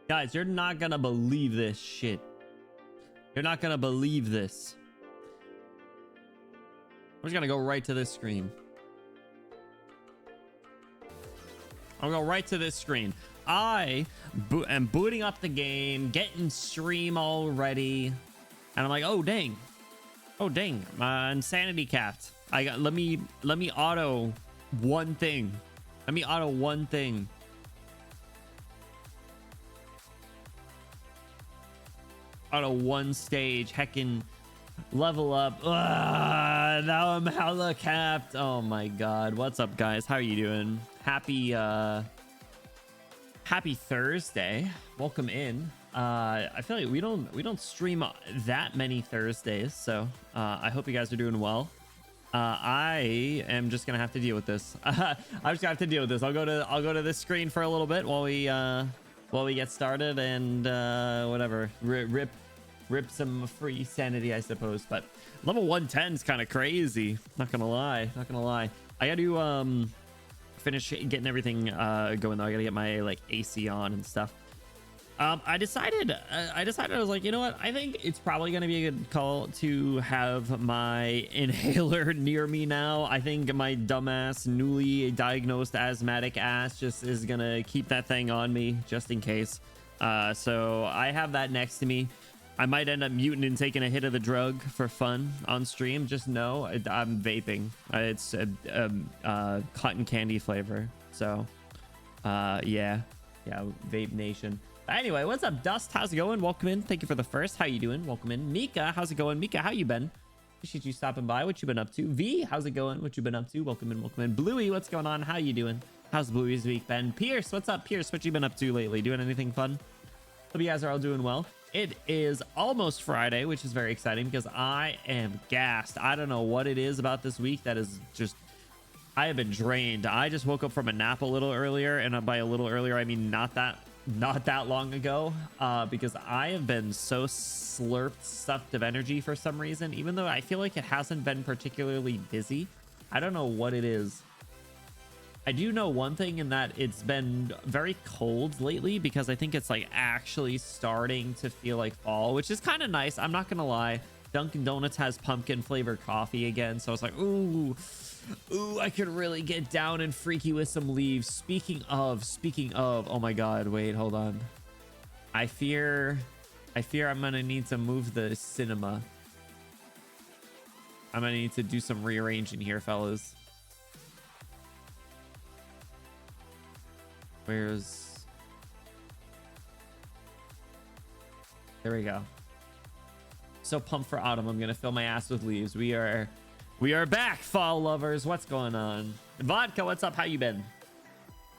Guys, you're not gonna believe this shit. You're not gonna believe this. I'm just gonna go right to this screen. I'll go right to this screen. I am booting up the game, getting stream all ready, and I'm like, oh dang, my insanity capped. I got let me auto one thing. Let me auto one thing. Auto one stage, heckin' level up. Now I'm hella capped. Oh my god. What's up, guys? How are you doing? Happy Thursday. Welcome in. I feel like we don't stream that many Thursdays, so I hope you guys are doing well. I am just gonna have to deal with this. I just have to deal with this. I'll go to this screen for a little bit while we get started, and whatever. Rip some free sanity, I suppose. But level 110 is kind of crazy. Not gonna lie. I got to finish getting everything going though. I gotta get my like AC on and stuff. I decided I was like, you know what, I think it's probably gonna be a good call to have my inhaler near me now. I think my dumbass newly diagnosed asthmatic ass just is gonna keep that thing on me just in case. So I have that next to me. I might end up muting and taking a hit of the drug for fun on stream. Just know I'm vaping. It's a cotton candy flavor. So yeah, vape nation. Anyway, what's up, Dust? How's it going? Welcome in. Thank you for the first. How you doing? Welcome in. Mika, how's it going? Mika, how you been? Appreciate you stopping by. What you been up to? V, how's it going? What you been up to? Welcome in. Welcome in. Bluey, what's going on? How you doing? How's Bluey's week been? Pierce, what's up? Pierce, what you been up to lately? Doing anything fun? Hope you guys are all doing well. It is almost Friday, which is very exciting because I am gassed. I don't know what it is about this week that is just... I have been drained. I just woke up from a nap a little earlier, and by a little earlier, I mean not that long ago, because I have been so stuffed of energy for some reason, even though I feel like it hasn't been particularly busy. I don't know what it is. I do know one thing, in that it's been very cold lately, because I think it's like actually starting to feel like fall, which is kind of nice. I'm not gonna lie. Dunkin' Donuts has pumpkin flavored coffee again, so I was like, ooh, I could really get down and freaky with some leaves. Speaking of, oh my god, wait, hold on. I fear I'm gonna need to move the cinema. I'm gonna need to do some rearranging here, fellas. There we go. So pumped for autumn. I'm gonna fill my ass with leaves. We are back, fall lovers. What's going on? Vodka, what's up? How you been?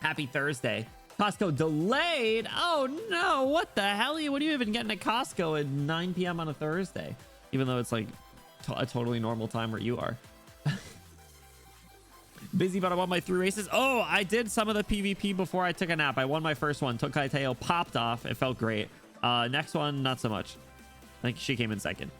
Happy Thursday. Costco delayed. Oh no, what the hell? What are you even getting at Costco at 9 p.m. on a Thursday? Even though it's like a totally normal time where you are. Busy, but I won my 3 races. Oh, I did some of the PvP before I took a nap. I won my first one. Took Kaiteo, popped off. It felt great. Next one, not so much. I think she came in second.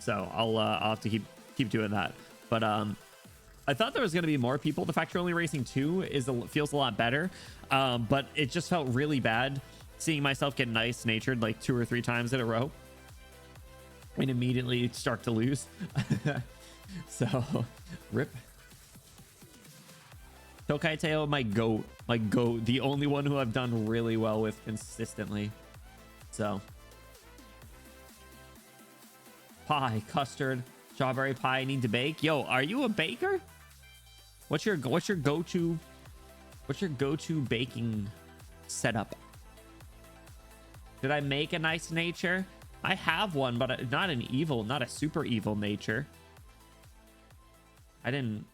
So I'll have to keep doing that. But I thought there was going to be more people. The fact you're only racing 2 feels a lot better. But it just felt really bad seeing myself get nice-natured like 2 or 3 times in a row and immediately start to lose. So, rip. Tokaiteo, my goat, the only one who I've done really well with consistently. So, pie, custard, strawberry pie. I need to bake. Yo, are you a baker? What's your go-to baking setup? Did I make a nice nature? I have one, but not a super evil nature. I didn't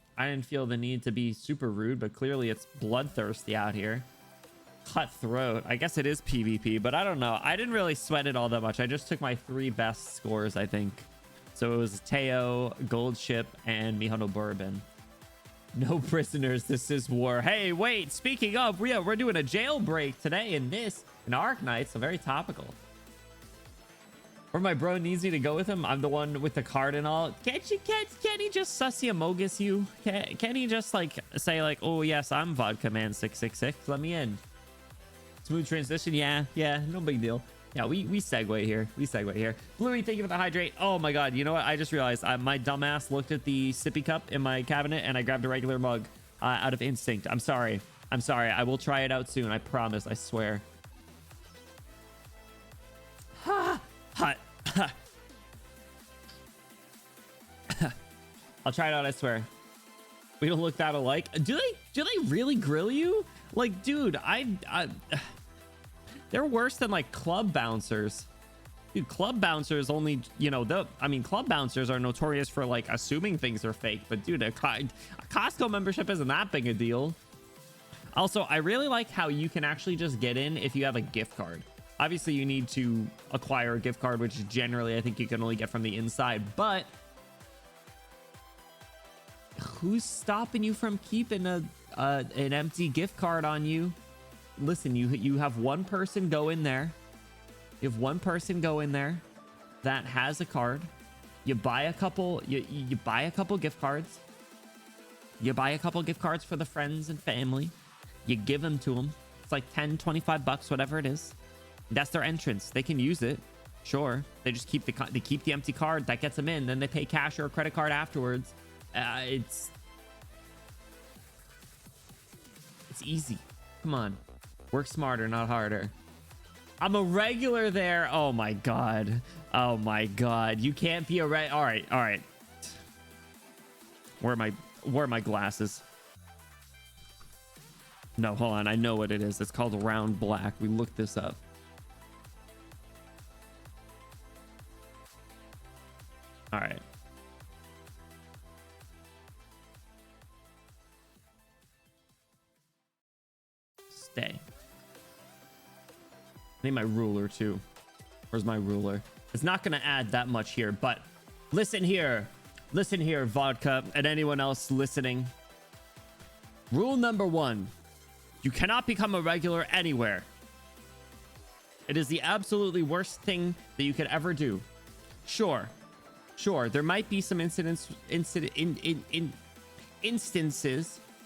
feel the need to be super rude, but clearly it's bloodthirsty out here. Cutthroat. I guess it is PvP, but I don't know. I didn't really sweat it all that much. I just took my 3 best scores, I think. So it was Teo, Gold Ship, and Mihono Bourbon. No prisoners. This is war. Hey, wait. Speaking of, we're doing a jailbreak today in Arknights, so very topical. Where my bro needs me to go with him. I'm the one with the card and all. Can't he just sussy amogus you? Can he just like say like, oh yes, I'm Vodka Man 666. Let me in. Smooth transition. Yeah, no big deal. Yeah, we segue here. Bluey, thank you for the hydrate. Oh my god, you know what? I just realized my dumbass looked at the sippy cup in my cabinet and I grabbed a regular mug out of instinct. I'm sorry. I will try it out soon. I promise. I swear. Hot. I'll try it out. I swear. We don't look that alike. Do they really grill you? Like, dude, they're worse than like club bouncers. Dude, club bouncers only, you know, club bouncers are notorious for like assuming things are fake, but dude, a Costco membership isn't that big a deal. Also, I really like how you can actually just get in if you have a gift card. Obviously, you need to acquire a gift card, which generally I think you can only get from the inside, but who's stopping you from keeping an empty gift card on you? Listen, you have one person go in there. You have one person go in there that has a card. You buy a couple. You buy a couple gift cards. You buy a couple gift cards for the friends and family. You give them to them. It's like 10, 25 bucks, whatever it is. That's their entrance. They can use it. Sure. They just keep the empty card that gets them in. Then they pay cash or a credit card afterwards. It's easy. Come on. Work smarter, not harder. I'm a regular there. Oh my god. Oh my god. You can't be a all right. Where are my glasses? No, hold on. I know what it is. It's called round black. We looked this up. All right. Stay. I need my ruler too. Where's my ruler? It's not going to add that much here, but listen here, vodka, and anyone else listening. Rule number 1, you cannot become a regular anywhere. It is the absolutely worst thing that you could ever do. Sure, there might be some instances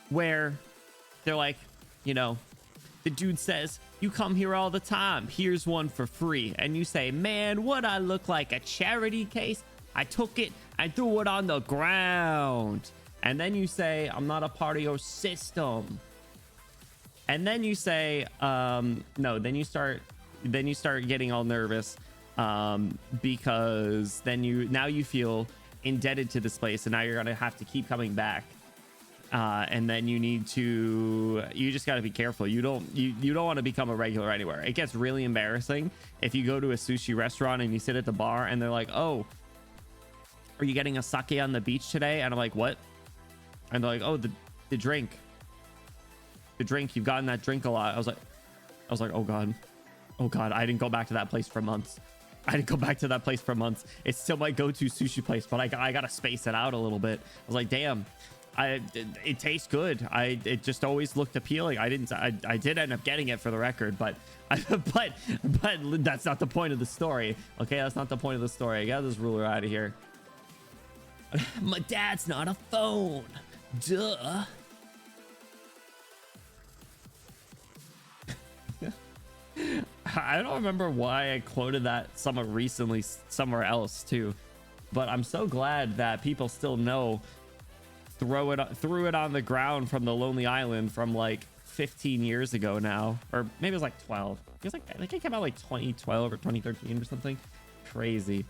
where they're like, you know, the dude says, you come here all the time. Here's one for free. And you say, man, what I look like, a charity case? I took it, I threw it on the ground. And then you say, I'm not a part of your system. And then you say, no, then you start getting all nervous because then now you feel indebted to this place and now you're going to have to keep coming back. And then you just got to be careful. You don't want to become a regular anywhere. It gets really embarrassing if you go to a sushi restaurant and you sit at the bar and they're like, oh, are you getting a sake on the beach today? And I'm like, what? And they're like, oh, the drink, you've gotten that drink a lot. I was like, oh god, I didn't go back to that place for months. It's still my go-to sushi place, but I gotta space it out a little bit. I was like, damn. It tastes good. It just always looked appealing. I did end up getting it for the record, but that's not the point of the story. Okay, that's not the point of the story. I got this ruler out of here. My dad's not a phone. Duh. I don't remember why I quoted that somewhere else too, but I'm so glad that people still know. Threw it on the ground from the Lonely Island from like 15 years ago now, or maybe it was like 12. I think it came out like 2012 or 2013 or something. Crazy.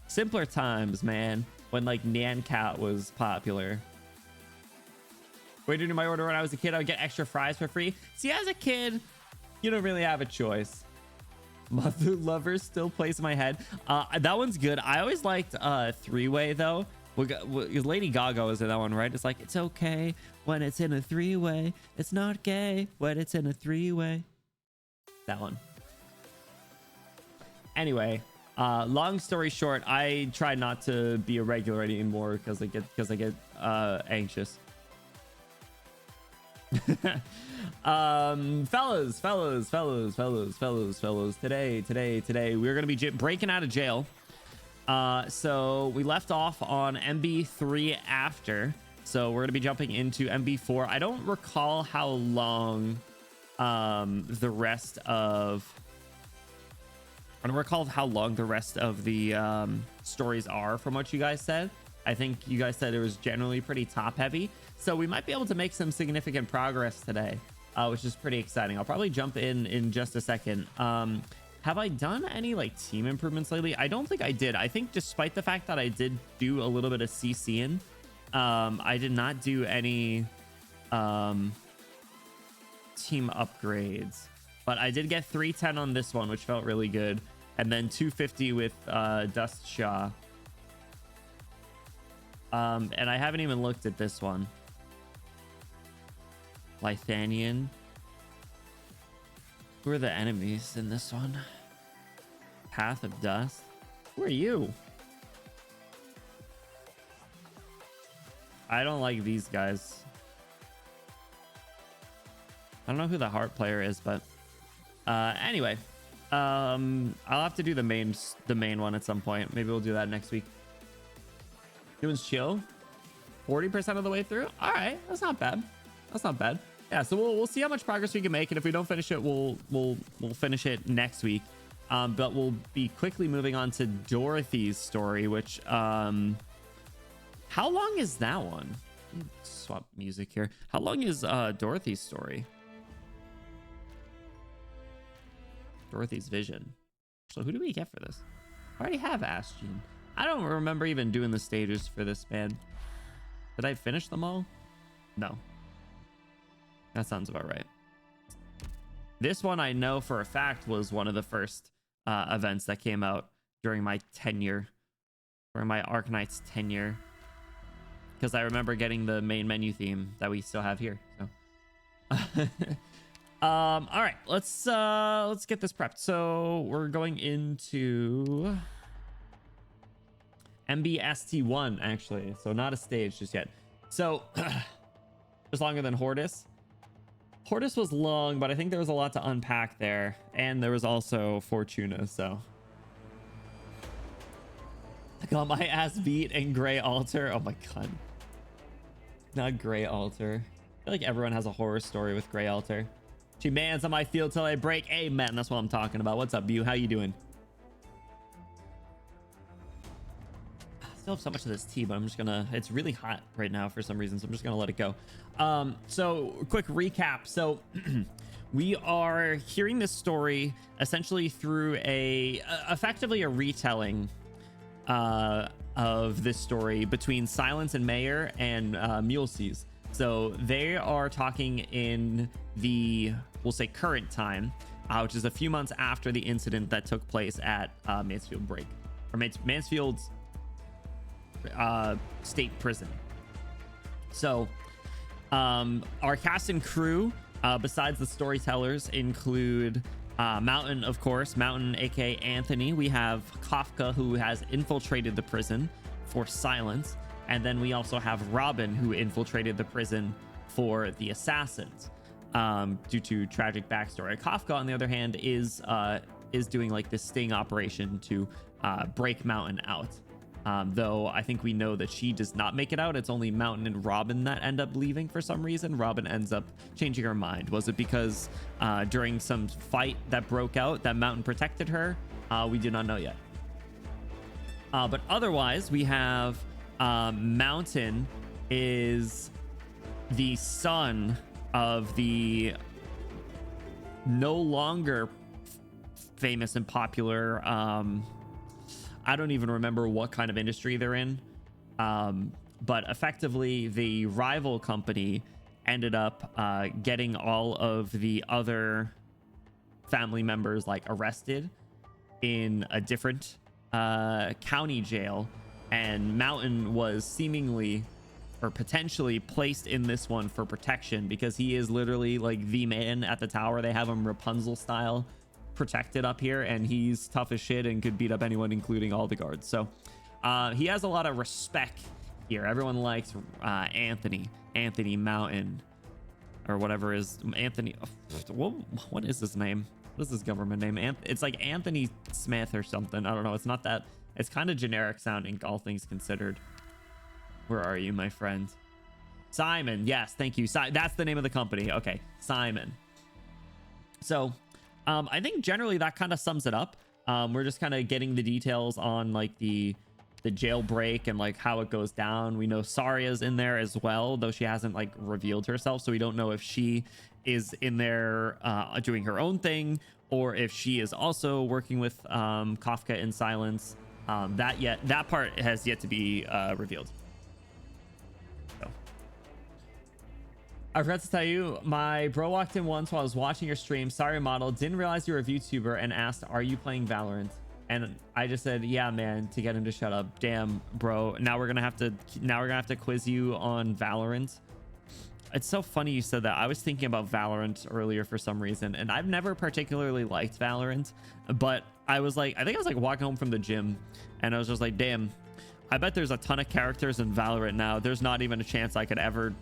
Simpler times, man, when like Nyan Cat was popular. Waiting to my order when I was a kid, I would get extra fries for free. See, as a kid, you don't really have a choice. Mother Lover still plays in my head. That one's good. I always liked Three-Way though. Lady Gaga was in that one, right? It's like, it's okay when it's in a three-way. It's not gay when it's in a three-way. That one. Anyway, long story short, I try not to be a regular anymore because I get anxious. Fellas, today we're gonna be breaking out of jail. So we left off on MB3 after, so we're gonna be jumping into MB4. I don't recall how long the rest of, I don't recall how long the rest of the stories are from what you guys said. I think you guys said it was generally pretty top heavy, so we might be able to make some significant progress today, which is pretty exciting. I'll probably jump in just a second. Have I done any like team improvements lately? I don't think I did. I think despite the fact that I did do a little bit of CCing, I did not do any team upgrades, but I did get 310 on this one, which felt really good, and then 250 with Dust Shaw. And I haven't even looked at this one. Lithanian. Who are the enemies in this one? Path of Dust. Who are you? I don't like these guys. I don't know who the heart player is, but anyway, I'll have to do the main one at some point. Maybe we'll do that next week. Doing chill, 40% of the way through. All right, that's not bad. That's not bad. Yeah, so we'll see how much progress we can make, and if we don't finish it, we'll finish it next week. But we'll be quickly moving on to Dorothy's story, which how long is that one? Swap music here. How long is Dorothy's story? Dorothy's vision. So who do we get for this? I already have Ashton. I don't remember even doing the stages for this, man. Did I finish them all? No. That sounds about right. This one I know for a fact was one of the first events that came out during my tenure, during my Arknights tenure, because I remember getting the main menu theme that we still have here. So, all right, let's get this prepped. So we're going into MBST1 actually, so not a stage just yet. So it's longer than Hortus. Hortus was long, but I think there was a lot to unpack there, and there was also Fortuna. So I got my ass beat in Gray Altar. Oh my god, not Gray Altar. I feel like everyone has a horror story with Gray Altar. She mans on my field till I break. Amen. That's what I'm talking about. What's up, Bu? How you doing? Still have so much of this tea, but I'm just gonna, it's really hot right now for some reason, so I'm just gonna let it go. So quick recap. So we are hearing this story essentially through effectively a retelling of this story between Silence and Mayor and Mulesys. So they are talking in the, we'll say, current time, which is a few months after the incident that took place at Mansfield Break, or Mansfield's state prison. So our cast and crew, besides the storytellers, include Mountain, of course, Mountain aka Anthony. We have Kafka, who has infiltrated the prison for Silence, and then we also have Robin, who infiltrated the prison for the assassins due to tragic backstory. Kafka, on the other hand, is doing like this sting operation to break Mountain out. Though I think we know that she does not make it out. It's only Mountain and Robin that end up leaving for some reason. Robin ends up changing her mind. Was it because during some fight that broke out that Mountain protected her? We do not know yet. But otherwise, we have Mountain is the son of the no longer famous and popular, I don't even remember what kind of industry they're in, but effectively the rival company ended up getting all of the other family members like arrested in a different county jail, and Mountain was seemingly or potentially placed in this one for protection because he is literally like the man at the tower. They have him Rapunzel style protected up here, and he's tough as shit and could beat up anyone, including all the guards. So he has a lot of respect here. Everyone likes Anthony Mountain, or whatever is Anthony. What is his name? What is his government name? It's like Anthony Smith or something. I don't know. It's not that. It's kind of generic sounding, all things considered. Where are you, my friend? Simon. Yes, thank you. That's the name of the company. Okay, Simon. So I think generally that kind of sums it up. We're just kind of getting the details on like the jailbreak and like how it goes down. We know Saria's in there as well, though she hasn't like revealed herself, so we don't know if she is in there doing her own thing or if she is also working with Kafka in silence. That part has yet to be revealed. So I forgot to tell you, my bro walked in once while I was watching your stream. Sorry, model, didn't realize you were a VTuber, and asked, are you playing Valorant? And I just said, yeah, man, to get him to shut up. Damn, bro. Now we're gonna have to quiz you on Valorant. It's so funny you said that. I was thinking about Valorant earlier for some reason, and I've never particularly liked Valorant, but I think I was like walking home from the gym, and I was just like, damn, I bet there's a ton of characters in Valorant now. There's not even a chance I could ever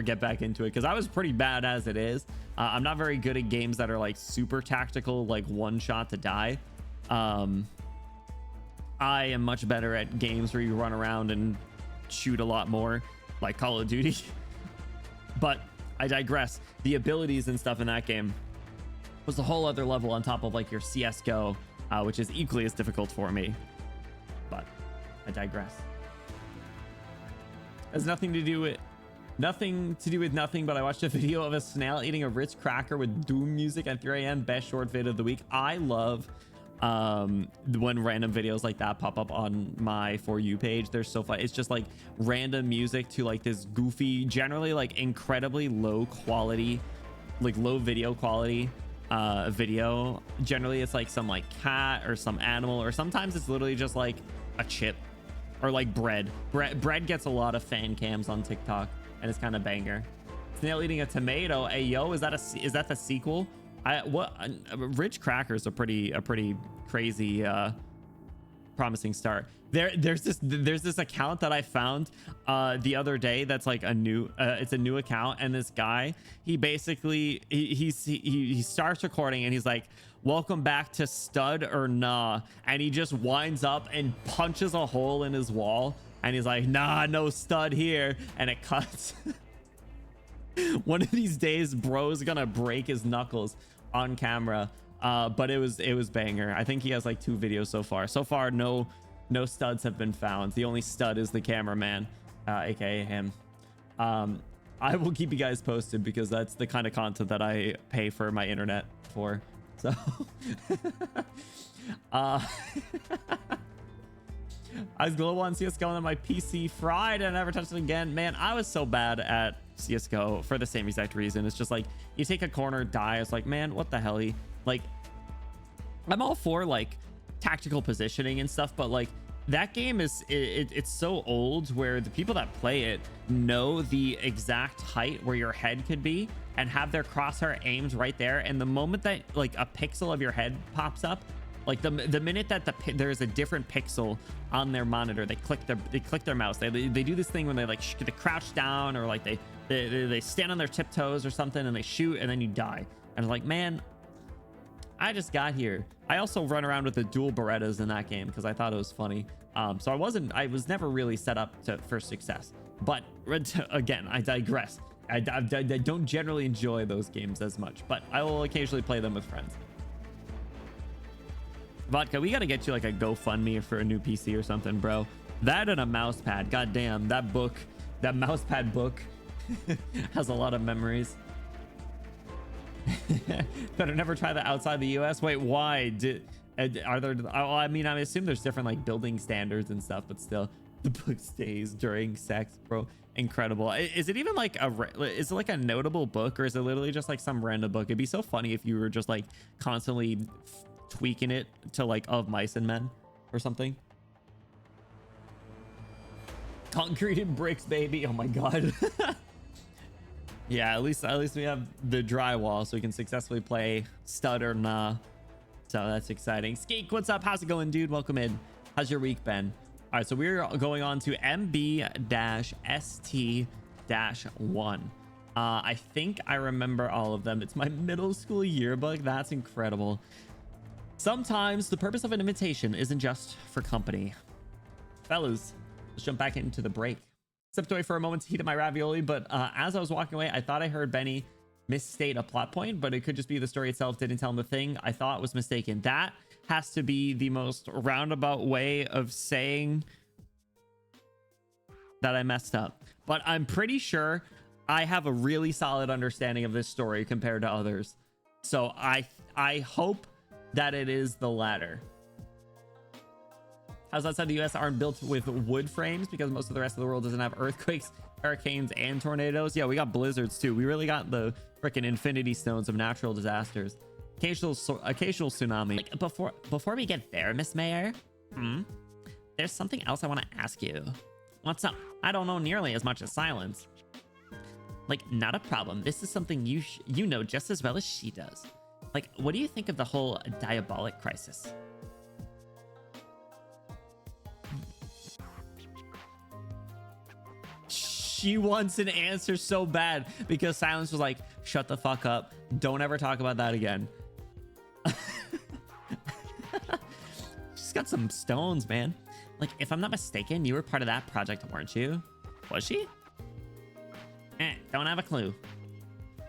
get back into it, because I was pretty bad as it is. I'm not very good at games that are like super tactical, like one shot to die. I am much better at games where you run around and shoot a lot more, like Call of Duty. But I digress. The abilities and stuff in that game was a whole other level on top of like your CSGO, which is equally as difficult for me. But I digress. Has nothing to do with nothing, but I watched a video of a snail eating a Ritz cracker with Doom music at 3 a.m. Best short vid of the week. I love when random videos like that pop up on my For You page. They're so fun. It's just like random music to like this goofy, generally like incredibly low quality, like low video quality video. Generally it's like some like cat or some animal, or sometimes it's literally just like a chip or like bread. Bread gets a lot of fan cams on TikTok, and it's kind of banger. Snail eating a tomato. Hey yo, is that the sequel? Rich crackers are pretty crazy promising start. There's this account that I found the other day that's like it's a new account, and this guy, he basically he starts recording and he's like, welcome back to Stud or Nah, and he just winds up and punches a hole in his wall, and he's like, nah, no stud here, and it cuts. One of these days bro's gonna break his knuckles on camera, but it was banger. I think he has like 2 videos so far. No studs have been found. The only stud is the cameraman, aka him. I will keep you guys posted, because that's the kind of content that I pay for my internet for. So I was global on CSGO, and then my PC fried and I never touched it again. Man, I was so bad at CSGO for the same exact reason. It's just like you take a corner, die. It's like, man, what the hell? Like, I'm all for like tactical positioning and stuff, but like that game it's so old where the people that play it know the exact height where your head could be and have their crosshair aimed right there, and the moment that like a pixel of your head pops up, like the minute that there's a different pixel on their monitor, they click their mouse. They do this thing when they like they crouch down, or like they stand on their tiptoes or something, and they shoot, and then you die. And like, man, I just got here. I also run around with the dual Berettas in that game because I thought it was funny. So I was never really set up for success. But again, I digress. I don't generally enjoy those games as much, but I will occasionally play them with friends. Vodka, we got to get you like a GoFundMe for a new PC or something, bro. That and a mouse pad. God damn, that mouse pad book has a lot of memories. Better never try that outside the US. Wait, why? Are there? I mean, I assume there's different like building standards and stuff, but still, the book stays during sex, bro. Incredible. Is it even like is it like a notable book, or is it literally just like some random book? It'd be so funny if you were just like constantly tweaking it to like Of Mice and Men or something. Concrete and bricks, baby. Oh my god. Yeah, at least we have the drywall, so we can successfully play Stud or Nah. So that's exciting. Skeek, what's up? How's it going, dude? Welcome in. How's your week been? All right, so we're going on to MB-ST-1. I think I remember all of them. It's my middle school yearbook. That's incredible. Sometimes the purpose of an invitation isn't just for company. Fellas, let's jump back into the break. Stepped away for a moment to heat up my ravioli, but as I was walking away, I thought I heard Benny misstate a plot point, but it could just be the story itself didn't tell him the thing I thought was mistaken. That has to be the most roundabout way of saying that I messed up. But I'm pretty sure I have a really solid understanding of this story compared to others. So I hope that it is the latter. How's outside the US aren't built with wood frames because most of the rest of the world doesn't have earthquakes, hurricanes, and tornadoes? Yeah, we got blizzards too. We really got the freaking infinity stones of natural disasters. Occasional tsunami. Like, before we get there, Miss Mayor, there's something else I want to ask you. What's up? I don't know nearly as much as Silence. Like, not a problem. This is something you know just as well as she does. Like, what do you think of the whole diabolic crisis? She wants an answer so bad because Silence was like, shut the fuck up. Don't ever talk about that again. She's got some stones, man. Like, if I'm not mistaken, you were part of that project, weren't you? Was she? Don't have a clue.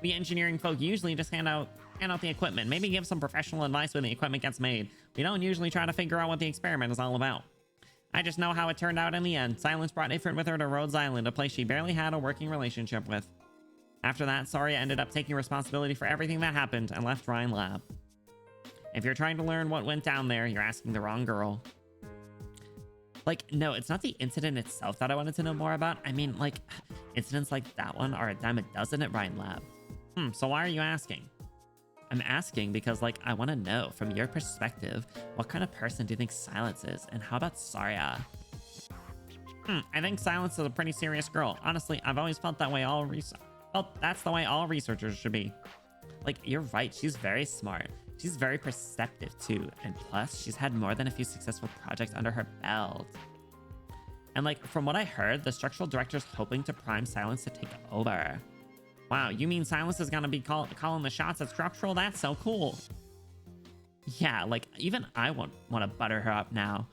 We engineering folk usually just hand out the equipment. Maybe give some professional advice when the equipment gets made. We don't usually try to figure out what the experiment is all about. I just know how it turned out in the end. Silence brought Ifrit with her to Rhodes Island, a place she barely had a working relationship with. After that, Saria ended up taking responsibility for everything that happened and left Ryan Lab. If you're trying to learn what went down there, you're asking the wrong girl. Like, no, it's not the incident itself that I wanted to know more about. I mean, like, incidents like that one are a dime a dozen at Ryan Lab. So why are you asking? I'm asking because, like, I want to know, from your perspective, what kind of person do you think Silence is? And how about Saria? I think Silence is a pretty serious girl. Honestly, I've always felt that way that's the way all researchers should be. Like, you're right. She's very smart. She's very perceptive, too. And plus, she's had more than a few successful projects under her belt. And, like, from what I heard, the structural director's hoping to prime Silence to take over. Wow, you mean Silence is gonna be calling the shots at structural? That's so cool. Yeah, like, even I want to butter her up now.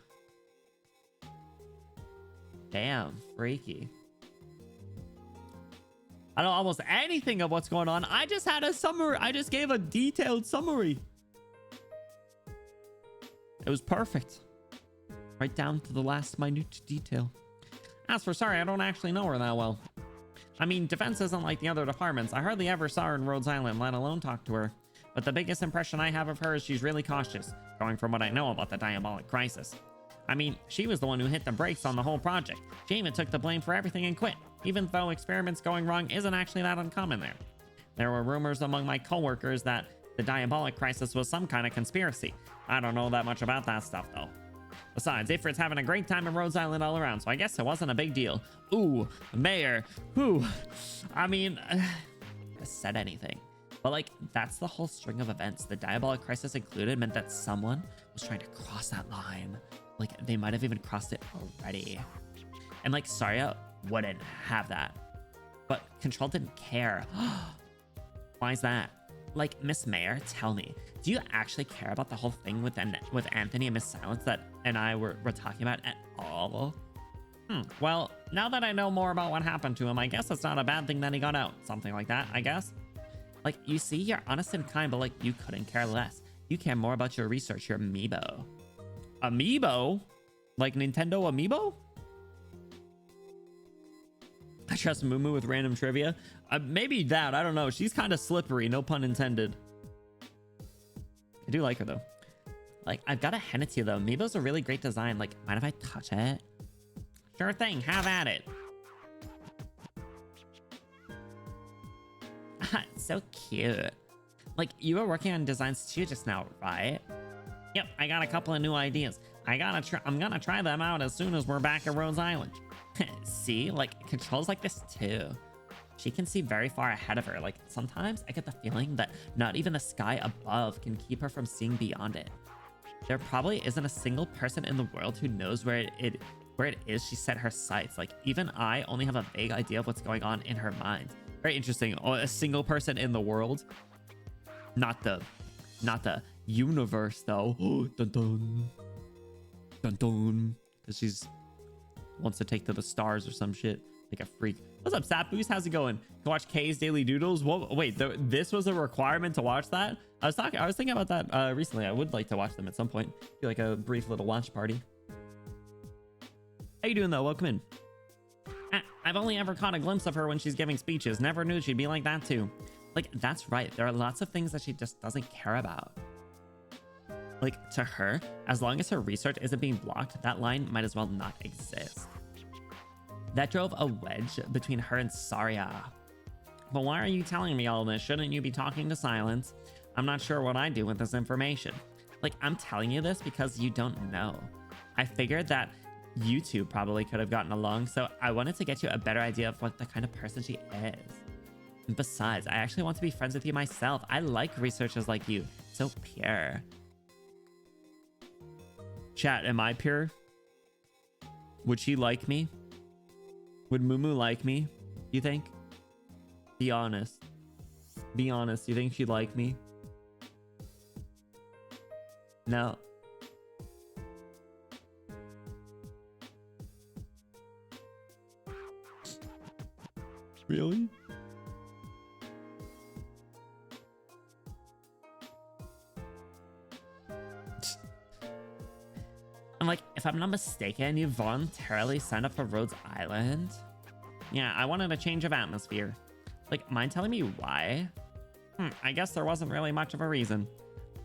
Damn, freaky. I don't know almost anything of what's going on. I just had a summary. I just gave a detailed summary. It was perfect. Right down to the last minute detail. As for Saria, I don't actually know her that well. I mean, defense isn't like the other departments. I hardly ever saw her in Rhodes Island, let alone talk to her. But the biggest impression I have of her is she's really cautious, going from what I know about the diabolic crisis. I mean, she was the one who hit the brakes on the whole project. She even took the blame for everything and quit, even though experiments going wrong isn't actually that uncommon there. There were rumors among my coworkers that the diabolic crisis was some kind of conspiracy. I don't know that much about that stuff, though. Besides, Ifrit's having a great time in Rhodes Island all around, so I guess it wasn't a big deal. Ooh, Mayor. Whew. I mean, I said anything. But, like, that's the whole string of events. The diabolic crisis included meant that someone was trying to cross that line. Like, they might have even crossed it already. And, like, Saria wouldn't have that. But Control didn't care. Why is that? Like, Miss Mayor, tell me, do you actually care about the whole thing with Anthony and Miss Silence that and I were talking about at all? Well, now that I know more about what happened to him, I guess it's not a bad thing that he got out. Something like that, I guess. Like, you see, you're honest and kind, but, like, you couldn't care less. You care more about your research, your amiibo. Amiibo? Like Nintendo Amiibo? I trust Mumu with random trivia. Maybe that, I don't know. She's kind of slippery, no pun intended. I do like her, though. Like, I've got to hand it to you, though. Amiibo's a really great design. Like, mind if I touch it? Sure thing, have at it. So cute. Like, you were working on designs too just now, right? Yep, I got a couple of new ideas. I'm gonna try them out as soon as we're back at Rhodes Island. See, like, Control's like this too. She can see very far ahead of her. Like, sometimes I get the feeling that not even the sky above can keep her from seeing beyond it. There probably isn't a single person in the world who knows where it is she set her sights. Like, even I only have a vague idea of what's going on in her mind. Very interesting. Oh, a single person in the world. Not the universe, though. Dun dun. Dun dun. Because she's wants to take to the stars or some shit. like a freak. What's up, Sap Boost? How's it going? Can watch K's Daily Doodles. Whoa, wait, this was a requirement to watch that? I was thinking about that recently. I would like to watch them at some point. Feel like a brief little watch party. How you doing though? Welcome in. I've only ever caught a glimpse of her when she's giving speeches. Never knew she'd be like that too. Like, that's right. There are lots of things that she just doesn't care about. Like, to her, as long as her research isn't being blocked, that line might as well not exist. That drove a wedge between her and Saria. But why are you telling me all this? Shouldn't you be talking to Silence? I'm not sure what I'd do with this information. Like, I'm telling you this because you don't know. I figured that you two probably could have gotten along, so I wanted to get you a better idea of what the kind of person she is. And besides, I actually want to be friends with you myself. I like researchers like you. So pure. Chat, am I pure? Would she like me? Would Mumu like me? You think? Be honest. Be honest. You think she'd like me? No. Really? I'm like, if I'm not mistaken, you voluntarily signed up for Rhodes Island? Yeah, I wanted a change of atmosphere. Like, mind telling me why? I guess there wasn't really much of a reason.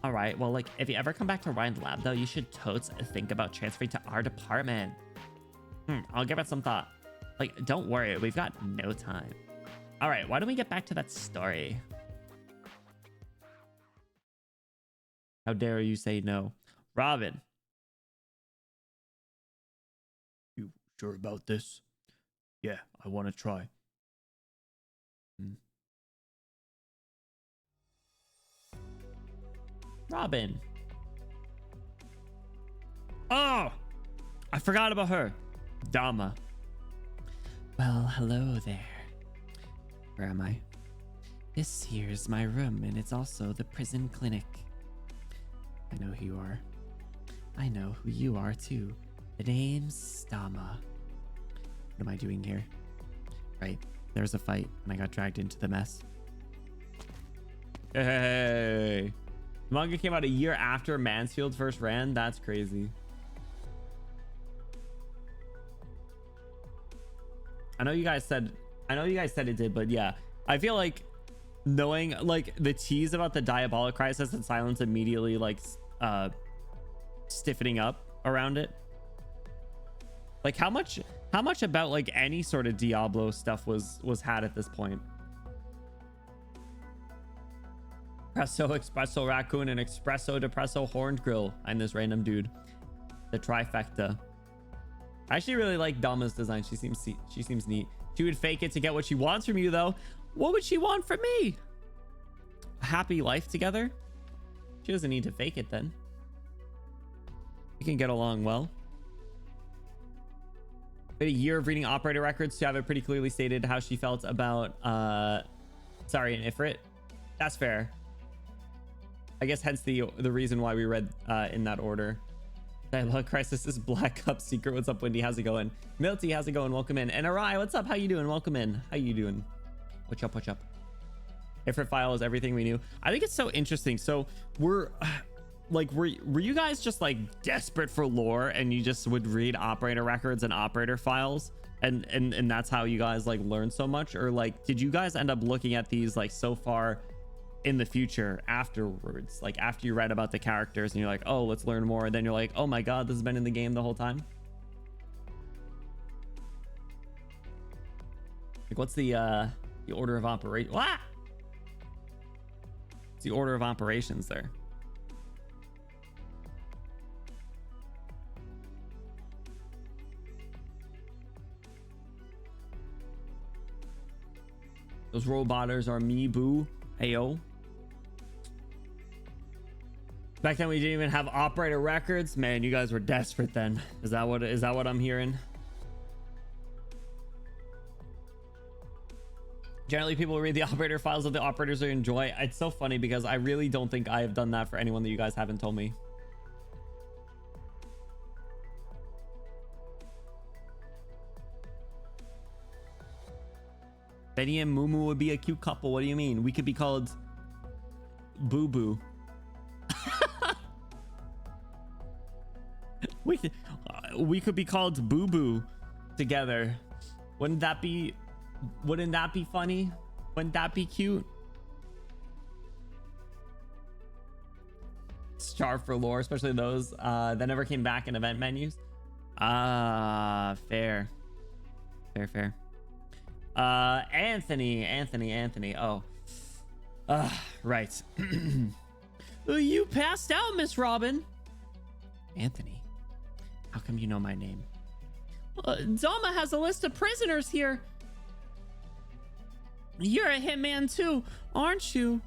All right, well, like, if you ever come back to Ryan Lab, though, you should totes think about transferring to our department. I'll give it some thought. Like, don't worry, we've got no time. All right, why don't we get back to that story? How dare you say no? Robin. You sure about this? Yeah, I want to try. Robin. Oh, I forgot about her. Dama. Well, hello there. Where am I? This here's my room, and it's also the prison clinic. I know who you are. I know who you are, too. The name's Dama. What am I doing here? Right, there's a fight, and I got dragged into the mess. Hey! The manga came out a year after Mansfield first ran? That's crazy. I know you guys said it did, but yeah. I feel like knowing like the tease about the Diabolic Crisis and Silence immediately like stiffening up around it. Like how much about like any sort of Diablo stuff was had at this point? Espresso, espresso raccoon, and espresso depresso horned grill. I'm this random dude. The trifecta. I actually really like Dama's design. She seems neat. She would fake it to get what she wants from you, though. What would she want from me? A happy life together? She doesn't need to fake it then. We can get along well. We had a year of reading operator records to have it pretty clearly stated how she felt about Sorry, and Ifrit. That's fair. I guess hence the reason why we read in that order. Dialogue Crisis is Black Cup Secret. What's up, Wendy? How's it going? Milty, how's it going? Welcome in. And Arai, what's up? How you doing? Welcome in. How you doing? What's up? What's up? Ifrit file is everything we knew. I think it's so interesting. So we're like, were you guys just like desperate for lore and you just would read operator records and operator files and that's how you guys like learned so much? Or like, did you guys end up looking at these like so far in the future afterwards, like after you read about the characters and you're like, oh, let's learn more, and then you're like, oh my god, this has been in the game the whole time? Like, what's the order of operation? What's the order of operations there? Those robotters are me, boo. Heyo. Back then we didn't even have operator records. Man, you guys were desperate then. Is that what I'm hearing? Generally, people read the operator files of the operators they enjoy. It's so funny because I really don't think I have done that for anyone that you guys haven't told me. Benny and Mumu would be a cute couple. What do you mean? We could be called Boo Boo. We could be called Boo Boo together. Wouldn't that be funny? Wouldn't that be cute? Starved for lore, especially those that never came back in event menus. Fair. Anthony. Oh, right. You passed out, Miss Robin. Anthony, how come you know my name? Dama has a list of prisoners here. You're a hitman too, aren't you?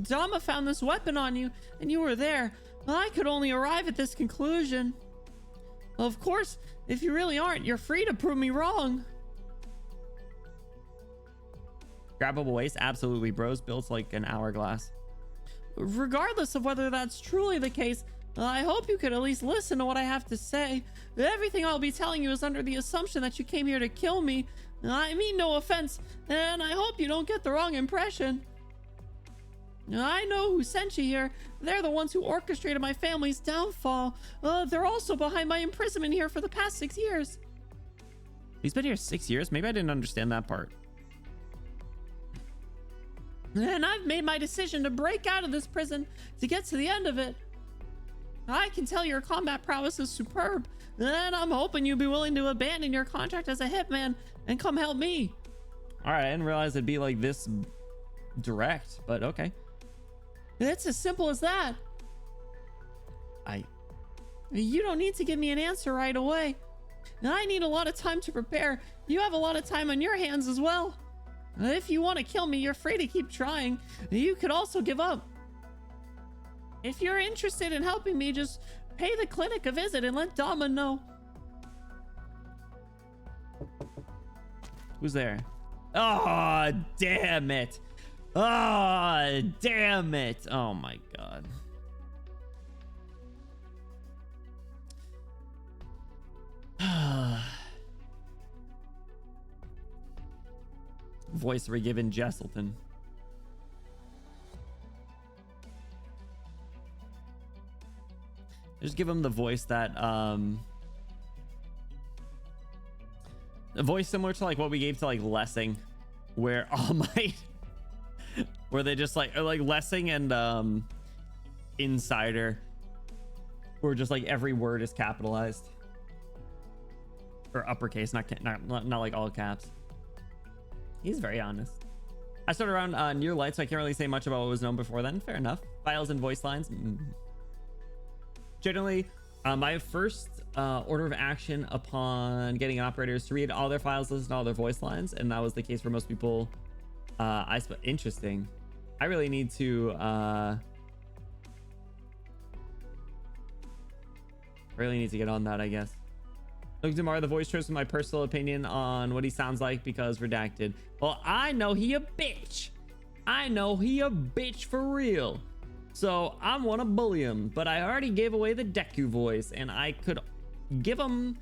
Dama found this weapon on you, and you were there. I could only arrive at this conclusion. Of course, if you really aren't, you're free to prove me wrong. Grabbable waist? Absolutely. Bro's built like an hourglass. Regardless of whether that's truly the case, I hope you could at least listen to what I have to say. Everything I'll be telling you is under the assumption that you came here to kill me. I mean no offense, and I hope you don't get the wrong impression. I know who sent you here. They're the ones who orchestrated my family's downfall. They're also behind my imprisonment here for the past 6 years. He's been here 6 years? Maybe I didn't understand that part. And I've made my decision to break out of this prison to get to the end of it. I can tell your combat prowess is superb, and I'm hoping you'll be willing to abandon your contract as a hitman and come help me. All right, I didn't realize it'd be like this direct, but okay. It's as simple as that. You don't need to give me an answer right away. I need a lot of time to prepare. You have a lot of time on your hands as well. If you want to kill me, you're free to keep trying. You could also give up. If you're interested in helping me, just pay the clinic a visit and let Dama know. Who's there? Oh, damn it. Oh, damn it. Oh my God. Voice re-given Jesselton. Just give him the voice that a voice similar to like what we gave to like Lessing, where All Might where they just like Lessing and Insider, where just like every word is capitalized or uppercase, not like all caps. He's very honest. I started around Near Light, so I can't really say much about what was known before then. Fair enough. Files and voice lines. Generally, my first order of action upon getting an operator is to read all their files, listen to all their voice lines, and that was the case for most people. Interesting. I really need to get on that, I guess. Look, Damar, the voice choice is my personal opinion on what he sounds like because redacted. Well, I know he a bitch. I know he a bitch for real. So I want to bully him, but I already gave away the Deku voice, and I could give him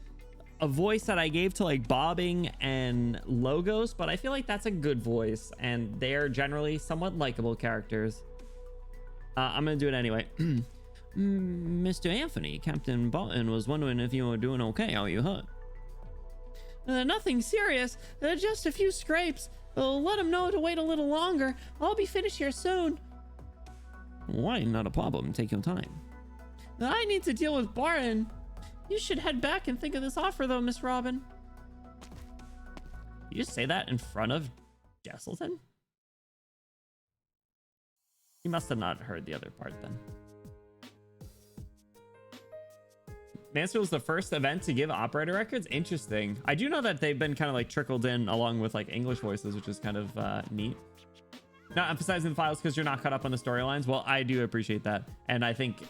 a voice that I gave to like Bobbing and Logos, but I feel like that's a good voice, and they're generally somewhat likable characters. I'm gonna do it anyway. Mr. Anthony, Captain Bolton was wondering if you were doing okay. Are you hurt? Nothing serious, just a few scrapes. Let him know to wait a little longer. I'll be finished here soon. Why? Not a problem. Take your time. I need to deal with Barton. You should head back and think of this offer, though, Miss Robin. You just say that in front of Jesselton? He must have not heard the other part then. Mansfield was the first event to give operator records. Interesting. I do know that they've been kind of like trickled in along with like English voices, which is kind of neat. Not emphasizing the files because you're not caught up on the storylines. Well, I do appreciate that. And I think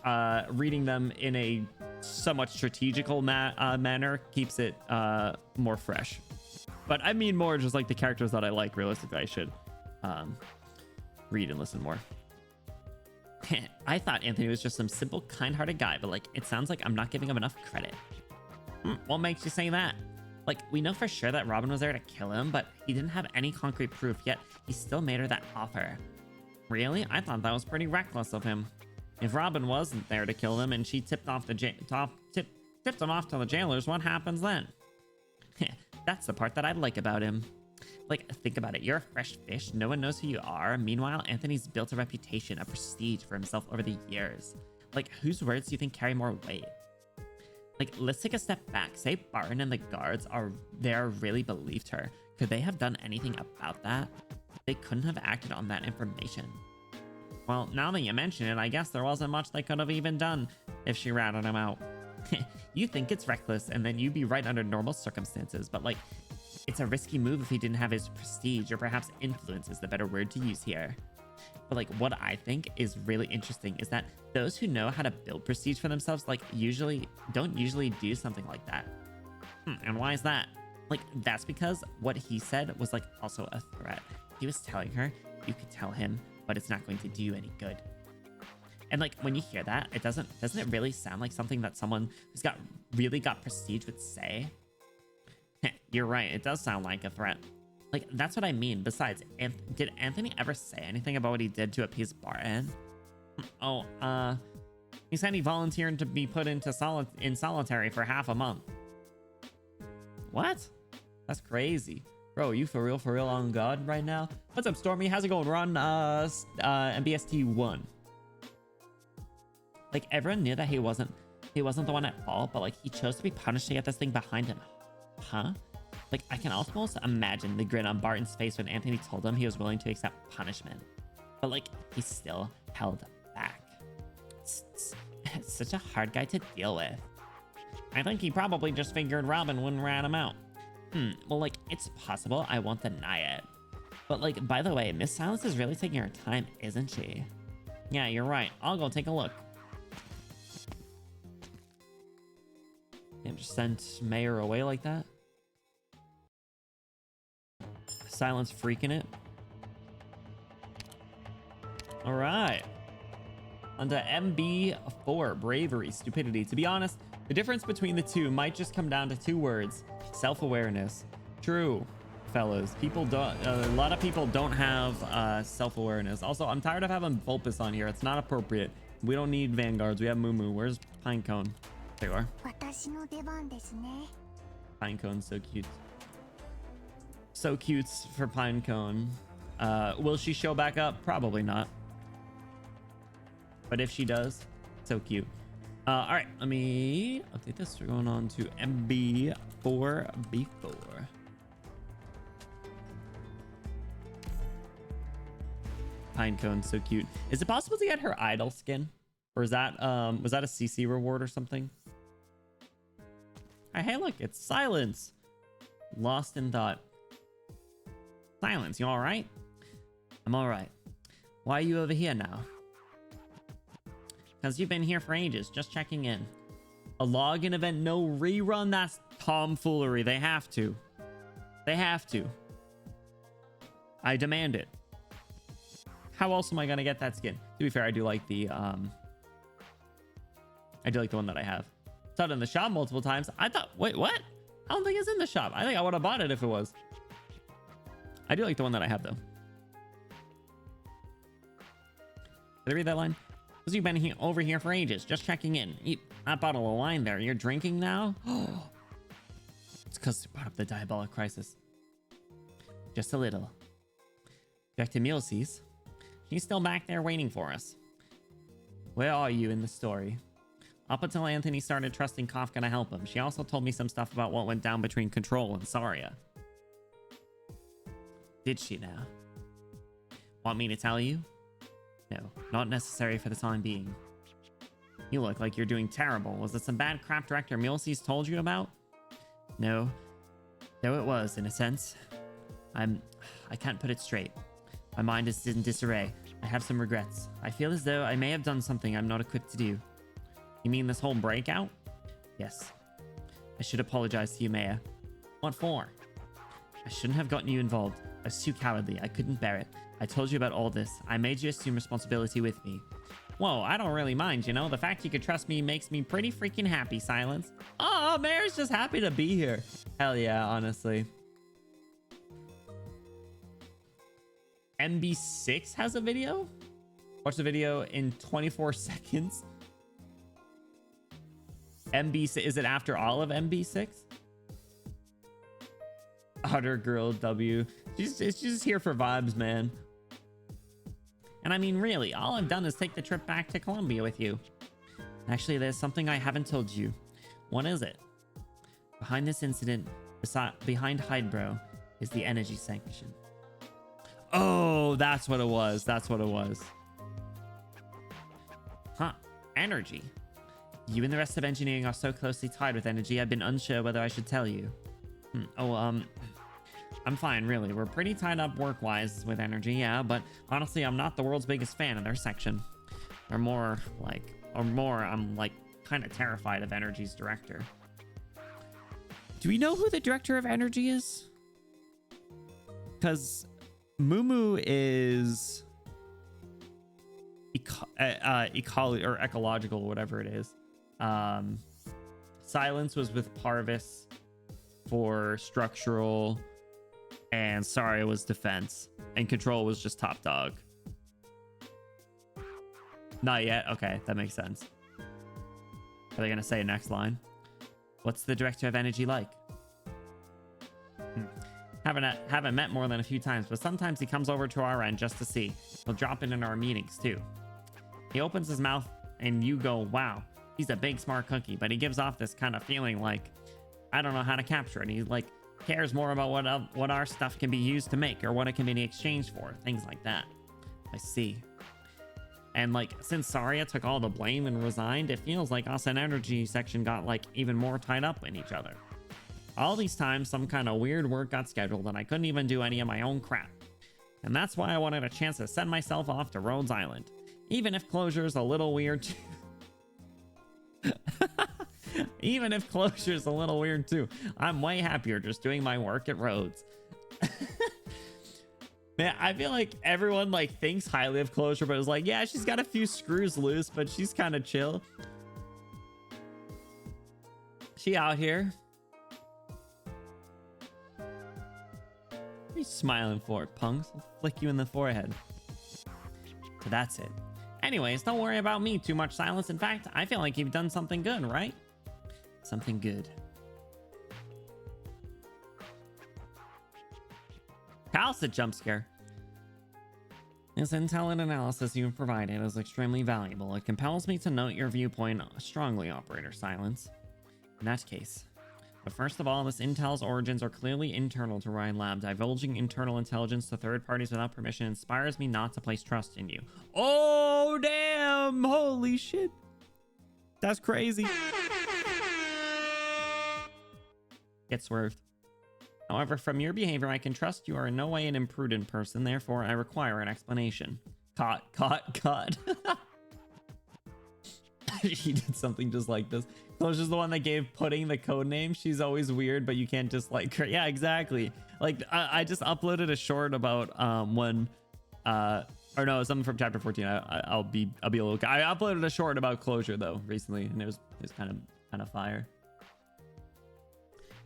reading them in a somewhat strategical manner keeps it more fresh. But I mean more just like the characters that I like. Realistically, I should read and listen more. I thought Anthony was just some simple, kind-hearted guy, but like it sounds like I'm not giving him enough credit. What makes you say that? Like, we know for sure that Robin was there to kill him, but he didn't have any concrete proof, yet he still made her that offer. Really? I thought that was pretty reckless of him. If Robin wasn't there to kill him and she tipped him off to the jailers, what happens then? That's the part that I like about him. Like, think about it. You're a fresh fish. No one knows who you are. Meanwhile, Anthony's built a reputation, a prestige for himself over the years. Like, whose words do you think carry more weight? Like, let's take a step back. Say Barton and the guards really believed her. Could they have done anything about that? They couldn't have acted on that information. Well, now that you mention it, I guess there wasn't much they could have even done if she ratted him out. You think it's reckless, and then you'd be right under normal circumstances, but like, it's a risky move if he didn't have his prestige, or perhaps influence is the better word to use here. But like, what I think is really interesting is that those who know how to build prestige for themselves, like, don't usually do something like that. And why is that? Like, that's because what he said was like also a threat. He was telling her, you could tell him, but it's not going to do any good. And like, when you hear that, doesn't it really sound like something that someone who's really got prestige would say? You're right, it does sound like a threat. Like, that's what I mean. Besides, did Anthony ever say anything about what he did to appease Barton? Oh, he said he volunteered to be put into solitary for half a month. What? That's crazy. Bro, are you for real on God right now? What's up, Stormy? How's it going? We're on MBST 1. Like, everyone knew that he wasn't the one at fault, but like, he chose to be punished to get this thing behind him. Huh? Like, I can almost imagine the grin on Barton's face when Anthony told him he was willing to accept punishment. But like, he still held back. It's such a hard guy to deal with. I think he probably just figured Robin wouldn't rat him out. Well, like, it's possible. I won't deny it. But like, by the way, Miss Silence is really taking her time, isn't she? Yeah, you're right. I'll go take a look. Can't just send Mayor away like that. Silence freaking it. All right. Onto MB4, bravery, stupidity. To be honest, the difference between the two might just come down to two words: self-awareness. True, fellas. A lot of people don't have self-awareness. Also, I'm tired of having Vulpus on here. It's not appropriate. We don't need Vanguards. We have Moo. Where's Pinecone? There you are. Pinecone's so cute. So cute for Pinecone. Will she show back up? Probably not. But if she does, so cute. All right, let me update this. We're going on to MB4B4. Pinecone, so cute. Is it possible to get her idol skin? Or is that was that a CC reward or something? Hey, look, it's Silence. Lost in thought. Silence, you all right? I'm all right. Why are you over here now? Because you've been here for ages, just checking in. A login event, no rerun? That's tomfoolery. They have to. They have to. I demand it. How else am I gonna get that skin? To be fair, I do like the one that I have. Saw it in the shop multiple times. I thought, wait, what? I don't think it's in the shop. I think I would have bought it if it was. I do like the one that I have, though. Did I read that line? Because you've been over here for ages, just checking in. That bottle of wine there, you're drinking now? It's because you brought up the diabolic crisis. Just a little. Back to Milsey's. She's still back there waiting for us. Where are you in the story? Up until Anthony started trusting Kafka to help him. She also told me some stuff about what went down between Control and Saria. Did she now? Want me to tell you? No, not necessary for the time being. You look like you're doing terrible. Was it some bad crap Director Milsey's told you about? No. Though it was, in a sense. I can't put it straight. My mind is in disarray. I have some regrets. I feel as though I may have done something I'm not equipped to do. You mean this whole breakout? Yes. I should apologize to you, Maya. What for? I shouldn't have gotten you involved. I was too cowardly. I couldn't bear it. I told you about all this. I made you assume responsibility with me. Whoa, I don't really mind, you know? The fact you could trust me makes me pretty freaking happy, Silence. Oh, Mare's just happy to be here. Hell yeah, honestly. MB6 has a video? Watch the video in 24 seconds. MB6, is it after all of MB6? Otter Girl W. She's just here for vibes, man. And I mean, really, all I've done is take the trip back to Colombia with you. Actually, there's something I haven't told you. What is it? Behind this incident, behind Hydebro, is the energy sanction. Oh, that's what it was. That's what it was. Huh. Energy. You and the rest of engineering are so closely tied with energy, I've been unsure whether I should tell you. I'm fine, really. We're pretty tied up work-wise with energy, yeah, but honestly, I'm not the world's biggest fan of their section. I'm like kind of terrified of energy's director. Do we know who the director of energy is? Because Mumu is ecological, whatever it is. Silence was with Parvis for structural, and Saria was defense, and Control was just top dog. Not yet. Okay, that makes sense. Are they gonna say next line? What's the director of energy like? Haven't met more than a few times, but sometimes he comes over to our end just to see. He'll drop in our meetings too. He opens his mouth and you go, wow, he's a big smart cookie, but he gives off this kind of feeling like, I don't know how to capture it. He like cares more about what our stuff can be used to make or what it can be in exchange for, things like that. I see. And like, since Saria took all the blame and resigned, it feels like us and energy section got like even more tied up in each other. All these times, some kind of weird work got scheduled and I couldn't even do any of my own crap. And that's why I wanted a chance to send myself off to Rhodes Island. Even if closure's a little weird too. Even if closure's a little weird too. I'm way happier just doing my work at Rhodes. Man, I feel like everyone like thinks highly of closure, but it's like, yeah, she's got a few screws loose, but she's kind of chill. She out here. What are you smiling for, punks? I'll flick you in the forehead. So that's it. Anyways, don't worry about me too much, Silence. In fact, I feel like you've done something good, right? Something good. House a jump scare. This intel and analysis you've provided is extremely valuable. It compels me to note your viewpoint strongly, Operator Silence. In that case. But first of all, this intel's origins are clearly internal to Ryan Lab. Divulging internal intelligence to third parties without permission inspires me not to place trust in you. Oh, damn! Holy shit. That's crazy. Get swerved. However, from your behavior, I can trust you are in no way an imprudent person. Therefore, I require an explanation. Caught. She did something just like this. Closure's the one that gave Pudding the code name. She's always weird, but you can't just like her. Yeah, exactly. Like I just uploaded a short about when or no, something from chapter 14. I'll be a little. I uploaded a short about Closure though recently, and it was kind of fire.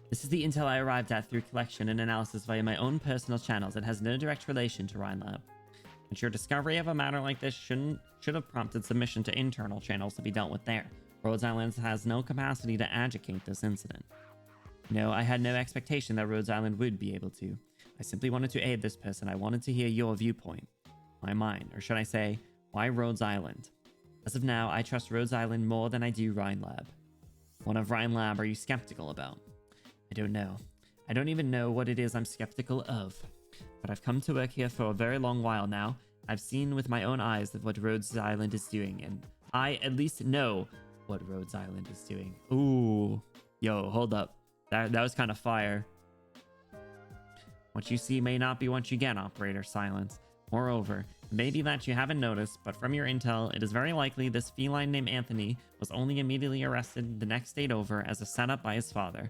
This is the intel I arrived at through collection and analysis via my own personal channels. It has no direct relation to Ryan Lab. But your discovery of a matter like this should have prompted submission to internal channels to be dealt with there. Rhodes Island has no capacity to agitate this incident. No, I had no expectation that Rhodes Island would be able to. I simply wanted to aid this person. I wanted to hear your viewpoint. Why mine? Or should I say, why Rhodes Island? As of now, I trust Rhodes Island more than I do Ryan Lab. What of Ryan Lab are you skeptical about? I don't know. I don't even know what it is I'm skeptical of. But I've come to work here for a very long while now. I've seen with my own eyes of what Rhodes Island is doing, and I at least know what Rhodes Island is doing. Ooh. Yo, hold up. That was kind of fire. What you see may not be what you get, Operator Silence. Moreover, maybe that you haven't noticed, but from your intel, it is very likely this feline named Anthony was only immediately arrested the next state over as a setup by his father.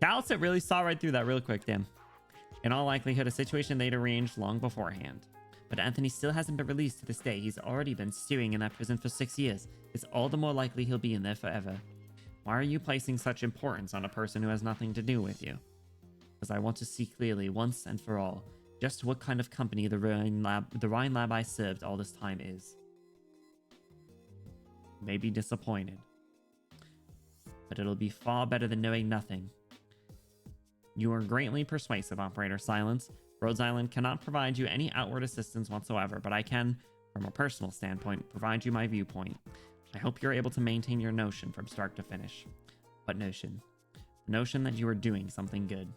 Calcit really saw right through that real quick, damn. In all likelihood, a situation they'd arranged long beforehand. But Anthony still hasn't been released to this day. He's already been stewing in that prison for 6 years. It's all the more likely he'll be in there forever. Why are you placing such importance on a person who has nothing to do with you? Because I want to see clearly, once and for all, just what kind of company the Rhine lab I served all this time is. Maybe disappointed. But it'll be far better than knowing nothing. You are greatly persuasive, Operator Silence. Rhodes Island cannot provide you any outward assistance whatsoever, but I can, from a personal standpoint, provide you my viewpoint. I hope you're able to maintain your notion from start to finish. What notion? The notion that you are doing something good.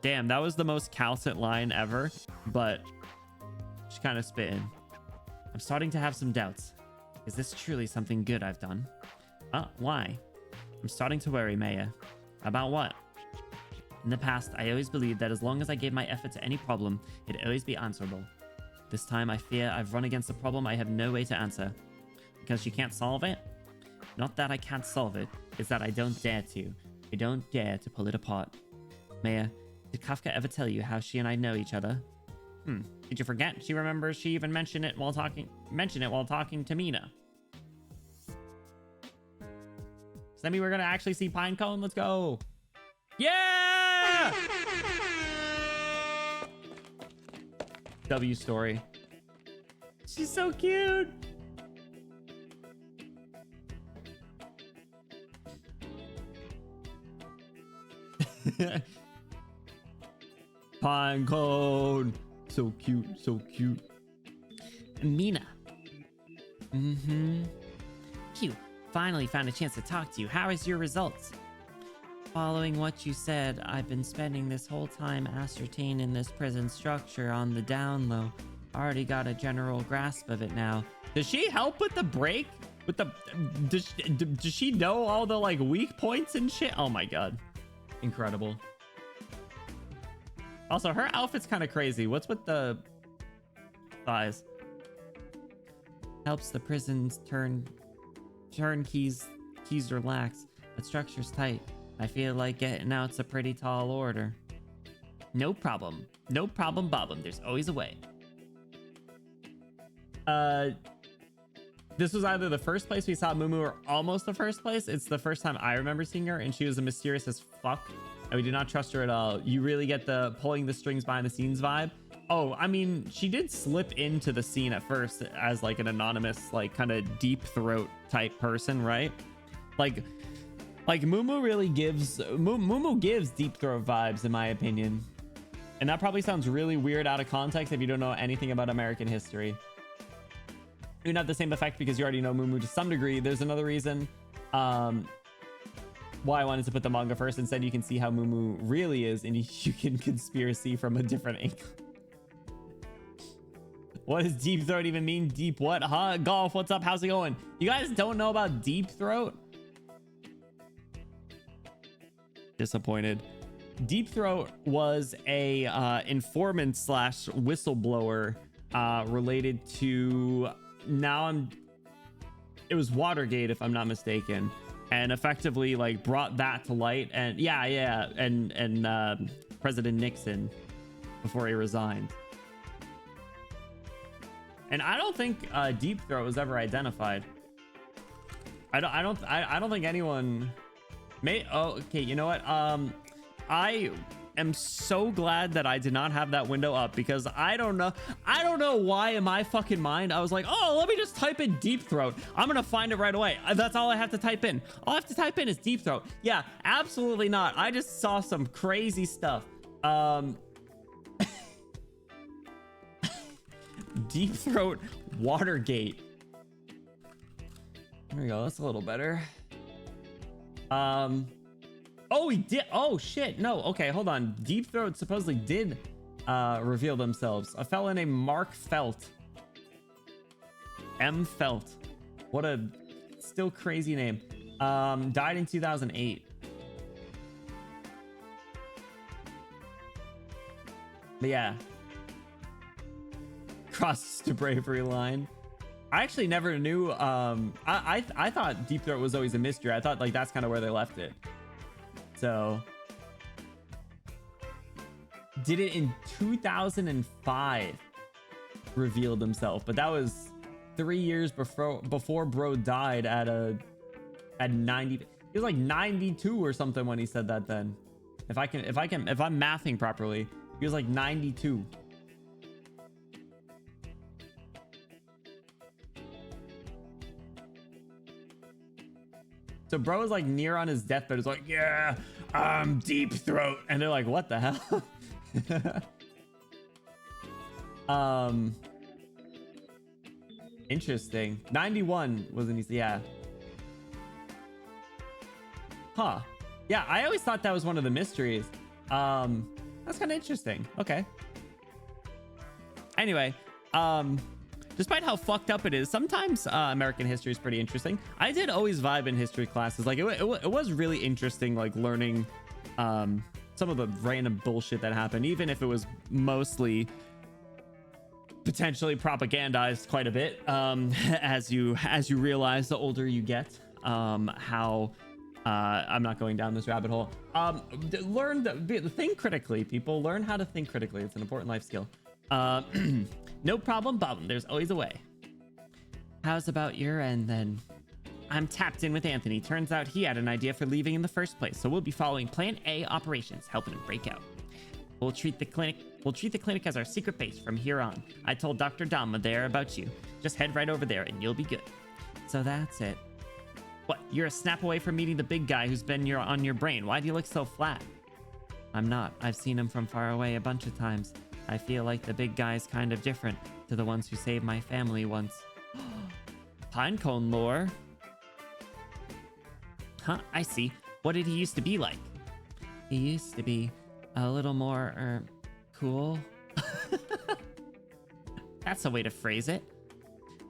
Damn, that was the most calcit line ever, but she's kind of spitting. I'm starting to have some doubts. Is this truly something good I've done? Why? I'm starting to worry, Maya. About what? In the past, I always believed that as long as I gave my effort to any problem, it'd always be answerable. This time, I fear I've run against a problem I have no way to answer. Because you can't solve it? Not that I can't solve it, it's that I don't dare to. I don't dare to pull it apart. Maya, did Kafka ever tell you how she and I know each other? Did you forget? She remembers she even mentioned it while talking to Mina. Does that mean we're gonna actually see Pinecone? Let's go. Yeah! W story. She's so cute. Pinecone. So cute, so cute. Mina. Phew. Finally found a chance to talk to you. How is your results? Following what you said, I've been spending this whole time ascertaining this prison structure on the down low. Already got a general grasp of it now. Does she help with the break? With the does she know all the like weak points and shit? Oh my god. Incredible. Also, her outfit's kind of crazy. What's with the thighs? Helps the prison's keys relax. The structure's tight. I feel like getting out's a pretty tall order. No problem. No problem, Bobbum. There's always a way. This was either the first place we saw Mumu or almost the first place. It's the first time I remember seeing her, and she was a mysterious as fuck. And we did not trust her at all. You really get the pulling the strings behind the scenes vibe. Oh, I mean, she did slip into the scene at first as like an anonymous, like kind of deep throat type person, right? Like Mumu really gives Mumu gives deep throat vibes in my opinion. And that probably sounds really weird out of context if you don't know anything about American history. It would have the same effect because you already know Mumu to some degree. There's another reason why I wanted to put the manga first. Instead, you can see how Mumu really is, and you can conspiracy from a different angle. What does deep throat even mean? Deep what? Huh? Golf, what's up? How's it going? You guys don't know about deep throat? Disappointed. Deep throat was a informant slash whistleblower related to it was Watergate if I'm not mistaken, and effectively like brought that to light. And and President Nixon before he resigned. And I don't think deep throat was ever identified. I don't think anyone may. Oh, okay. You know what? I am so glad that I did not have that window up, because I don't know why in my fucking mind I was like, oh, let me just type in deep throat. I'm gonna find it right away. That's all I have to type in. All I have to type in is deep throat. Yeah, absolutely not. I just saw some crazy stuff. Deep throat Watergate. There we go. That's a little better. Oh, he did. Oh shit. No. Okay, hold on. Deep throat supposedly did reveal themselves. A fellow named Mark Felt. M. Felt. What a still crazy name. Died in 2008. But yeah. Crosses to bravery line. I actually never knew. I thought deep throat was always a mystery. I thought like that's kind of where they left it. So did it in 2005, revealed himself, but that was 3 years before bro died at 90. He was like 92 or something when he said that then. If I'm mathing properly, he was like 92. So bro is like near on his deathbed. Is like, yeah, I'm deep throat. And they're like, what the hell? Interesting. 91 wasn't he? Yeah. Huh. Yeah, I always thought that was one of the mysteries. That's kind of interesting. Okay. Anyway, despite how fucked up it is, sometimes American history is pretty interesting. I did always vibe in history classes. Like it was really interesting, like learning some of the random bullshit that happened, even if it was mostly potentially propagandized quite a bit. As you realize, the older you get, how I'm not going down this rabbit hole. Think critically, people. Learn how to think critically. It's an important life skill. No problem, there's always a way. How's about your end then? I'm tapped in with Anthony. Turns out he had an idea for leaving in the first place, so we'll be following Plan A operations, helping him break out. We'll treat the clinic as our secret base from here on. I told Dr. Dama there about you. Just head right over there and you'll be good. So that's it. What? You're a snap away from meeting the big guy who's been on your brain. Why do you look so flat? I'm not. I've seen him from far away a bunch of times. I feel like the big guy's kind of different to the ones who saved my family once. Pinecone lore. Huh, I see. What did he used to be like? He used to be a little more, cool. That's a way to phrase it.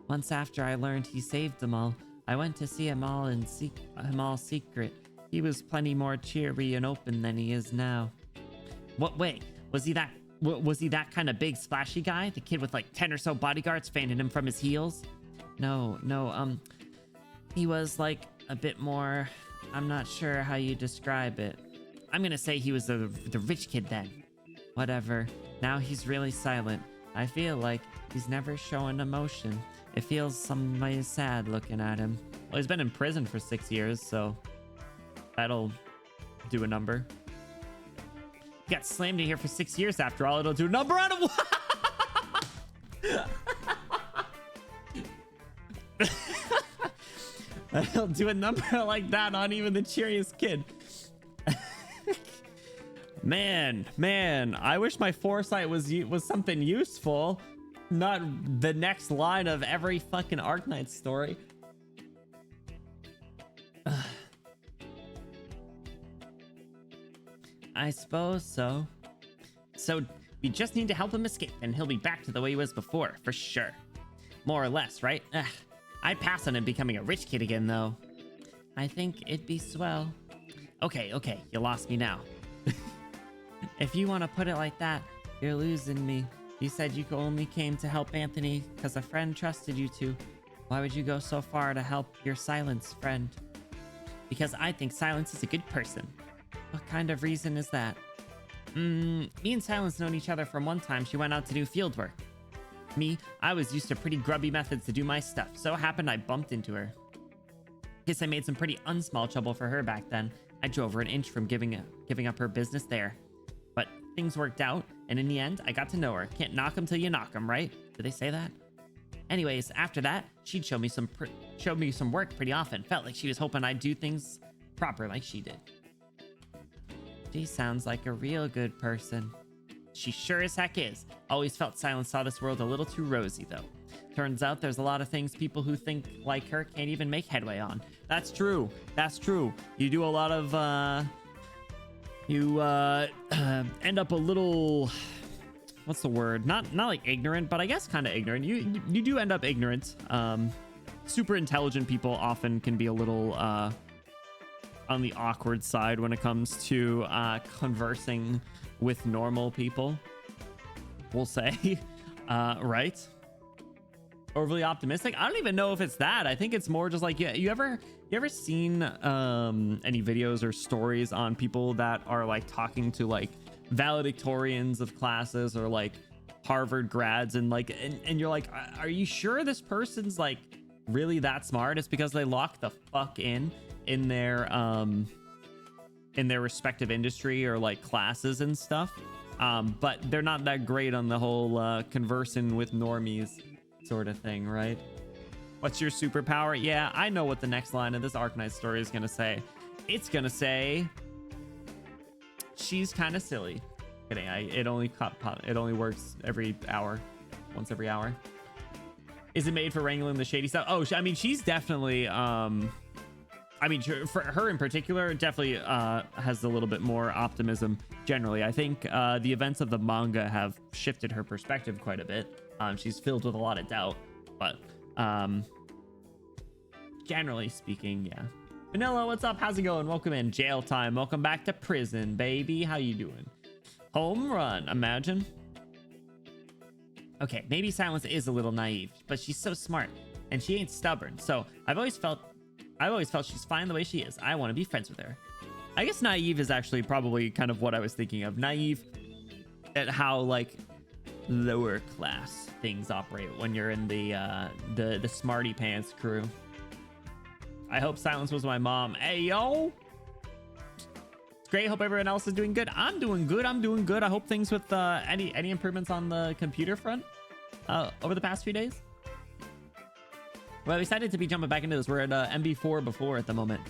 Once after I learned he saved them all, I went to see him all secret. He was plenty more cheery and open than he is now. What way? Was he that kind of big splashy guy? The kid with like 10 or so bodyguards fanning him from his heels? No, he was like a bit more, I'm not sure how you describe it. I'm gonna say he was the rich kid then. Whatever, now he's really silent. I feel like he's never showing emotion. It feels some way sad looking at him. Well, he's been in prison for 6 years, so that'll do a number. He got slammed in here for 6 years after all. It'll do a number on him. It'll do a number like that on even the cheeriest kid. Man, I wish my foresight was something useful, not the next line of every fucking Arknights story. I suppose so. So we just need to help him escape and he'll be back to the way he was before, for sure. More or less, right? I'd pass on him becoming a rich kid again, though. I think it'd be swell. Okay, you lost me now. If you want to put it like that, you're losing me. You said you only came to help Anthony because a friend trusted you to. Why would you go so far to help your Silence friend? Because I think Silence is a good person. What kind of reason is that? Me and Silence known each other from one time she went out to do field work. Me, I was used to pretty grubby methods to do my stuff. So happened I bumped into her. Guess I made some pretty unsmall trouble for her back then. I drove her an inch from giving up her business there. But things worked out, and in the end, I got to know her. Can't knock 'em till you knock 'em, right? Did they say that? Anyways, after that, she'd show me some work pretty often. Felt like she was hoping I'd do things proper like she did. She sounds like a real good person. She sure as heck is. Always felt Silence saw this world a little too rosy, though. Turns out there's a lot of things people who think like her can't even make headway on. That's true. You do a lot of, you end up a little, what's the word? Not like ignorant, but I guess kind of ignorant. You do end up ignorant. Super intelligent people often can be a little, on the awkward side when it comes to conversing with normal people, we'll say. Right? Overly optimistic. I don't even know if it's that. I think it's more just like, you ever seen any videos or stories on people that are like talking to like valedictorians of classes or like Harvard grads, and like and you're like, are you sure this person's like really that smart? It's because they lock the fuck in their respective industry or like classes and stuff, but they're not that great on the whole conversing with normies sort of thing, right? What's your superpower? Yeah, I know what the next line of this Arknights story is gonna say. It's gonna say she's kind of silly. Kidding. It only works every hour, once every hour. Is it made for wrangling the shady stuff? Oh, I mean, she's definitely I mean, for her in particular, definitely has a little bit more optimism generally. I think the events of the manga have shifted her perspective quite a bit. She's filled with a lot of doubt, but generally speaking, yeah. Vanilla, what's up? How's it going? Welcome in. Jail time. Welcome back to prison, baby. How you doing? Home run, imagine. Okay, maybe Silence is a little naive, but she's so smart and she ain't stubborn. So I've always felt she's fine the way she is. I want to be friends with her. I guess naive is actually probably kind of what I was thinking of. Naive at how like lower class things operate when you're in the smarty pants crew. I hope Silence was my mom. Hey yo, it's great. Hope everyone else is doing good. I'm doing good. I hope things with any improvements on the computer front over the past few days. Well, we decided to be jumping back into this. We're at MB4 before at the moment.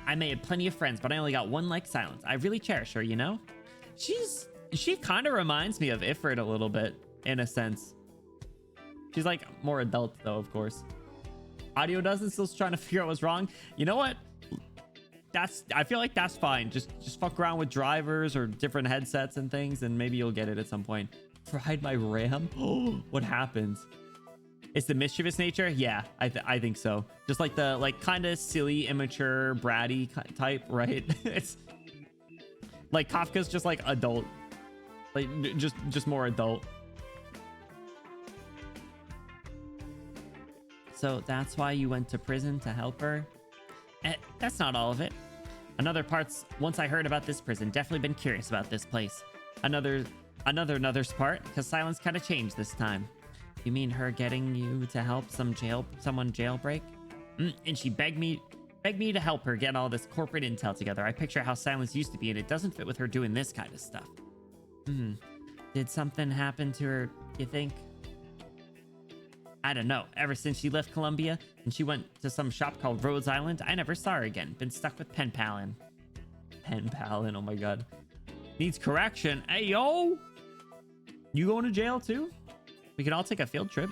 I made plenty of friends, but I only got one like Silence. I really cherish her, you know? She kind of reminds me of Ifrit a little bit, in a sense. She's like more adult though, of course. Audio doesn't, still trying to figure out what's wrong. You know what? I feel like that's fine. Just fuck around with drivers or different headsets and things, and maybe you'll get it at some point. Fried my RAM? Oh, what happens? It's the mischievous nature? Yeah, I think so. Just like the kind of silly, immature, bratty type, right? It's like Kafka's just like adult. Like just more adult. So that's why you went to prison to help her? That's not all of it. Another part's, once I heard about this prison, definitely been curious about this place. Another's part, because Silence kind of changed this time. You mean her getting you to help someone jailbreak? And she begged me to help her get all this corporate intel together. I picture how Silence used to be, and it doesn't fit with her doing this kind of stuff. Did something happen to her, you think? I don't know. Ever since she left Columbia and she went to some shop called Rhodes Island, I never saw her again. Been stuck with Pen Palin. Pen Palin, oh my god. Needs correction. Hey, yo! You going to jail too? We could all take a field trip.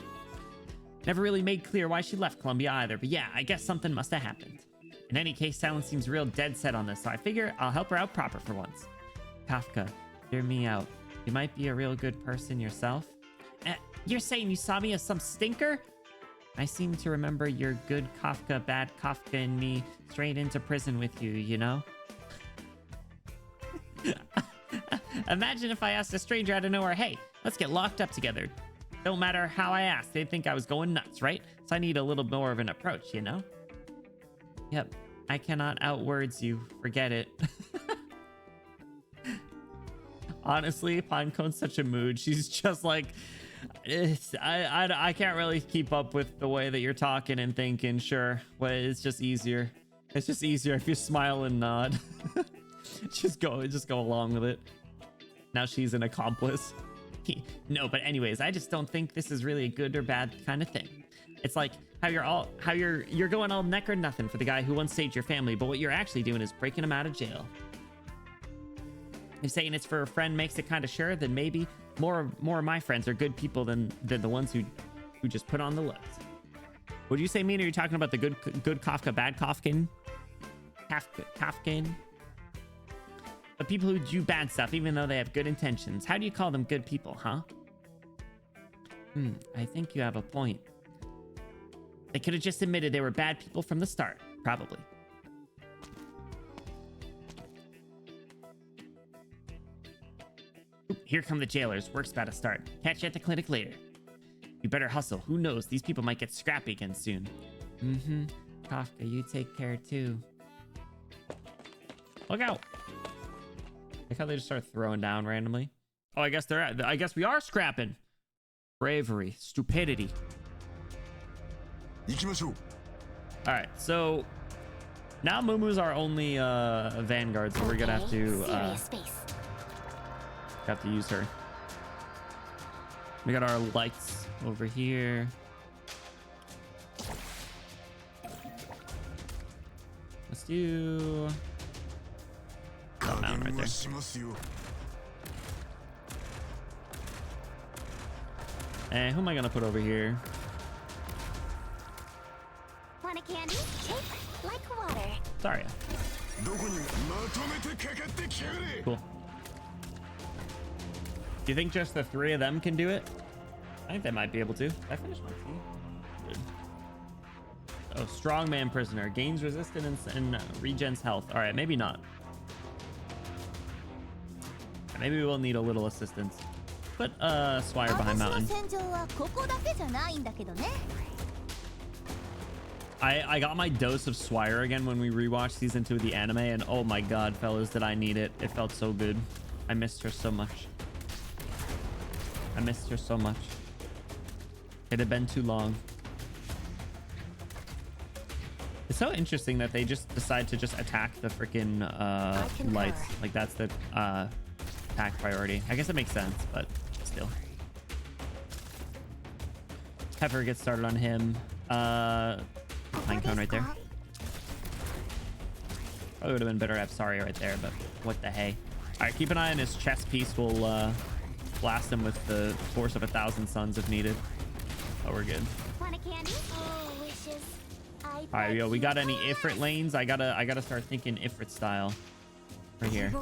Never really made clear why she left Columbia either, but yeah, I guess something must have happened. In any case, Silence seems real dead set on this, so I figure I'll help her out proper for once. Kafka, hear me out. You might be a real good person yourself. You're saying you saw me as some stinker? I seem to remember your good Kafka, bad Kafka, and me straight into prison with you, you know? Imagine if I asked a stranger out of nowhere, hey, let's get locked up together. Don't matter how I asked, they'd think I was going nuts, right? So I need a little more of an approach, you know? Yep, I cannot outwords you. Forget it. Honestly, Pinecone's such a mood. She's just like... I can't really keep up with the way that you're talking and thinking. Sure, but it's just easier. It's just easier if you smile and nod. just go along with it. Now she's an accomplice. No, but anyways, I just don't think this is really a good or bad kind of thing. It's like how you're going all neck or nothing for the guy who once saved your family, but what you're actually doing is breaking him out of jail. If saying it's for a friend makes it kind of sure, then maybe more of my friends are good people than the ones who just put on the looks. Would you say, Mean, are you talking about the good Kafka, bad Kafkin? Kafkin? The people who do bad stuff, even though they have good intentions. How do you call them good people, huh? I think you have a point. They could have just admitted they were bad people from the start, probably. Here come the jailers. Work's about to start. Catch you at the clinic later. You better hustle. Who knows? These people might get scrappy again soon. Kafka, you take care too. Look out. Like how they just start throwing down randomly. Oh, I guess we are scrapping. Bravery, stupidity. All right, so now Mumu's our only vanguard, so we're gonna have to use her. We got our lights over here. Let's do that mountain right there. And who am I gonna put over here? Want a candy? Take like water. Sorry. Cool. Do you think just the 3 of them can do it? I think they might be able to. I finished my tea. Good. Oh, strongman prisoner gains resistance and regens health. All right, maybe not. Maybe we will need a little assistance. Put Swire behind mountain. I got my dose of Swire again when we rewatched season 2 of the anime, and oh my god, fellas, did I need it. It felt so good. I missed her so much. I missed her so much. It had been too long. It's so interesting that they just decide to just attack the freaking lights. Like that's the attack priority. I guess it makes sense, but still. Pepper gets started on him. Pine cone right there. Probably would have been better to have Sorry right there, but what the hey. All right, keep an eye on his chest piece. We'll blast him with the force of 1,000 suns if needed. Oh, we're good. Want a candy? Oh, wishes. All right, yo, we got any Ifrit lanes? I gotta start thinking Ifrit style right here.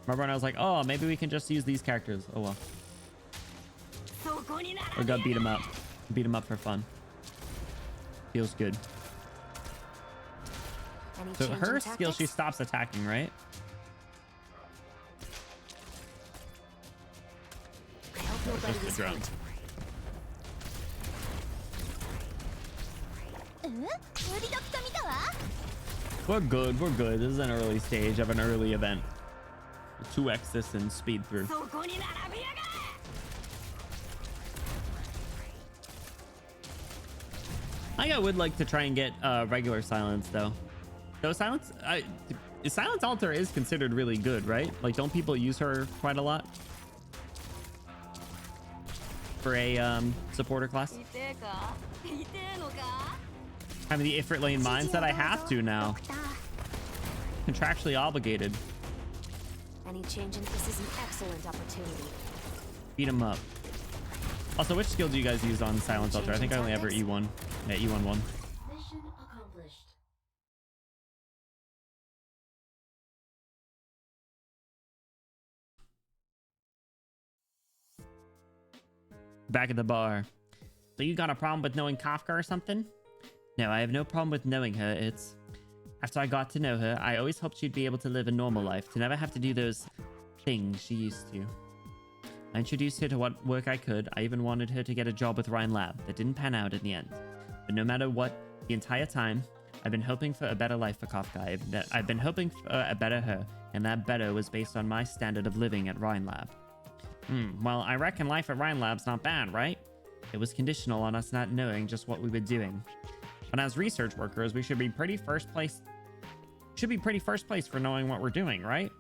Remember when I was like, oh, maybe we can just use these characters. Oh well. Or go beat him up. Beat him up for fun. Feels good. So her skill, she stops attacking, right? Just the drone. We're good. We're good. This is an early stage of an early event. 2x this and speed through. I would like to try and get regular silence though. So silence, silence altar is considered really good, right? Like, don't people use her quite a lot for a supporter class? Having the Ifrit lane mindset, I have to now. Contractually obligated. Any change in this is an excellent opportunity. Beat him up. Also, which skill do you guys use on silence altar? I think I only ever E1. Yeah, E1 1. Mission accomplished. Back at the bar. So you got a problem with knowing Kafka or something? No, I have no problem with knowing her. It's... After I got to know her, I always hoped she'd be able to live a normal life, to never have to do those things she used to. I introduced her to what work I could. I even wanted her to get a job with Ryan Lab. That didn't pan out in the end. But no matter what, the entire time, I've been hoping for a better life for Kafka. I've been hoping for a better her, and that better was based on my standard of living at Ryan Lab. Well, I reckon life at Ryan Lab's not bad, right? It was conditional on us not knowing just what we were doing. But as research workers, we should be pretty first place. For knowing what we're doing, right?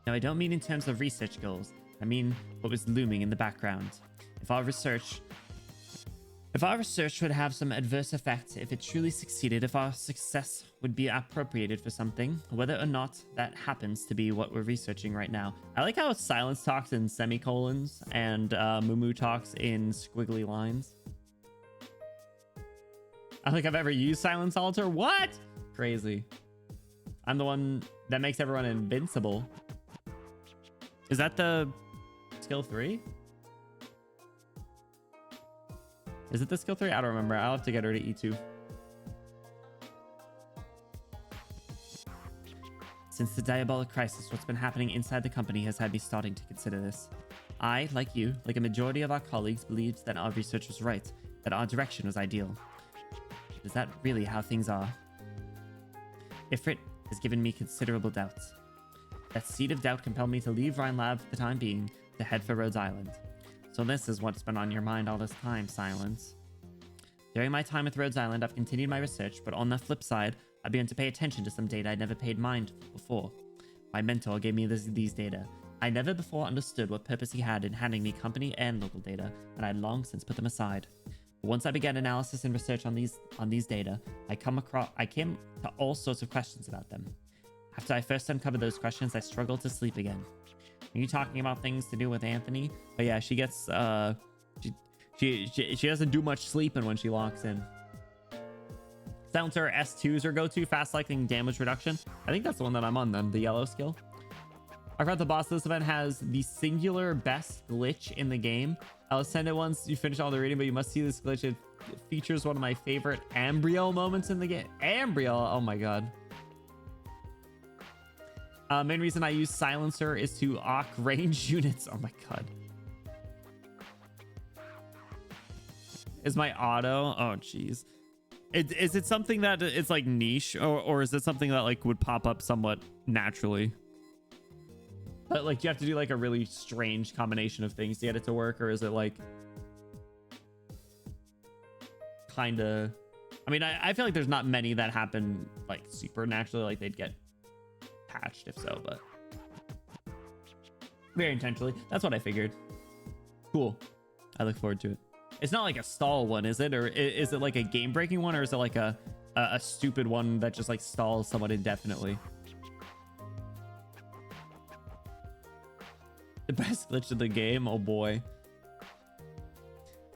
No, I don't mean in terms of research goals. I mean what was looming in the background. If our research would have some adverse effect, if it truly succeeded, if our success would be appropriated for something, whether or not that happens to be what we're researching right now. I like how Silence talks in semicolons and Mumu talks in squiggly lines. I don't think I've ever used Silence Altar. What? Crazy. I'm the one that makes everyone invincible. Is that the skill 3? Is it the skill 3? I don't remember. I'll have to get her to E2. Since the diabolic crisis, what's been happening inside the company has had me starting to consider this. I, like you, like a majority of our colleagues, believed that our research was right, that our direction was ideal. Is that really how things are? has given me considerable doubts. That seed of doubt compelled me to leave Rhine Lab for the time being to head for Rhodes Island. So this is what's been on your mind all this time, Silence. During my time with Rhodes Island, I've continued my research, but on the flip side, I began to pay attention to some data I'd never paid mind before. My mentor gave me these data. I never before understood what purpose he had in handing me company and local data, and I had long since put them aside. But once I began analysis and research on these data, I came to all sorts of questions about them. After I first uncovered those questions, I struggled to sleep again. Are you talking about things to do with Anthony? Oh yeah, she gets she doesn't do much sleeping when she locks in. Silencer S2 is her go-to, fast lightning damage reduction. I think that's the one that I'm on then, the yellow skill. I forgot the boss of this event has the singular best glitch in the game. I'll send it once you finish all the reading, but you must see this glitch. It features one of my favorite Ambriel moments in the game. Ambriel, oh my god. Main reason I use Silencer is to arc range units. Oh my god. Is my auto? Oh jeez. Is it something that is like niche, or is it something that like would pop up somewhat naturally? But like, do you have to do like a really strange combination of things to get it to work, or is it like kind of? I mean, I feel like there's not many that happen like supernaturally, like they'd get patched if so, but very intentionally. That's what I figured. Cool. I look forward to it. It's not like a stall one, is it? Or is it like a game-breaking one, or is it like a stupid one that just like stalls someone indefinitely? The best glitch of the game? Oh boy.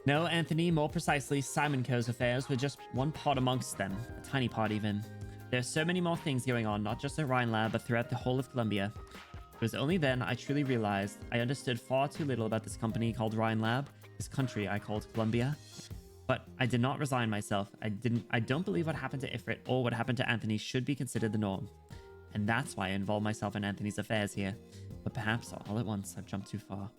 No, Anthony, more precisely, Simon Coe's affairs were just one part amongst them. A tiny part even. There are so many more things going on, not just at Rhine Lab, but throughout the whole of Columbia. It was only then I truly realized I understood far too little about this company called Rhine Lab, this country I called Columbia. But I did not resign myself. I don't believe what happened to Ifrit or what happened to Anthony should be considered the norm. And that's why I involved myself in Anthony's affairs here. But perhaps all at once I've jumped too far.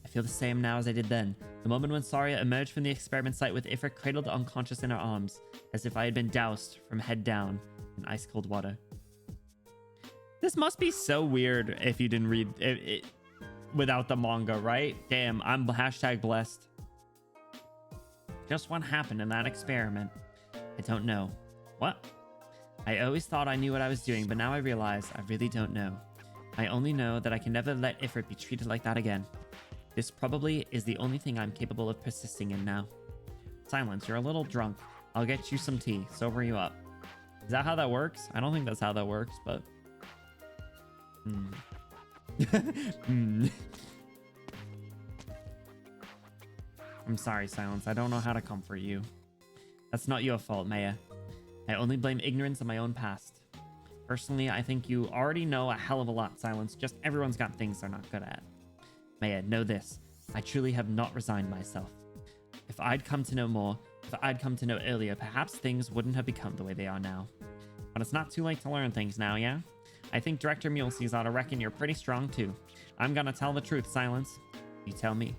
I feel the same now as I did then. The moment when Saria emerged from the experiment site with Ifrit cradled unconscious in her arms, as if I had been doused from head down in ice cold water. This must be so weird if you didn't read it without the manga, right? Damn, I'm hashtag blessed. Just what happened in that experiment? I don't know. What? I always thought I knew what I was doing, but now I realize I really don't know. I only know that I can never let Ifrit be treated like that again. This probably is the only thing I'm capable of persisting in now. Silence, you're a little drunk. I'll get you some tea, sober you up. Is that how that works? I don't think that's how that works, but... I'm sorry, Silence. I don't know how to comfort you. That's not your fault, Maya. I only blame ignorance of my own past. Personally, I think you already know a hell of a lot, Silence. Just everyone's got things they're not good at. Maya, know this. I truly have not resigned myself. If I'd come to know more, if I'd come to know earlier, perhaps things wouldn't have become the way they are now. But it's not too late to learn things now, yeah? I think Director Mulesey's ought to reckon you're pretty strong, too. I'm gonna tell the truth, Silence. You tell me.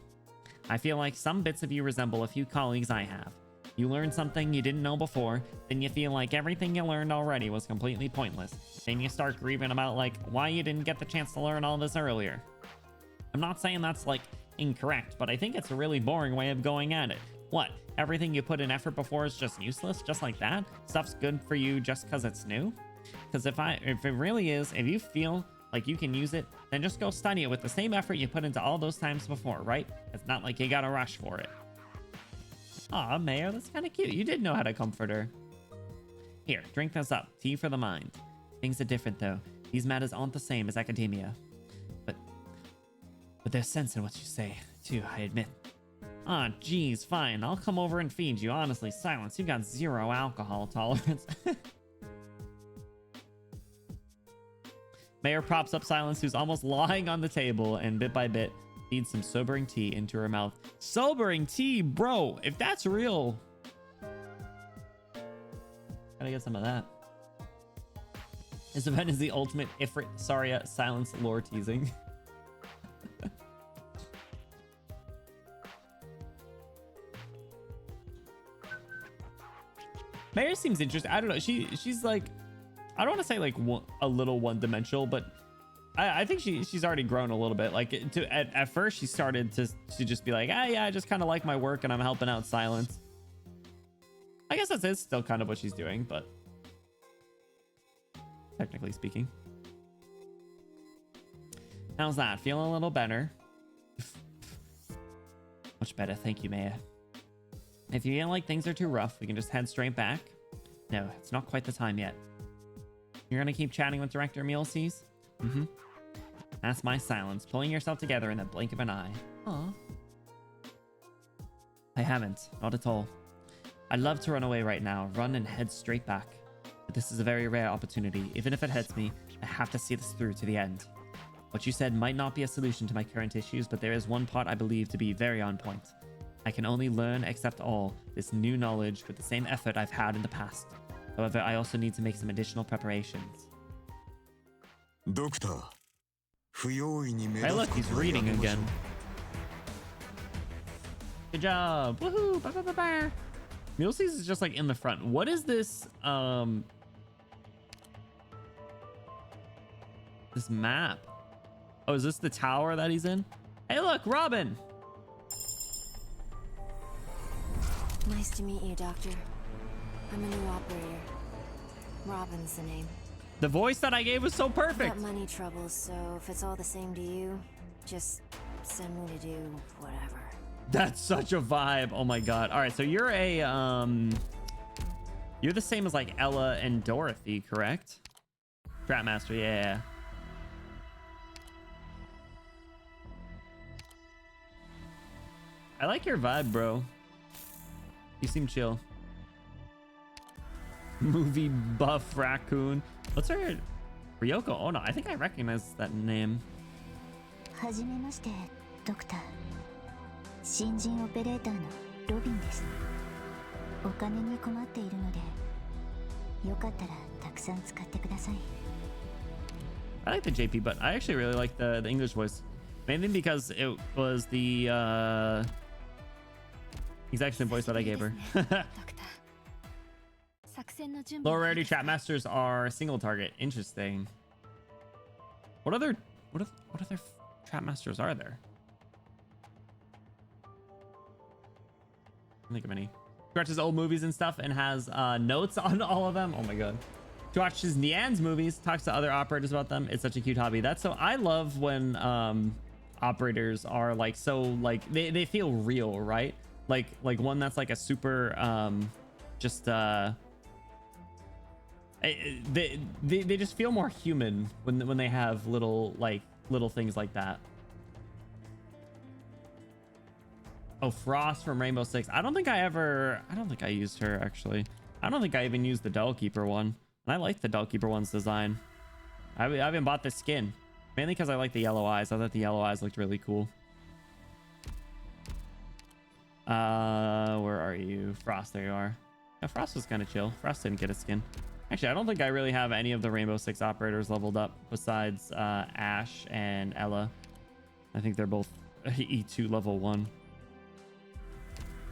I feel like some bits of you resemble a few colleagues I have. You learn something you didn't know before, then you feel like everything you learned already was completely pointless. Then you start grieving about, like, why you didn't get the chance to learn all this earlier. I'm not saying that's, like, incorrect, but I think it's a really boring way of going at it. What? Everything you put in effort before is just useless? Just like that? Stuff's good for you just because it's new? Because if it really is, if you feel like you can use it, then just go study it with the same effort you put into all those times before, right? It's not like you gotta rush for it. Aw, Mayor, that's kind of cute. You did know how to comfort her. Here, drink this up. Tea for the mind. Things are different, though. These matters aren't the same as academia. But there's sense in what you say, too, I admit. Ah, geez, fine. I'll come over and feed you. Honestly, Silence, you've got zero alcohol tolerance. Mayor props up Silence, who's almost lying on the table, and bit by bit feeds some sobering tea into her mouth. Sobering tea, bro! If that's real... Gotta get some of that. This event is the ultimate Ifrit Saria Silence lore teasing. Mayor seems interesting. I don't know. She's like... I don't want to say like a little one-dimensional, but I think she's already grown a little bit. Like at first she started to just be like, ah, yeah, I just kind of like my work and I'm helping out Silence. I guess that's still kind of what she's doing, but technically speaking. How's that? Feeling a little better? Much better, thank you, Maya. If you feel like things are too rough, we can just head straight back. No, it's not quite the time yet. You're gonna keep chatting with Director Mulesys? Mm-hmm. That's my Silence, pulling yourself together in the blink of an eye. Aw. I haven't, not at all. I'd love to run away right now, run and head straight back. But this is a very rare opportunity. Even if it hurts me, I have to see this through to the end. What you said might not be a solution to my current issues, but there is one part I believe to be very on point. I can only learn, accept all, this new knowledge with the same effort I've had in the past. However, I also need to make some additional preparations. Doctor. Hey, look, he's reading again. Good job. Woohoo! Ba, ba, ba, ba. Mulesys is just like in the front. What is this? This map. Oh, is this the tower that he's in? Hey, look, Robin. Nice to meet you, Doctor. I'm a new operator. Robin's the name. The voice that I gave was so perfect. Got money troubles, so if it's all the same to you, just send me to do whatever. That's such a vibe. Oh my god. All right, so you're a you're the same as like Ella and Dorothy, correct? Trapmaster, yeah. I like your vibe, bro. You seem chill. Movie buff raccoon. What's her? Ryoko Ono. I think I recognize that name. はじめまして、ドクター。新人オペレーターのロビンです。お金に困っているので、よかったらたくさん使ってください。I like the JP, but I actually really like the English voice. Mainly because it was the exact same voice that I gave her. Lower rarity Trapmasters are single target. Interesting. What other Trapmasters are there? I can't think of any. He watches old movies and stuff and has notes on all of them. Oh my god. He watches Nian's movies, talks to other operators about them. It's such a cute hobby. That's so I love when operators are like so like they feel real, right? Like one that's like a super they just feel more human when they have little things like that. Oh, Frost from Rainbow Six. I don't think I used her actually. I don't think I even used the Dollkeeper one. And I like the Dollkeeper one's design. I haven't bought the skin. Mainly because I like the yellow eyes. I thought the yellow eyes looked really cool. Where are you? Frost, there you are. Yeah, Frost was kind of chill. Frost didn't get a skin. Actually, I don't think I really have any of the Rainbow Six operators leveled up besides Ash and Ella. I think they're both E2 level 1.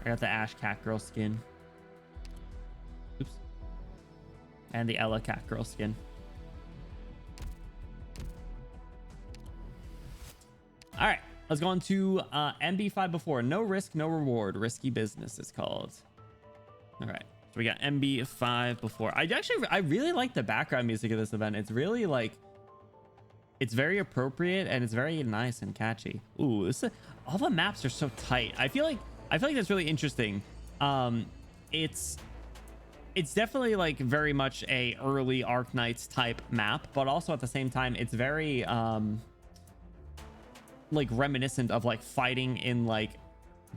I got the Ash Cat Girl skin. Oops. And the Ella Cat Girl skin. All right, let's go on to MB5 before. No risk, no reward. Risky business is called. All right, so we got MB5 before. I really like the background music of this event. It's really like, it's very appropriate and it's very nice and catchy. Ooh, all the maps are so tight. I feel like that's really interesting. It's definitely like very much a early Arknights type map, but also at the same time, it's very like reminiscent of like fighting in like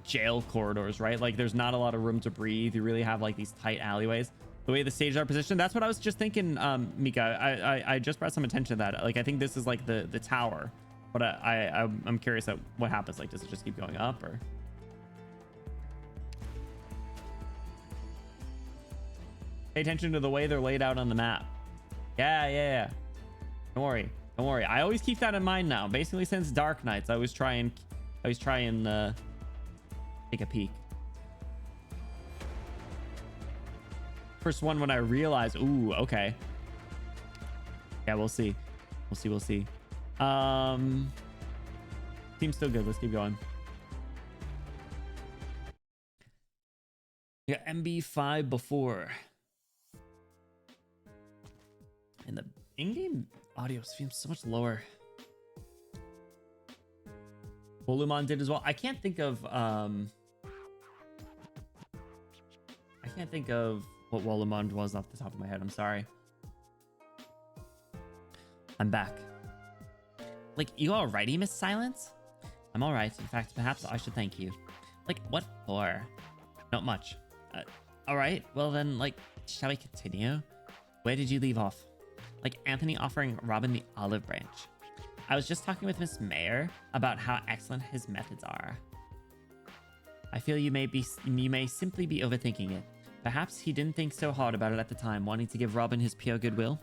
jail corridors, right? Like there's not a lot of room to breathe. You really have like these tight alleyways. The way the stages are positioned, that's what I was just thinking, Mika. I just brought some attention to that. Like I think this is like the tower, but I'm curious at what happens. Like does it just keep going up or? Pay attention to the way they're laid out on the map. Yeah. Don't worry. I always keep that in mind now. Basically, since Dark Knights, I always try and take a peek. First one when I realized, ooh, okay. Yeah, we'll see. We'll see. Team's still good. Let's keep going. We got MB5 before. And the in-game audio seems so much lower. Volumon did as well. I can't think of what Volumon was off the top of my head. I'm sorry. I'm back. Like, you alrighty, Miss Silence? I'm alright. In fact, perhaps I should thank you. Like, what for? Not much. Alright, well then, like, shall we continue? Where did you leave off? Like, Anthony offering Robin the olive branch. I was just talking with Miss Mayer about how excellent his methods are. I feel you may simply be overthinking it. Perhaps he didn't think so hard about it at the time, wanting to give Robin his pure goodwill.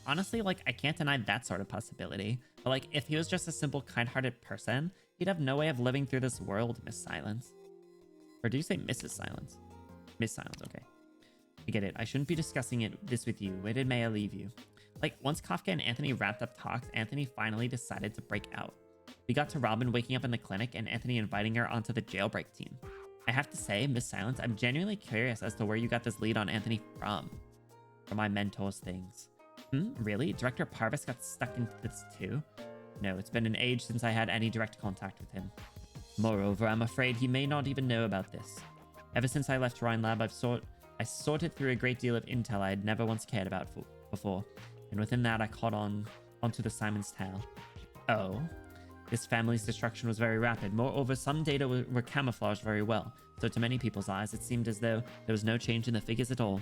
Honestly, like, I can't deny that sort of possibility. But, like, if he was just a simple, kind-hearted person, he'd have no way of living through this world, Miss Silence. Or do you say Mrs. Silence? Miss Silence, okay. I get it. I shouldn't be discussing this with you. Where did Maya leave you? Like, once Kafka and Anthony wrapped up talks, Anthony finally decided to break out. We got to Robin waking up in the clinic and Anthony inviting her onto the jailbreak team. I have to say, Miss Silence, I'm genuinely curious as to where you got this lead on Anthony from. From my mentor's things. Really? Director Parvis got stuck into this too? No, it's been an age since I had any direct contact with him. Moreover, I'm afraid he may not even know about this. Ever since I left Rhine Lab, I sorted through a great deal of intel I had never once cared about before, and within that I caught onto the Simon's tale. Oh? This family's destruction was very rapid. Moreover, some data were camouflaged very well, so to many people's eyes it seemed as though there was no change in the figures at all.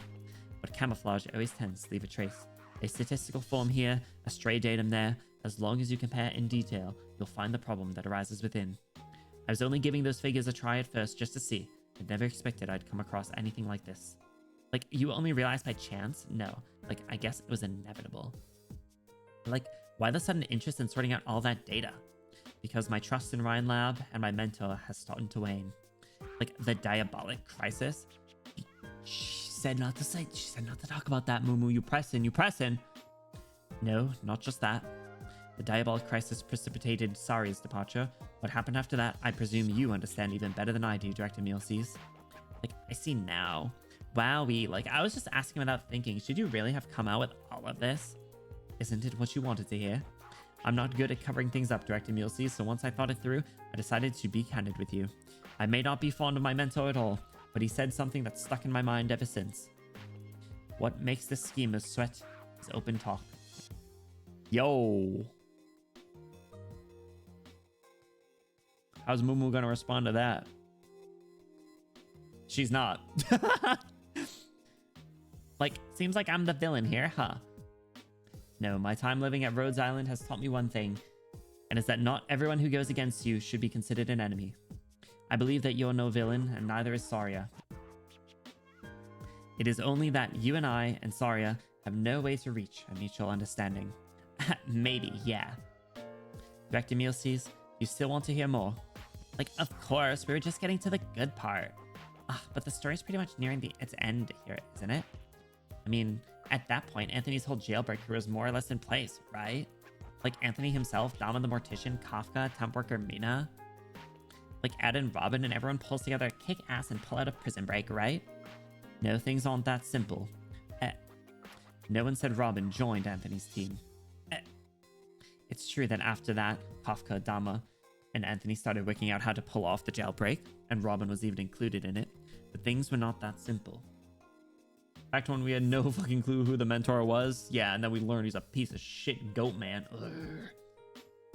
But camouflage always tends to leave a trace. A statistical form here, a stray datum there. As long as you compare in detail, you'll find the problem that arises within. I was only giving those figures a try at first just to see. I'd never expected I'd come across anything like this. Like, you only realized by chance? No. Like, I guess it was inevitable. Like, why the sudden interest in sorting out all that data? Because my trust in Rhine Lab and my mentor has started to wane. Like, the diabolic crisis? She said not to talk about that, Mumu. You pressin'. No, not just that. The diabolic crisis precipitated Sari's departure. What happened after that, I presume you understand even better than I do, Director Milesies. Like, I see now. Wowee, like, I was just asking without thinking, should you really have come out with all of this? Isn't it what you wanted to hear? I'm not good at covering things up, Director Milesies, so once I thought it through, I decided to be candid with you. I may not be fond of my mentor at all, but he said something that's stuck in my mind ever since. What makes this scheme a sweat is open talk. Yo! How's Mumu gonna respond to that? She's not. Like, seems like I'm the villain here, huh? No, my time living at Rhodes Island has taught me one thing, and it's that not everyone who goes against you should be considered an enemy. I believe that you're no villain, and neither is Saria. It is only that you and I and Saria have no way to reach a mutual understanding. Maybe, yeah. Director Milesies, you still want to hear more? Like, of course, we were just getting to the good part. But the story's pretty much nearing its end here, isn't it? I mean, at that point, Anthony's whole jailbreak crew is more or less in place, right? Like, Anthony himself, Dama the Mortician, Kafka, temp worker Mina. Like, Ed and Robin and everyone pulls together, kick ass, and pull out a prison break, right? No, things aren't that simple. No one said Robin joined Anthony's team. It's true that after that, Kafka, Dama, and Anthony started working out how to pull off the jailbreak, and Robin was even included in it, but things were not that simple. Back to when we had no fucking clue who the mentor was, yeah, and then we learned he's a piece of shit goat man.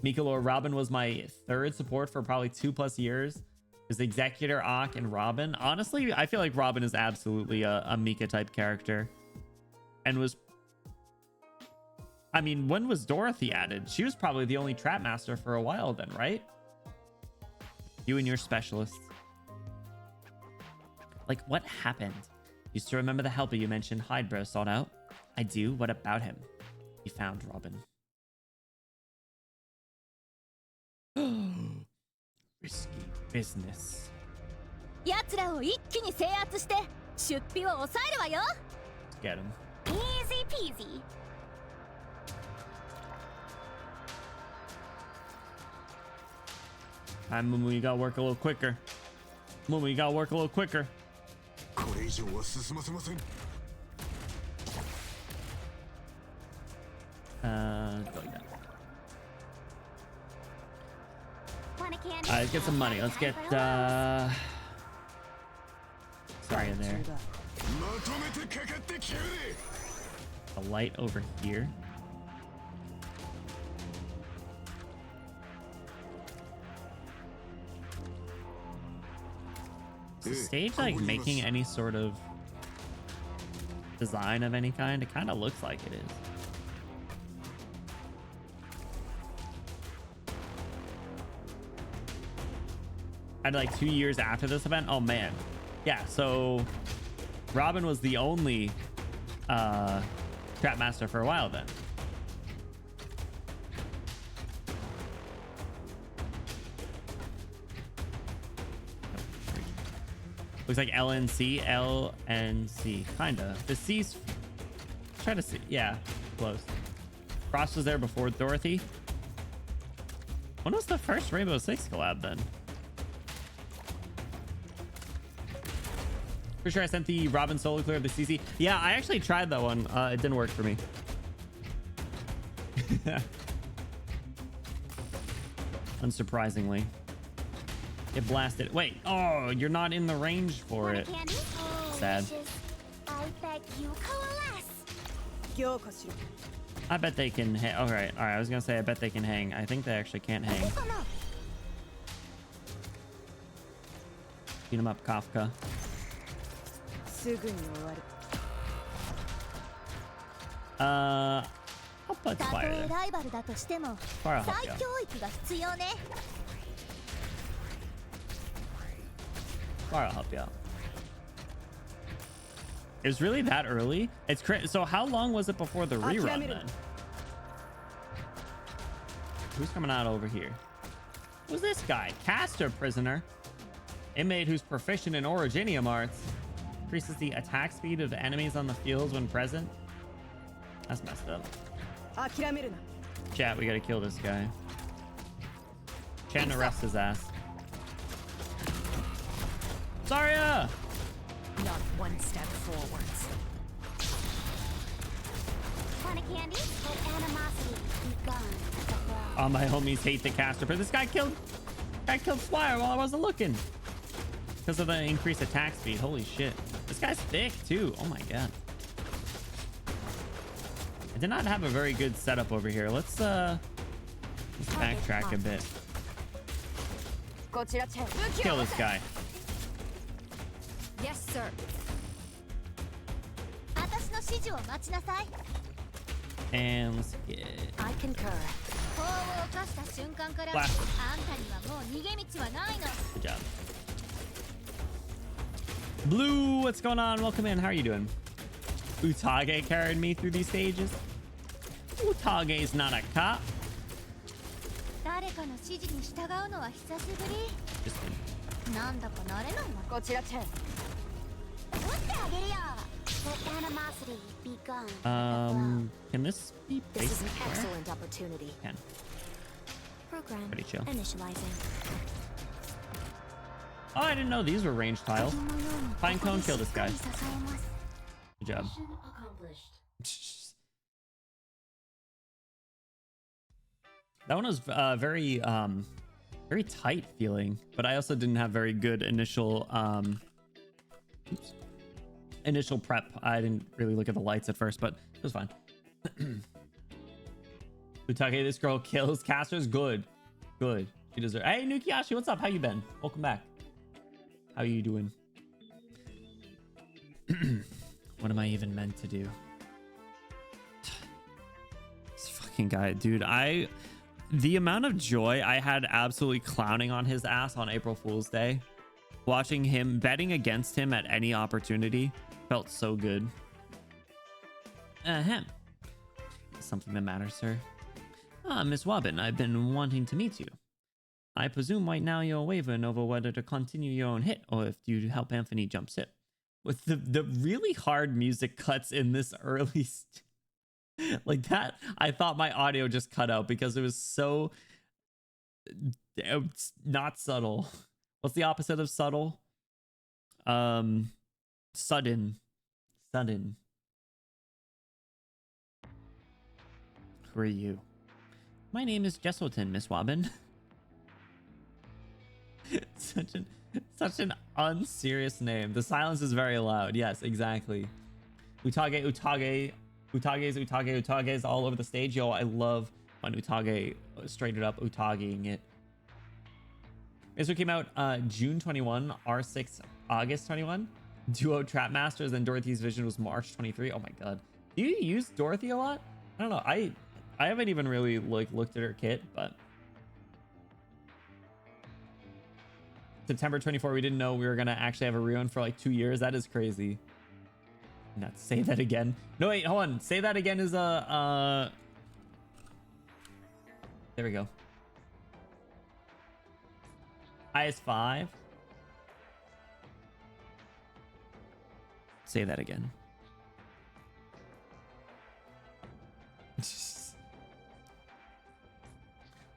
Mikalor Robin was my third support for probably 2+ years. Is Executor, Ak, and Robin. Honestly, I feel like Robin is absolutely a Mika type character. And was... I mean, when was Dorothy added? She was probably the only trap master for a while then, right? You and your specialists. Like, what happened? You still remember the helper you mentioned Hydebro sought out? I do. What about him? He found Robin. Risky business. 奴らを一気に制圧して出費を抑えるわよ。 Get him. Easy peasy. Mumu, you gotta work a little quicker. Mumu, you gotta work a little quicker. これ以上は進ませません。Go like that. Want a candy? Let's get some money. Let's get sorry in there. まとめてかかってきやがれ。 A light over here. Is the stage like making any sort of design of any kind? It kind of looks like it is. And like 2 years after this event, oh man, yeah. So Robin was the only trap master for a while then. Looks like LNC, kinda. The C's try to see, yeah, close. Frost was there before Dorothy. When was the first Rainbow Six collab then? For sure I sent the Robin solo clear of the CC. Yeah, I actually tried that one. It didn't work for me. Unsurprisingly. It blasted. Wait, oh, you're not in the range for Want a it. candy? Oh, Sad. wishes. I beg you, coalesce. I bet they can hang. All right. I was gonna say I bet they can hang. I think they actually can't hang. Beat him up, Kafka. I'll put たと fire え there. ライバルだとしても Fire 再 help you. 教育が必要ね。 Fire will help you out. It was really that early? It's crazy. So how long was it before the rerun then? Who's coming out over here? Who's this guy? Caster prisoner. Inmate who's proficient in Originium arts. Increases the attack speed of the enemies on the fields when present. That's messed up. Chat, we gotta kill this guy. Chan arrest his ass. Zarya! Not one step forwards. Want a candy? Let animosity be gone at the brow. All my homies hate the caster, but this guy killed Flyer while I wasn't looking. Because of the increased attack speed. Holy shit. This guy's thick too. Oh my god. I did not have a very good setup over here. Let's backtrack a bit. Kill this guy. Yes, sir. 私の指示を待ちなさい。 And let's get I concur. 法を犯した瞬間からあん Blast. たにはもう逃げ道はないの。 good job. Blue, what's going on? Welcome in. How are you doing? Utage carried me through these stages. Utage's not a cop. 誰かの指示に従うのは久しぶり。 Just kidding. なんだか慣れないな。こちらチェン。撃ってあげるよ。Let animosity be gone at the brow. Can this be This is placed an where? excellent opportunity. Can. Program Pretty chill. initializing. Oh, I didn't know these were ranged tiles. Pine cone, kill this guy. 支えます。 Good job. That one was very very tight feeling, but I also didn't have very good initial initial prep. I didn't really look at the lights at first, but it was fine. Utage, this girl kills casters. Good. She deserves. Hey, Nukiashi, what's up? How you been? Welcome back. How you doing? What am I even meant to do? This fucking guy, dude. The amount of joy I had absolutely clowning on his ass on April Fool's Day, watching him, betting against him at any opportunity, felt so good. Ahem. Something that matters, sir. Ah, Miss Wobbin, I've been wanting to meet you. I presume right now you're wavering over whether to continue your own hit or if you help Anthony jump ship. With the really hard music cuts in this early like that, I thought my audio just cut out because it was so It's not subtle. What's the opposite of subtle? Sudden. Sudden. Who are you? My name is Jesselton, Miss Wobbin. such an unserious name. The silence is very loud. Yes, exactly. Utage's all over the stage. Yo, I love when Utage straightened up Utageing it. This one came out June 21, R6 August 21. Duo Trap Masters and Dorothy's Vision was March 23. Oh my god. Do you use Dorothy a lot? I don't know. I haven't even really looked at her kit, but September 24, we didn't know we were gonna actually have a rerun for like 2 years. That is crazy. Not say that again. No, wait, hold on. Say that again is a there we go. IS5. Say that again.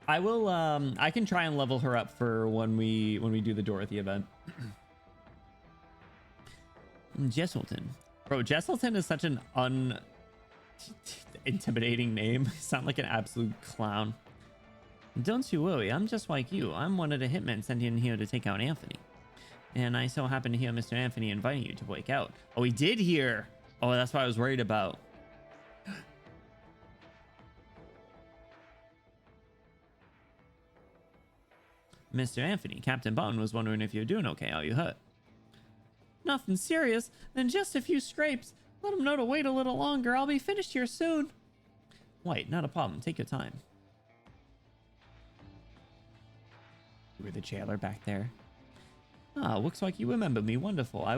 I will I can try and level her up for when we do the Dorothy event. Jesselton. Bro, Jesselton is such an intimidating name. You sound like an absolute clown. Don't you worry, I'm just like you. I'm one of the hitmen sent in here to take out Anthony. And I so happen to hear Mr. Anthony inviting you to break out. Oh, he did hear. Oh, that's what I was worried about. Mr. Anthony, Captain Button was wondering if you're doing okay. Are you hurt? Nothing serious, then just a few scrapes. Let him know to wait a little longer. I'll be finished here soon. Wait, not a problem. Take your time. You were the jailer back there. Ah, looks like you remember me. Wonderful. I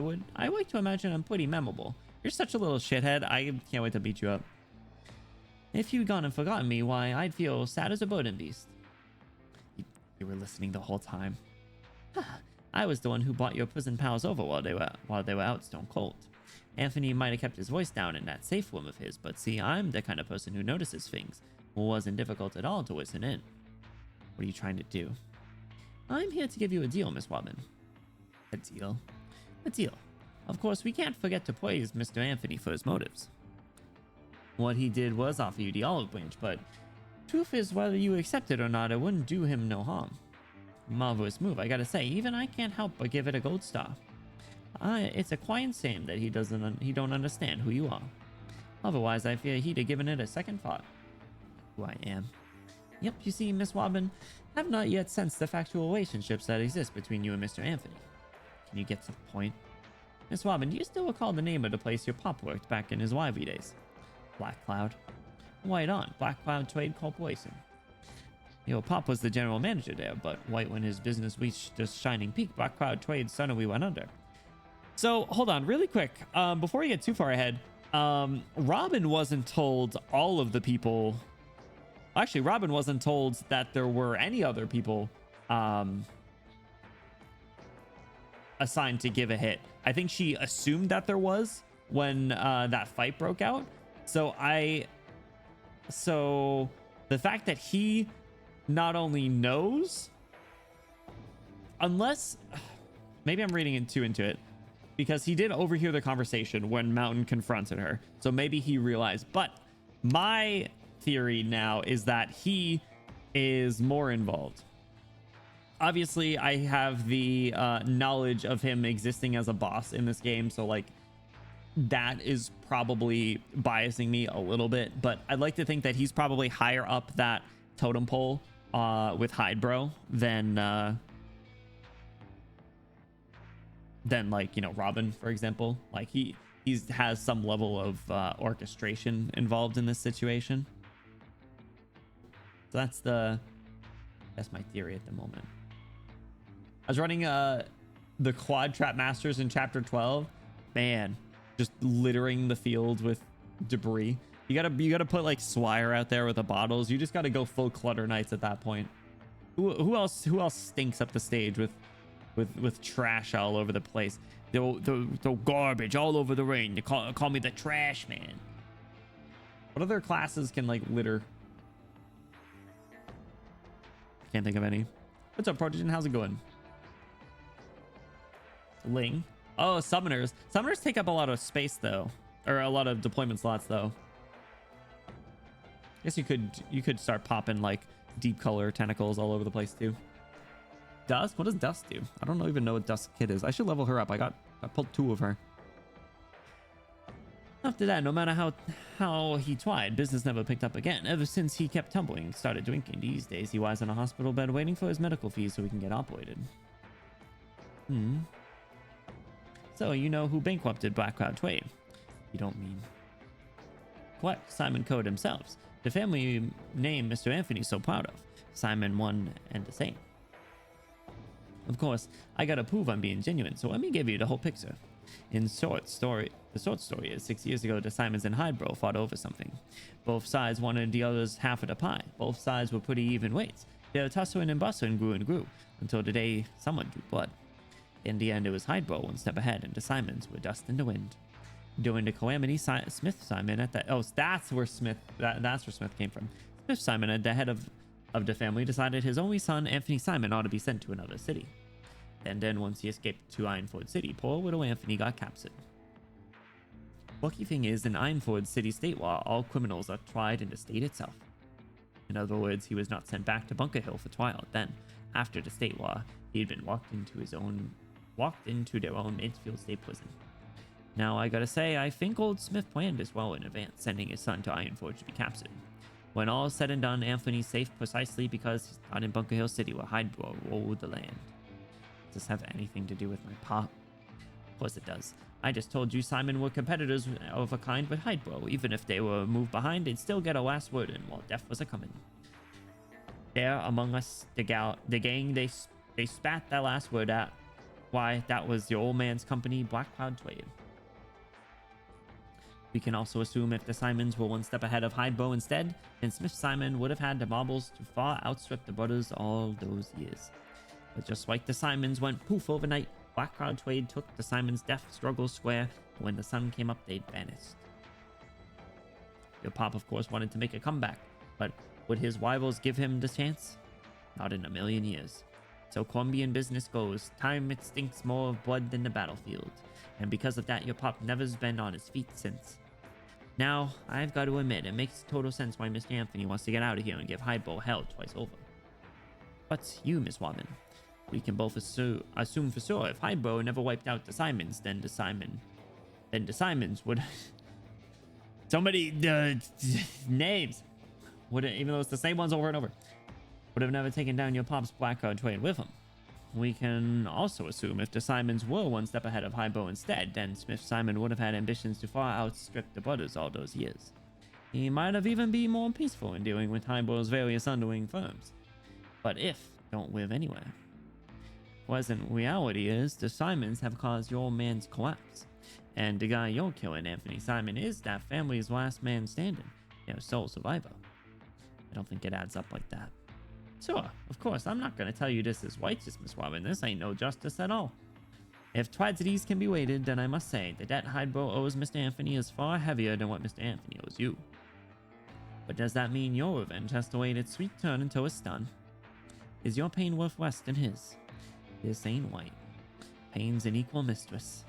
like to imagine I'm pretty memorable. You're such a little shithead. I can't wait to beat you up. If you'd gone and forgotten me, why, I'd feel sad as a burden beast. You were listening the whole time. I was the one who brought your prison pals over while they were out stone cold. Anthony might have kept his voice down in that safe room of his, but see, I'm the kind of person who notices things. It wasn't difficult at all to listen in. What are you trying to do? I'm here to give you a deal, Miss Wobbin. A deal? A deal. Of course, we can't forget to praise Mr. Anthony for his motives. What he did was offer you the olive branch, but truth is, whether you accept it or not, it wouldn't do him no harm. Marvelous move, I gotta say. Even I can't help but give it a gold star. It's a quiet shame that he don't understand who you are. Otherwise, I fear he'd have given it a second thought. Who I am. Yep, you see, Miss Wobbin, have not yet sensed the factual relationships that exist between you and Mr. Anthony. Can you get to the point? Miss Wobbin, do you still recall the name of the place your pop worked back in his YV days? Black Cloud. Right on, Black Cloud Trade Corporation. Your pop was the general manager there, but right when his business reached this shining peak, Black Cloud Trade suddenly went under. So, hold on, really quick. Before we get too far ahead, Robin wasn't told all of the people... Actually, Robin wasn't told that there were any other people assigned to give a hit. I think she assumed that there was when that fight broke out. So the fact that he not only knows, unless maybe I'm reading too into it, because he did overhear the conversation when Mountain confronted her. So maybe he realized, but my theory now is that he is more involved. Obviously, I have the knowledge of him existing as a boss in this game, so like that is probably biasing me a little bit, but I'd like to think that he's probably higher up that totem pole with Hydro than like, you know, Robin, for example. Like he has some level of orchestration involved in this situation. So that's my theory at the moment. I was running the Quad Trap Masters in Chapter 12. Man, just littering the field with debris. You gotta put like Swire out there with the bottles. You just gotta go full Clutter Knights at that point. Who else stinks up the stage with trash all over the place? The garbage all over the ring. They call me the Trash Man. What other classes can like litter? Can't think of any. What's up, Prodigy? How's it going? Ling. Oh, summoners. Summoners take up a lot of space though, or a lot of deployment slots though. I guess you could start popping like deep color tentacles all over the place too. Dust? What does Dust do? I don't even know what Dust Kid is. I should level her up. I pulled 2 of her. After that, no matter how he tried, business never picked up again. Ever since he kept tumbling, started drinking. These days, he lies in a hospital bed waiting for his medical fees so he can get operated. So, you know who bankrupted Black Cloud Trade? You don't mean... Correct, Simon Code himself. The family name Mr. Anthony's so proud of. Simon one and the same. Of course, I gotta prove I'm being genuine, so let me give you the whole picture. The short story is 6 years ago, the Simons and Hydebro fought over something. Both sides wanted the other's half of the pie. Both sides were pretty even weights. Their tussling and bustling grew and grew, until the day someone drew blood. In the end, it was Hydebro one step ahead, and the Simons were dust in the wind. During the calamity, Smith Simon at the... Oh, that's where Smith came from. Smith Simon, at the head of the family, decided his only son, Anthony Simon, ought to be sent to another city. And then once he escaped to Ironforge City, poor little Anthony got captured. Lucky thing is, in Ironforge City state law, all criminals are tried in the state itself. In other words, he was not sent back to Bunker Hill for trial. Then, after the state law, he had been walked into their own Mansfield State Prison. Now, I gotta say, I think old Smith planned this well in advance, sending his son to Ironforge to be captured. When all is said and done, Anthony's safe precisely because he's not in Bunker Hill City where Hydebro ruled the land. Does this have anything to do with my pop? Of course it does. I just told you Simon were competitors of a kind with Hydebro. Even if they were moved behind, they'd still get a last word in while death was a-coming. There, among us, the gang, they spat that last word out. Why, that was your old man's company, Black Cloud Trade. We can also assume if the Simons were one step ahead of Hydebro instead, then Smith Simon would have had the marbles to far outstrip the brothers all those years. But just like the Simons went poof overnight, Black Cloud Trade took the Simons' death struggle square, and when the sun came up, they'd vanished. Your pop, of course, wanted to make a comeback, but would his rivals give him the chance? Not in a million years. So Colombian business goes. Time it stinks more of blood than the battlefield. And because of that, your pop never's been on his feet since. Now, I've got to admit, it makes total sense why Mr. Anthony wants to get out of here and give Hydebro hell twice over. But you, Miss Warman, we can both assume for sure if Hydebro never wiped out the Simons, then the Simons would... So many names. Even though it's the same ones over and over. Would have never taken down your pop's Black Cloud Trade with him. We can also assume if the Simons were one step ahead of Hydebro instead, then Smith Simon would have had ambitions to far outstrip the brothers all those years. He might have even been more peaceful in dealing with Hydebro's various underwing firms. But if don't live anywhere. Pleasant reality is the Simons have caused your man's collapse. And the guy you're killing, Anthony Simon, is that family's last man standing, their sole survivor. I don't think it adds up like that. Sure, of course, I'm not going to tell you this is righteous, Miss Robin. This ain't no justice at all. If tragedies can be weighted, then I must say the debt Hydebro owes Mr. Anthony is far heavier than what Mr. Anthony owes you. But does that mean your revenge has to wait its sweet turn until it's done? Is your pain worth less than his? This ain't white. Pain's an equal mistress.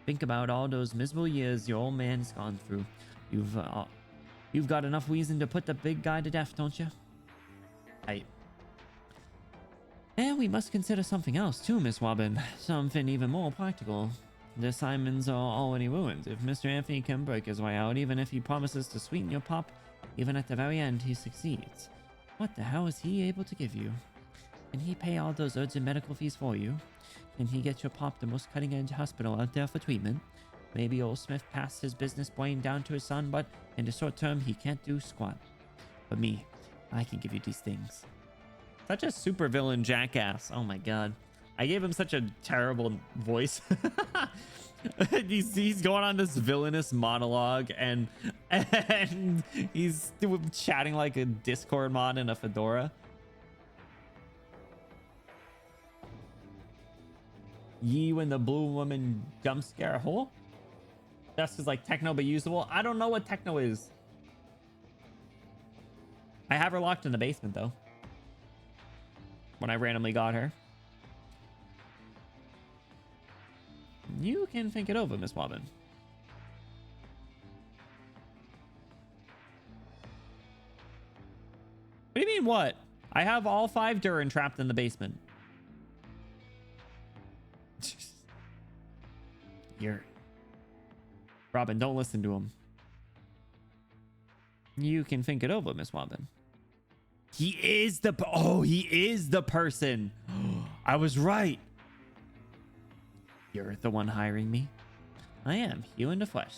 Think about all those miserable years your old man's gone through. You've got enough reason to put the big guy to death, don't you? And we must consider something else too, Miss Robin. Something even more practical. The Simons are already ruined. If Mr. Anthony can break his way out, even if he promises to sweeten your pop, even at the very end he succeeds. What the hell is he able to give you? Can he pay all those urgent medical fees for you? Can he get your pop the most cutting-edge hospital out there for treatment? Maybe old Smith passed his business brain down to his son, but in the short term he can't do squat. But me, I can give you these things. Such a supervillain jackass. Oh my god. I gave him such a terrible voice. he's going on this villainous monologue and he's chatting like a Discord mod in a fedora. You and the blue woman jump scare hole? Just is like techno but usable. I don't know what techno is. I have her locked in the basement though. when I randomly got her. You can think it over, Miss Wobbin. What do you mean, what? I have all 5 Durin trapped in the basement. You're... Robin, don't listen to him. You can think it over, Miss Wobbin. He is the... Oh, he is the person. I was right. You're the one hiring me. I am, you in the flesh.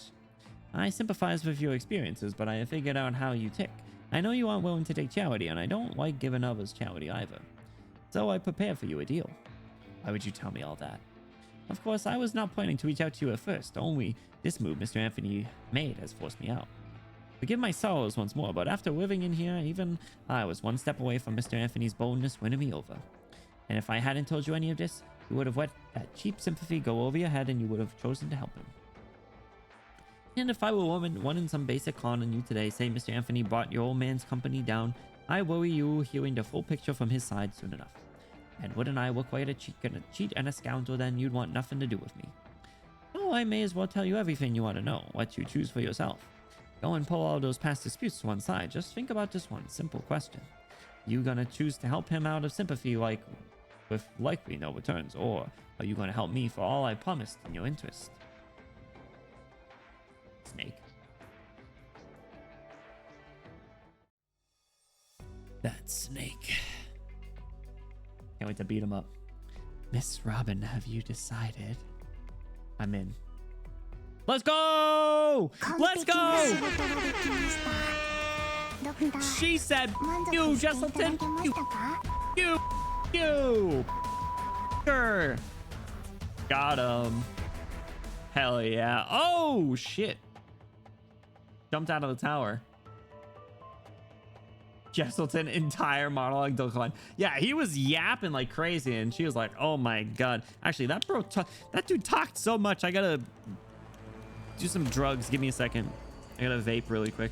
I sympathize with your experiences, but I have figured out how you tick. I know you aren't willing to take charity, and I don't like giving others charity either. So I prepared for you a deal. Why would you tell me all that? Of course, I was not planning to reach out to you at first. Only this move Mr. Anthony made has forced me out. Forgive my sorrows once more, but after living in here, even I was one step away from Mr. Anthony's boldness winning me over. And if I hadn't told you any of this, you would have let that cheap sympathy go over your head and you would have chosen to help him. And if I were wanting some basic con on you today, say Mr. Anthony brought your old man's company down, I worry you hearing the full picture from his side soon enough. And wouldn't I look like a cheat and a scoundrel, then you'd want nothing to do with me. Oh, I may as well tell you everything you want to know, what you choose for yourself. Go and pull all those past disputes to one side. Just think about this one simple question. You gonna choose to help him out of sympathy with likely no returns, or are you gonna help me for all I promised in your interest? Snake. That snake. Can't wait to beat him up. Miss Robin, have you decided? I'm in. Let's go! Let's go! She said, you, Jesselton, you. Sure. Got him. Hell yeah. Oh, shit. Jumped out of the tower. Jesselton entire monologue decline. Yeah, he was yapping like crazy, and she was like, "Oh my god!" Actually, that dude talked so much. I gotta do some drugs. Give me a second. I gotta vape really quick.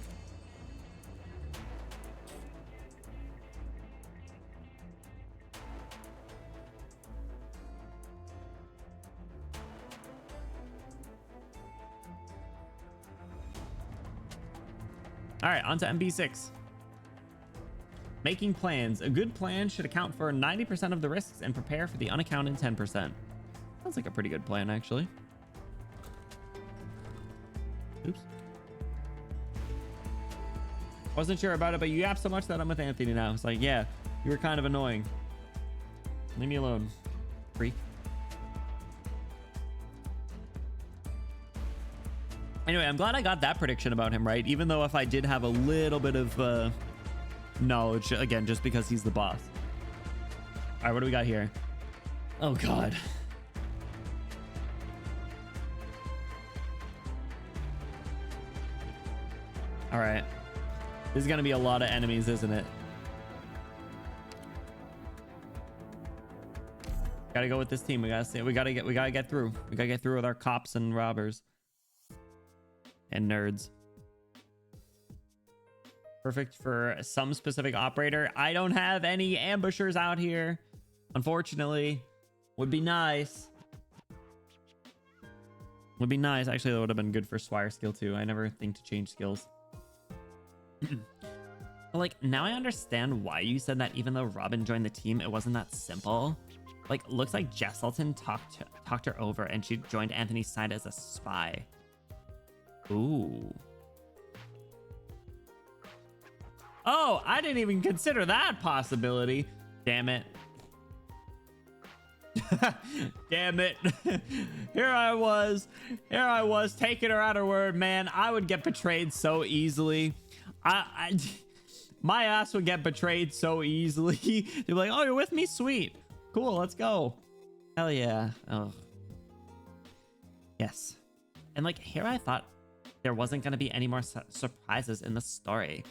All right, on to MB6. Making plans. A good plan should account for 90% of the risks and prepare for the unaccounted 10%. Sounds like a pretty good plan, actually. Oops. Wasn't sure about it, but you yapped so much that I'm with Anthony now. It's like, yeah, you were kind of annoying. Leave me alone, freak. Anyway, I'm glad I got that prediction about him right, even though if I did have a little bit of knowledge, again, just because he's the boss. All right, what do we got here? Oh god. All right, this is gonna be a lot of enemies, isn't it? Gotta go with this team. We gotta get through with our cops and robbers and nerds. Perfect for some specific operator. I don't have any ambushers out here, unfortunately. Would be nice. Would be nice. Actually, that would have been good for Swire skill too. I never think to change skills. But like, now I understand why you said that even though Robin joined the team, it wasn't that simple. Like, looks like Jesselton talked her over and she joined Anthony's side as a spy. Ooh. Oh, I didn't even consider that possibility. Damn it. Damn it. Here I was taking her at her word, man. I would get betrayed so easily. My ass would get betrayed so easily. They'd be like, oh, you're with me? Sweet. Cool, let's go. Hell yeah. Oh. Yes. And like, here I thought there wasn't going to be any more surprises in the story.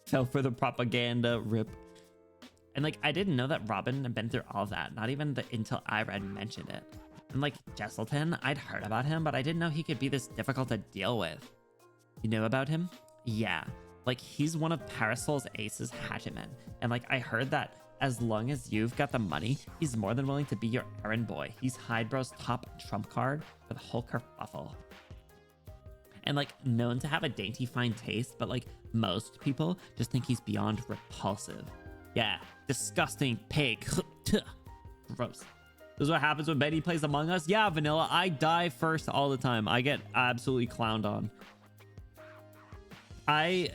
Fell for the propaganda, rip. And like, I didn't know that Robin had been through all of that. Not even until I read mentioned it. And like, Jesselton, I'd heard about him, but I didn't know he could be this difficult to deal with. You know about him? Yeah. Like, he's one of Parasol's aces, hatchetmen. And like, I heard that as long as you've got the money, he's more than willing to be your errand boy. He's Hydro's top trump card for the whole kerfuffle. And like known to have a dainty fine taste, but like most people just think he's beyond repulsive. Yeah, disgusting pig. Gross. This is what happens when Betty plays Among Us. Yeah, Vanilla, I die first all the time. I get absolutely clowned on. I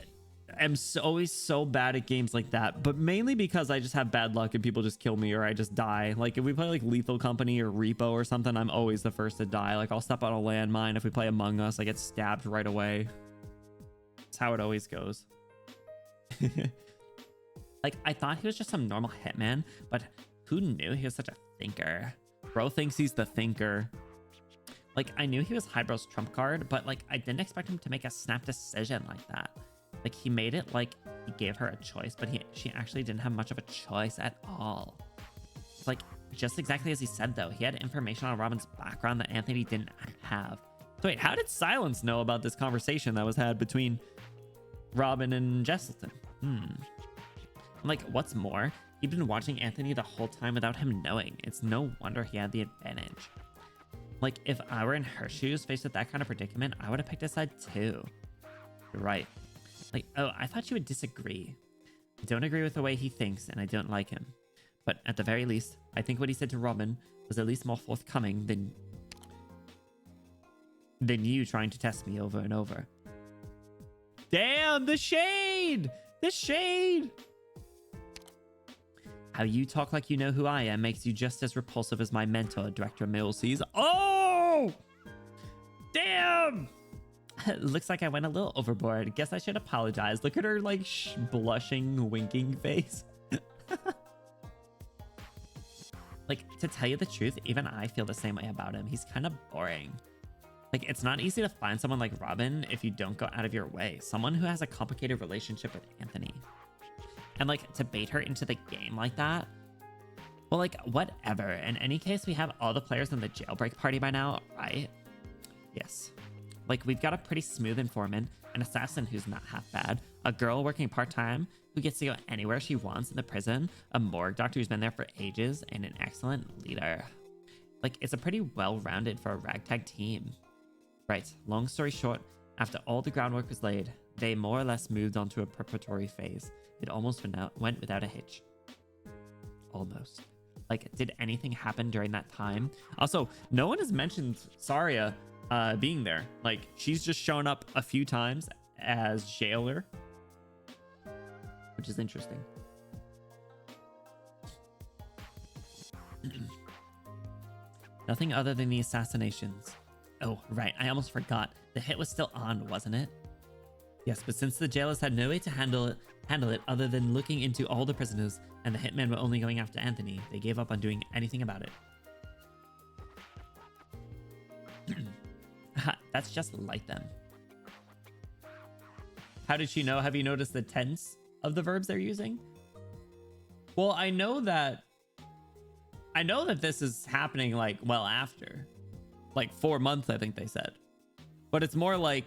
am always so bad at games like that, but mainly because I just have bad luck and people just kill me or I just die. Like if we play like Lethal Company or Repo or something, I'm always the first to die. Like I'll step on a landmine. If we play Among Us, I get stabbed right away. That's how it always goes. Like I thought he was just some normal hitman, but who knew he was such a thinker? Bro thinks he's the thinker. Like I knew he was Hydro's trump card, but like I didn't expect him to make a snap decision like that. Like he made it like he gave her a choice, but she actually didn't have much of a choice at all. It's like just exactly as he said though, he had information on Robin's background that Anthony didn't have. So wait, how did Silence know about this conversation that was had between Robin and Jesselton? Like what's more, he'd been watching Anthony the whole time without him knowing. It's no wonder he had the advantage. Like if I were in her shoes faced with that kind of predicament, I would have picked a side too. You're right. Like, oh, I thought you would disagree. I don't agree with the way he thinks and I don't like him. But at the very least, I think what he said to Robin was at least more forthcoming than you trying to test me over and over. Damn, the shade! The shade! How you talk like you know who I am makes you just as repulsive as my mentor, Director Millsees. Oh! Damn! Looks like I went a little overboard. Guess I should apologize. Look at her like blushing, winking face. Like, to tell you the truth, even I feel the same way about him. He's kind of boring. Like, it's not easy to find someone like Robin if you don't go out of your way. Someone who has a complicated relationship with Anthony. And like to bait her into the game like that, well, like whatever. In any case, we have all the players in the jailbreak party by now, right? Yes. Like we've got a pretty smooth informant, an assassin who's not half bad, a girl working part-time who gets to go anywhere she wants in the prison, a morgue doctor who's been there for ages, and an excellent leader. Like it's a pretty well-rounded for a ragtag team. Right, long story short, after all the groundwork was laid, they more or less moved on to a preparatory phase. It almost went without a hitch. Almost. Like, did anything happen during that time? Also, no one has mentioned Saria being there. Like, she's just shown up a few times as jailer, which is interesting. Nothing other than the assassinations. Oh, right. I almost forgot. The hit was still on, wasn't it? Yes, but since the jailers had no way to handle it other than looking into all the prisoners, and the hitmen were only going after Anthony, they gave up on doing anything about it. That's just like them. How did she know? Have you noticed the tense of the verbs they're using? Well, I know that this is happening like well after. Like 4 months, I think they said. But it's more like,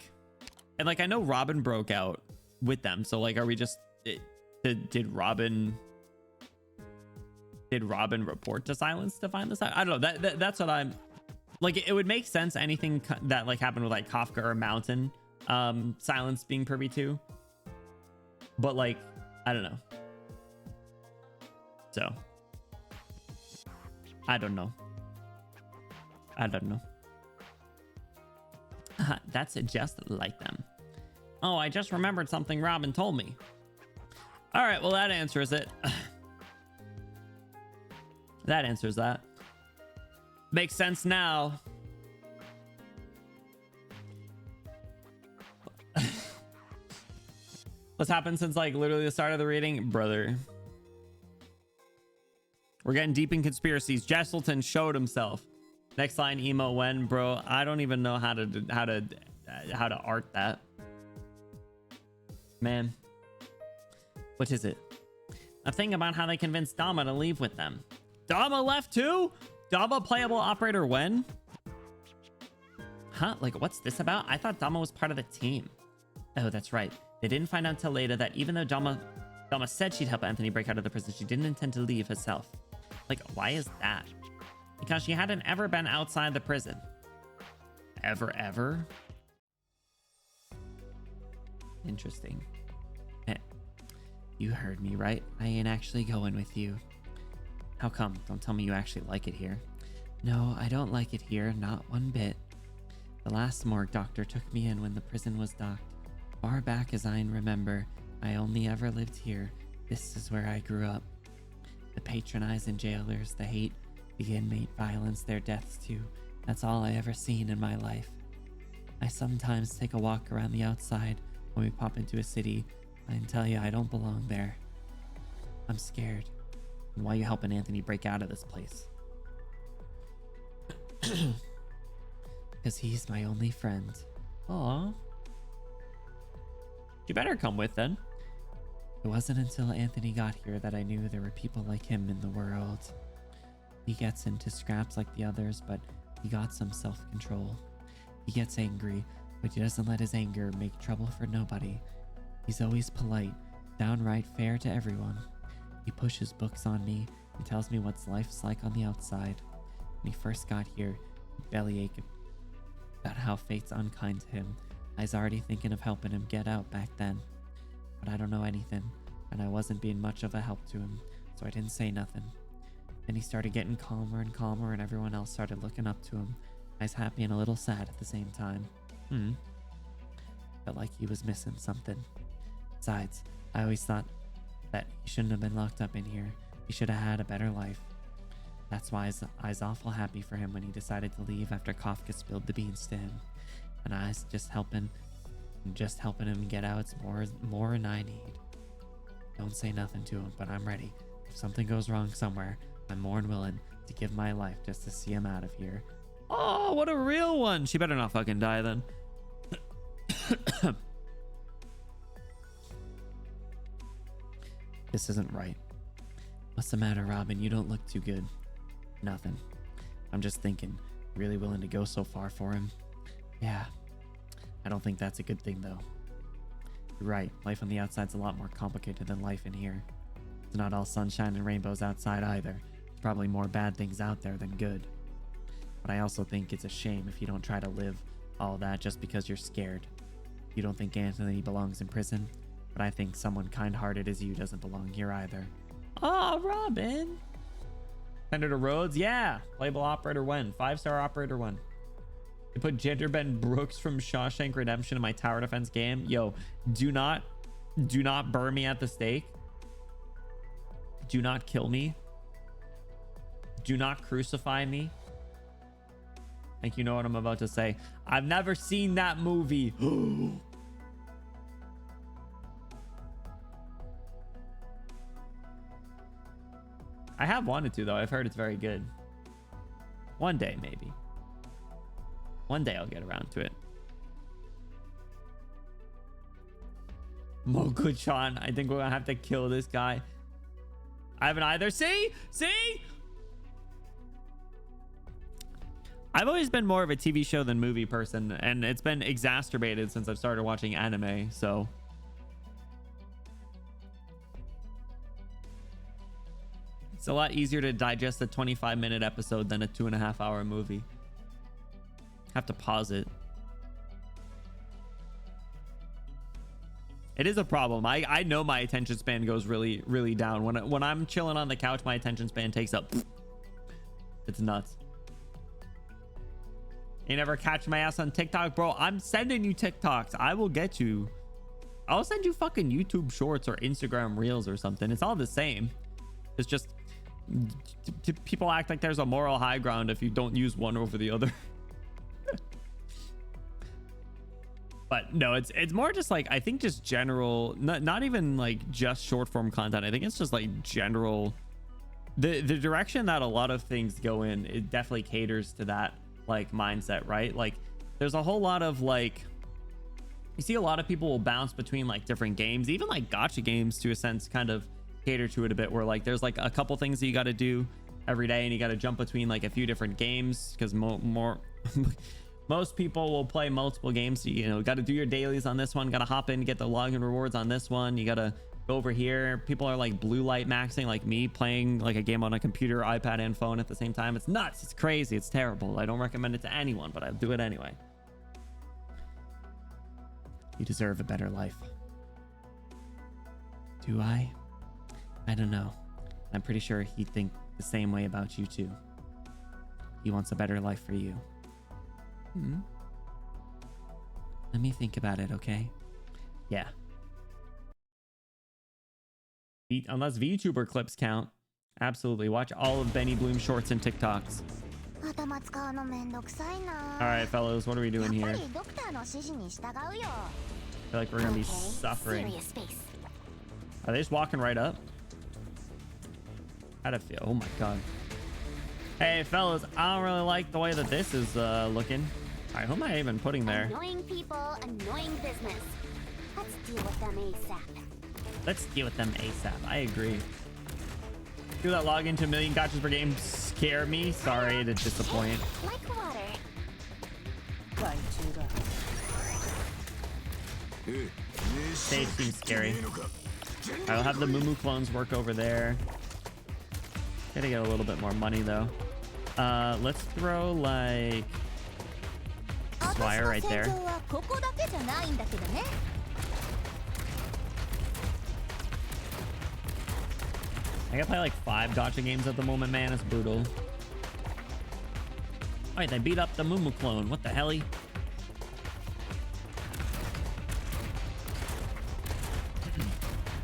and like I know Robin broke out with them, so like are we just did Robin report to Silence to find this out? I don't know. That's what I'm like. It would make sense, anything that like happened with like Kafka or Mountain, Silence being privy to, but like I don't know. So I don't know. That's just like them. Oh, I just remembered something Robin told me. All right, well, that answers it. That answers that. Makes sense now. What's happened since like literally the start of the reading? Brother. We're getting deep in conspiracies. Jesselton showed himself. Next line, emo when, bro. I don't even know how to art that. Man. What is it? I'm thinking about how they convinced Dama to leave with them. Dama left too? Dama playable operator when? Huh? Like, what's this about? I thought Dama was part of the team. Oh, that's right. They didn't find out until later that even though Dama Velma said she'd help Anthony break out of the prison. She didn't intend to leave herself. Like, why is that? Because she hadn't ever been outside the prison. Ever? Interesting. You heard me, right? I ain't actually going with you. How come? Don't tell me you actually like it here. No, I don't like it here, not one bit. The last morgue doctor took me in when the prison was docked. Far back as I remember, I only ever lived here. This is where I grew up. The patronizing jailers, the hate, the inmate violence, their deaths too. That's all I ever seen in my life. I sometimes take a walk around the outside when we pop into a city. I can tell you I don't belong there. I'm scared. And why are you helping Anthony break out of this place? Because he's my only friend. Aw. You better come with then. It wasn't until Anthony got here that I knew there were people like him in the world. He gets into scraps like the others, but he got some self-control. He gets angry, but he doesn't let his anger make trouble for nobody. He's always polite, downright fair to everyone. He pushes books on me and tells me what life's like on the outside. When he first got here, he bellyached about how fate's unkind to him. I was already thinking of helping him get out back then. But I don't know anything, and I wasn't being much of a help to him, so I didn't say nothing. Then he started getting calmer and calmer, and everyone else started looking up to him. I was happy and a little sad at the same time. Felt like he was missing something. Besides, I always thought that he shouldn't have been locked up in here. He should have had a better life. That's why I was awful happy for him when he decided to leave after Kafka spilled the beans to him. And I was just helping him get out. It's more than I need. Don't say nothing to him, but I'm ready. If something goes wrong somewhere, I'm more than willing to give my life just to see him out of here. Oh, what a real one. She better not fucking die then. This isn't right. What's the matter, Robin? You don't look too good. Nothing. I'm just thinking, really willing to go so far for him? Yeah. I don't think that's a good thing, though. You're right. Life on the outside's a lot more complicated than life in here. It's not all sunshine and rainbows outside either. There's probably more bad things out there than good. But I also think it's a shame if you don't try to live all that just because you're scared. You don't think Anthony belongs in prison, but I think someone kind-hearted as you doesn't belong here either. Oh, Robin. Senator Rhodes? Yeah. Playable operator when? 5-star operator when? They put Gingerbread Brooks from Shawshank Redemption in my tower defense game. Yo, do not burn me at the stake. Do not kill me. Do not crucify me. I think you know what I'm about to say. I've never seen that movie. I have wanted to, though. I've heard it's very good. One day, maybe. One day I'll get around to it. Mokuchan. I think we're gonna have to kill this guy. I haven't either. See? I've always been more of a TV show than movie person, and it's been exacerbated since I've started watching anime, so... It's a lot easier to digest a 25-minute episode than a 2.5-hour movie. Have to pause it. It is a problem. I know my attention span goes really, really down. When I'm chilling on the couch, my attention span takes up. It's nuts. You never catch my ass on TikTok, bro. I'm sending you TikToks. I will get you. I'll send you fucking YouTube shorts or Instagram reels or something. It's all the same. It's just people act like there's a moral high ground if you don't use one over the other. But no, it's more just like, I think just general, not even like just short form content. I think it's just like general, the direction that a lot of things go in, it definitely caters to that like mindset, right? Like there's a whole lot of like, you see a lot of people will bounce between like different games, even like gacha games to a sense kind of cater to it a bit, where like there's like a couple things that you got to do every day and you got to jump between like a few different games because most people will play multiple games. So, you know, got to do your dailies on this one, got to hop in, get the login rewards on this one. You got to Go over here. People are like blue light maxing like me, playing like a game on a computer, iPad, and phone at the same time. It's nuts. It's crazy. It's terrible. I don't recommend it to anyone, but I do it anyway. You deserve a better life. Do I? I don't know. I'm pretty sure he'd think the same way about you too. He wants a better life for you. Let me think about it, okay? Yeah. Unless VTuber clips count. Absolutely. Watch all of Benny Bloom shorts and TikToks. Alright, fellas, what are we doing here? I feel like we're gonna be suffering. Are they just walking right up? How'd it feel? Oh my god. Hey, fellas, I don't really like the way that this is looking. Alright, who am I even putting there? Annoying people, annoying business. Let's deal with them ASAP. Let's deal with them ASAP. I agree. Do that log into a million gotchas per game scare me? Sorry to disappoint. Like water. Stage seems scary. I'll have the Mumu clones work over there. Gotta get a little bit more money though. Let's throw like Swire right there. I gotta play like 5 gotcha games at the moment, man. It's brutal. Alright, they beat up the Mumu clone. What the helly?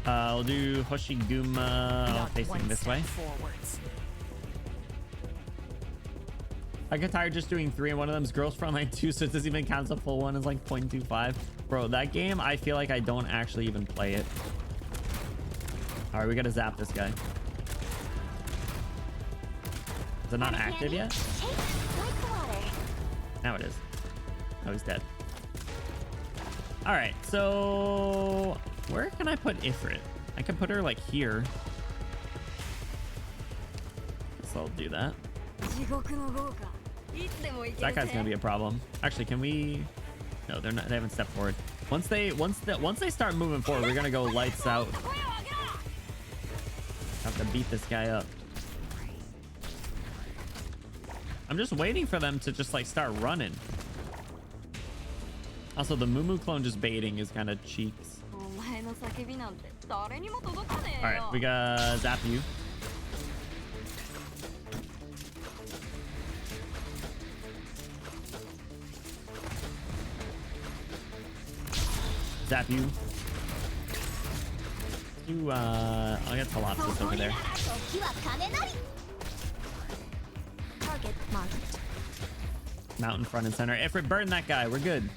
I'll do Hoshiguma facing this way. Forwards. I get tired just doing 3 and one of them's Girls Frontline 2, so it doesn't even count as a full one. It's like 0.25. Bro, that game, I feel like I don't actually even play it. Alright, we gotta zap this guy. Is it not active yet? Now it is. Oh, he's dead. Alright, so where can I put Ifrit? I can put her like here. So I'll do that. That guy's gonna be a problem. Actually, can we? No, they're not. They haven't stepped forward. Once they start moving forward, we're gonna go lights out. Have to beat this guy up. I'm just waiting for them to just like start running. Also, the Mumu clone just baiting is kind of cheeks. All right, we got zap you. Zap you. I'll get Telopsis over there. Target marked. Mountain front and center. Ifrit, burn that guy. We're good.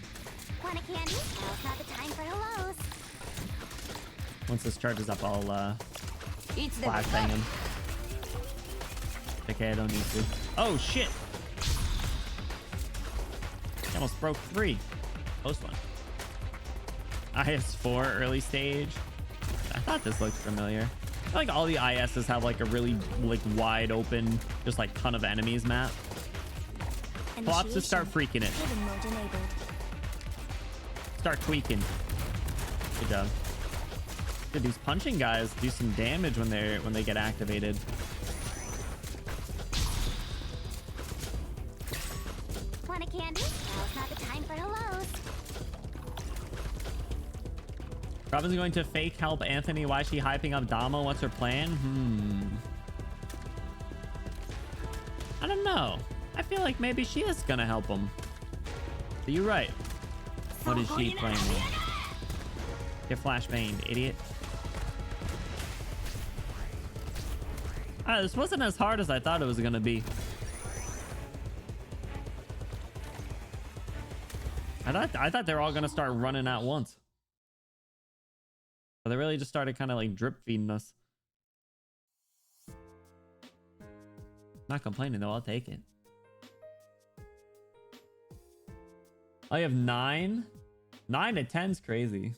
Want a candy? Now's not the time for hellos. Once this charges up, I'll flash bang him. Okay, I don't need to. Oh shit! I almost broke 3. Close one. IS4 early stage. I thought this looked familiar. I feel like all the ISs have like a really like wide open, just like ton of enemies map. Flops to start freaking it. Start tweaking. Good job. Dude, these punching guys do some damage when they get activated. Want a candy? Now's not the time for hellos. Robin's going to fake help Anthony. Why is she hyping up Damo? What's her plan? I don't know. I feel like maybe she is gonna help him. So you're right. What is she playing with? Get flashbanged, idiot. This wasn't as hard as I thought it was gonna be. I thought they were all gonna start running at once. But they really just started kind of like drip feeding us. Not complaining though, I'll take it. I have 9. 9 to 10's crazy.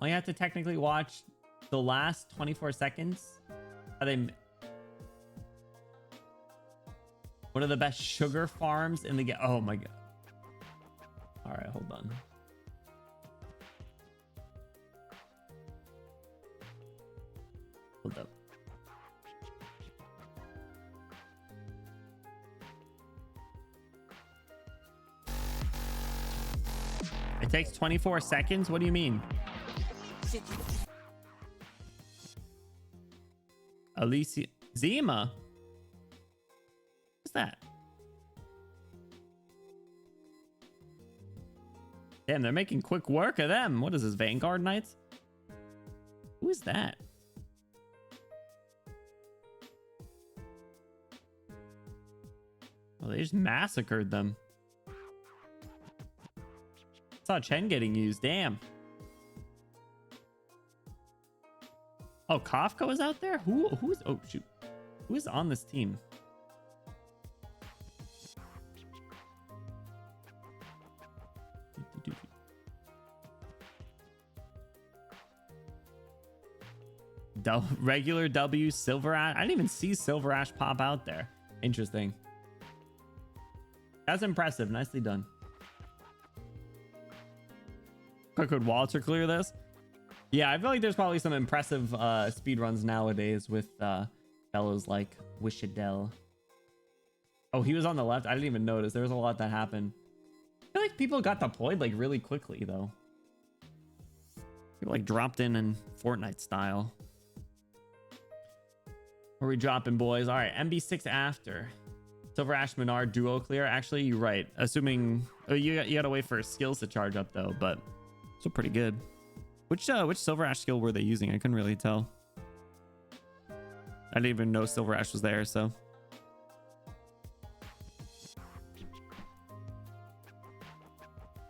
Only have to technically watch the last 24 seconds. Are they? What are the best sugar farms in the game? Oh my god. All right, hold on. Hold up. It takes 24 seconds? What do you mean? Alicia Zima? What's that? Damn, they're making quick work of them. What is this, Vanguard Knights? Who is that? Well, they just massacred them. Saw Chen getting used. Damn. Oh, Kafka was out there? Who's oh shoot. Who is on this team? Regular W, Silver Ash. I didn't even see Silver Ash pop out there. Interesting. That's impressive. Nicely done. Could Walter clear this? Yeah, I feel like there's probably some impressive speed runs nowadays with fellows like Wishadell. Oh, he was on the left. I didn't even notice. There was a lot that happened. I feel like people got deployed like really quickly though. People like dropped in Fortnite style. Where we dropping, boys? All right, MB6 after. Silver Ash Menard duo clear. Actually, you're right. Assuming you gotta wait for skills to charge up though, but still pretty good. Which Silver Ash skill were they using? I couldn't really tell. I didn't even know Silver Ash was there, so.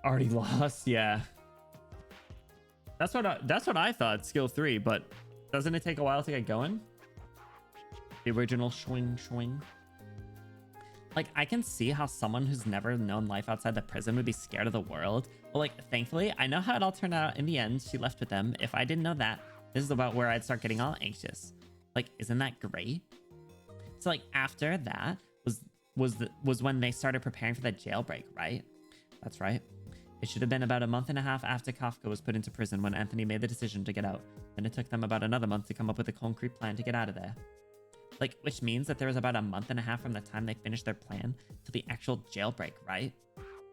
Already lost, yeah. That's what I thought, skill 3, but doesn't it take a while to get going? The original swing. Like, I can see how someone who's never known life outside the prison would be scared of the world. But like, thankfully, I know how it all turned out in the end. She left with them. If I didn't know that, this is about where I'd start getting all anxious. Like, isn't that great? So like, after that was when they started preparing for the jailbreak, right? That's right. It should have been about a month and a half after Kafka was put into prison when Anthony made the decision to get out. Then it took them about another month to come up with a concrete plan to get out of there. Like, which means that there was about a month and a half from the time they finished their plan to the actual jailbreak, right?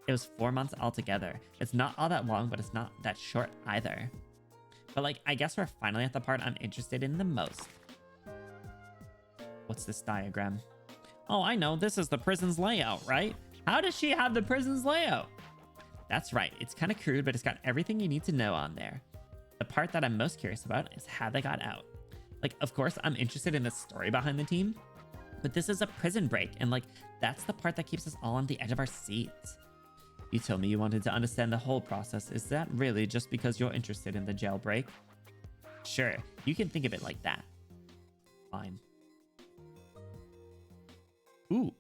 It was 4 months altogether. It's not all that long, but it's not that short either. But like, I guess we're finally at the part I'm interested in the most. What's this diagram? Oh, I know. This is the prison's layout, right? How does she have the prison's layout? That's right. It's kind of crude, but it's got everything you need to know on there. The part that I'm most curious about is how they got out. Like, of course, I'm interested in the story behind the team, but this is a prison break, and like, that's the part that keeps us all on the edge of our seats. You told me you wanted to understand the whole process. Is that really just because you're interested in the jailbreak? Sure, you can think of it like that. Fine. Ooh.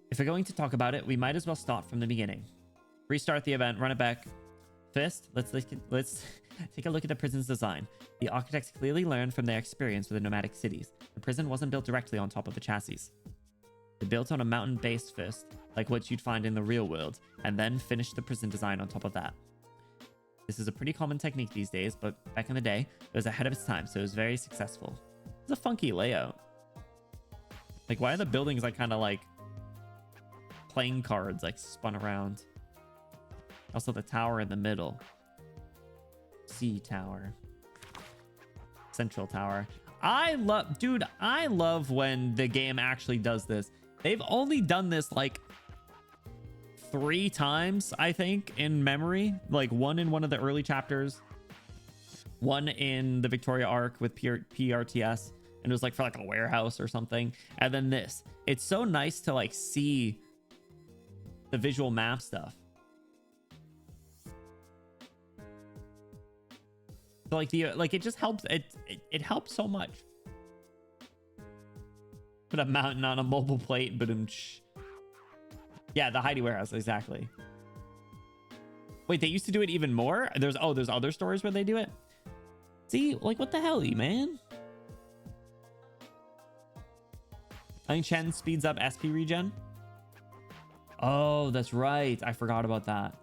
If we're going to talk about it, we might as well start from the beginning. Restart the event, run it back. First, let's take a look at the prison's design. The architects clearly learned from their experience with the nomadic cities. The prison wasn't built directly on top of the chassis. They built on a mountain base first, like what you'd find in the real world, and then finished the prison design on top of that. This is a pretty common technique these days, but back in the day, it was ahead of its time, so it was very successful. It's a funky layout. Like, why are the buildings like kind of like playing cards like spun around? Also, the tower in the middle. C tower. Central tower. I love when the game actually does this. They've only done this like 3 times, I think, in memory. Like, one in one of the early chapters, one in the Victoria arc with PRTS, and it was like for like a warehouse or something, and then this. It's so nice to like see the visual map stuff. So like it just helps. It helps so much. Put a mountain on a mobile plate, but yeah, the Heidi warehouse, exactly. Wait, they used to do it even more? There's other stores where they do it. See, like, what the hell, man? I think Chen speeds up SP regen. Oh, that's right. I forgot about that.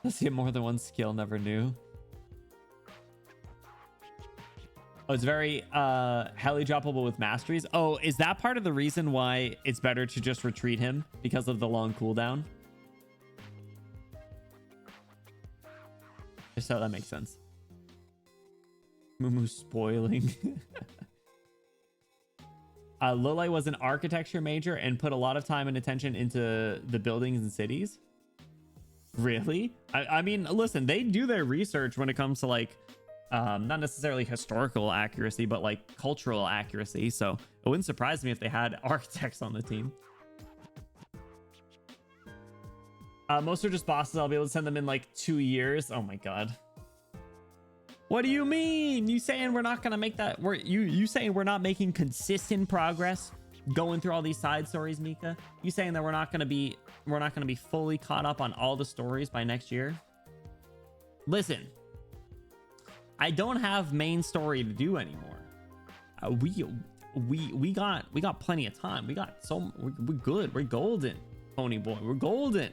Let's get more than one skill. Never knew. Oh, it's very heli droppable with masteries. Oh, is that part of the reason why it's better to just retreat him because of the long cooldown? If so, that makes sense. Mumu spoiling. Lolai was an architecture major and put a lot of time and attention into the buildings and cities. Really? I mean, listen, they do their research when it comes to like not necessarily historical accuracy, but like cultural accuracy. So it wouldn't surprise me if they had architects on the team. Most are just bosses. I'll be able to send them in like 2 years. Oh my god. What do you mean? You saying we're not gonna make that? You saying we're not making consistent progress going through all these side stories, Mika? You saying that we're not gonna be fully caught up on all the stories by next year? Listen, I don't have main story to do anymore. We got plenty of time. We're good. We're golden, pony boy. We're golden.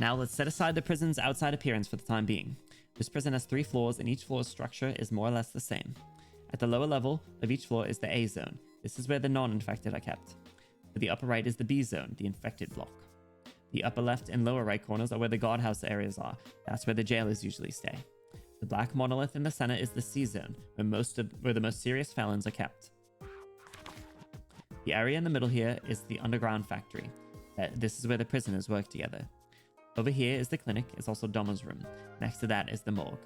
Now let's set aside the prison's outside appearance for the time being. This prison has 3 floors and each floor's structure is more or less the same. At the lower level of each floor is the A zone. This is where the non-infected are kept. To the upper right is the B zone, the infected block. The upper left and lower right corners are where the guardhouse areas are. That's where the jailers usually stay. The black monolith in the center is the C zone, where the most serious felons are kept. The area in the middle here is the underground factory. This is where the prisoners work together. Over here is the clinic. It's also Doma's room. Next to that is the morgue.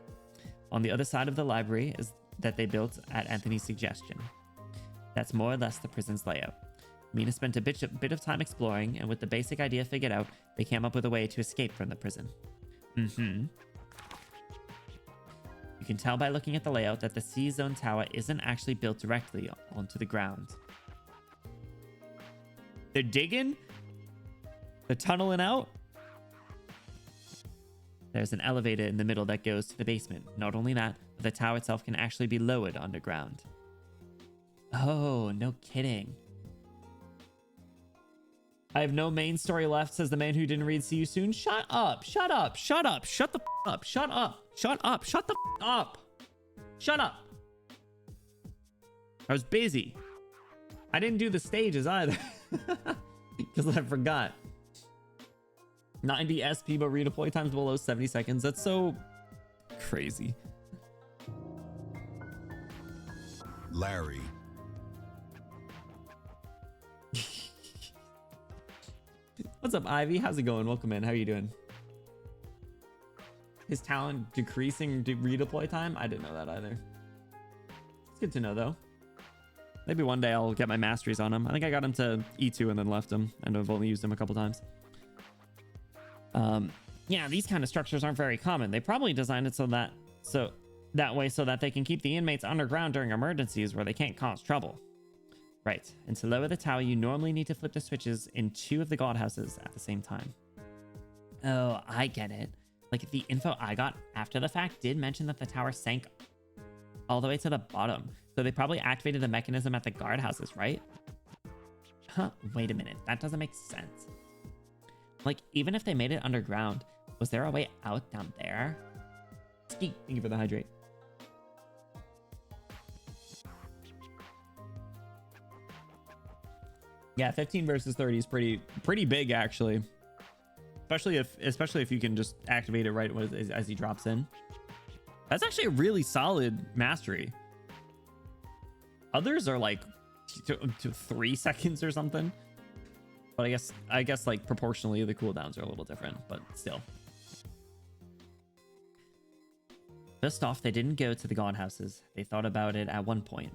On the other side of the library is that they built at Anthony's suggestion. That's more or less the prison's layout. Mina spent a bit of time exploring, and with the basic idea figured out, they came up with a way to escape from the prison. You can tell by looking at the layout that the C-Zone tower isn't actually built directly onto the ground. They're digging? They're tunneling out? There's an elevator in the middle that goes to the basement. Not only that, but the tower itself can actually be lowered underground. Oh, no kidding. I have no main story left, says the man who didn't read See You Soon. Shut up, shut up, shut up, shut the up, shut up, shut up, shut the up, shut up. I was busy. I didn't do the stages either because I forgot. 90 SP, but redeploy times below 70 seconds. That's so crazy. Larry. What's up, Ivy? How's it going? Welcome in. How are you doing? His talent decreasing redeploy time? I didn't know that either. It's good to know, though. Maybe one day I'll get my masteries on him. I think I got him to E2 and then left him, and I've only used him a couple times. Yeah, these kind of structures aren't very common. They probably designed it so that they can keep the inmates underground during emergencies where they can't cause trouble. Right, and to lower the tower, you normally need to flip the switches in 2 of the guardhouses at the same time. Oh, I get it. Like, the info I got after the fact did mention that the tower sank all the way to the bottom. So they probably activated the mechanism at the guardhouses, right? Huh, wait a minute. That doesn't make sense. Like, even if they made it underground, was there a way out down there? Ski, thank you for the hydrate. Yeah, 15 versus 30 is pretty big, actually. Especially if you can just activate it right as he drops in. That's actually a really solid mastery. Others are like to 3 seconds or something. But I guess like proportionally the cooldowns are a little different, but still. First off, they didn't go to the guardhouses. They thought about it at one point.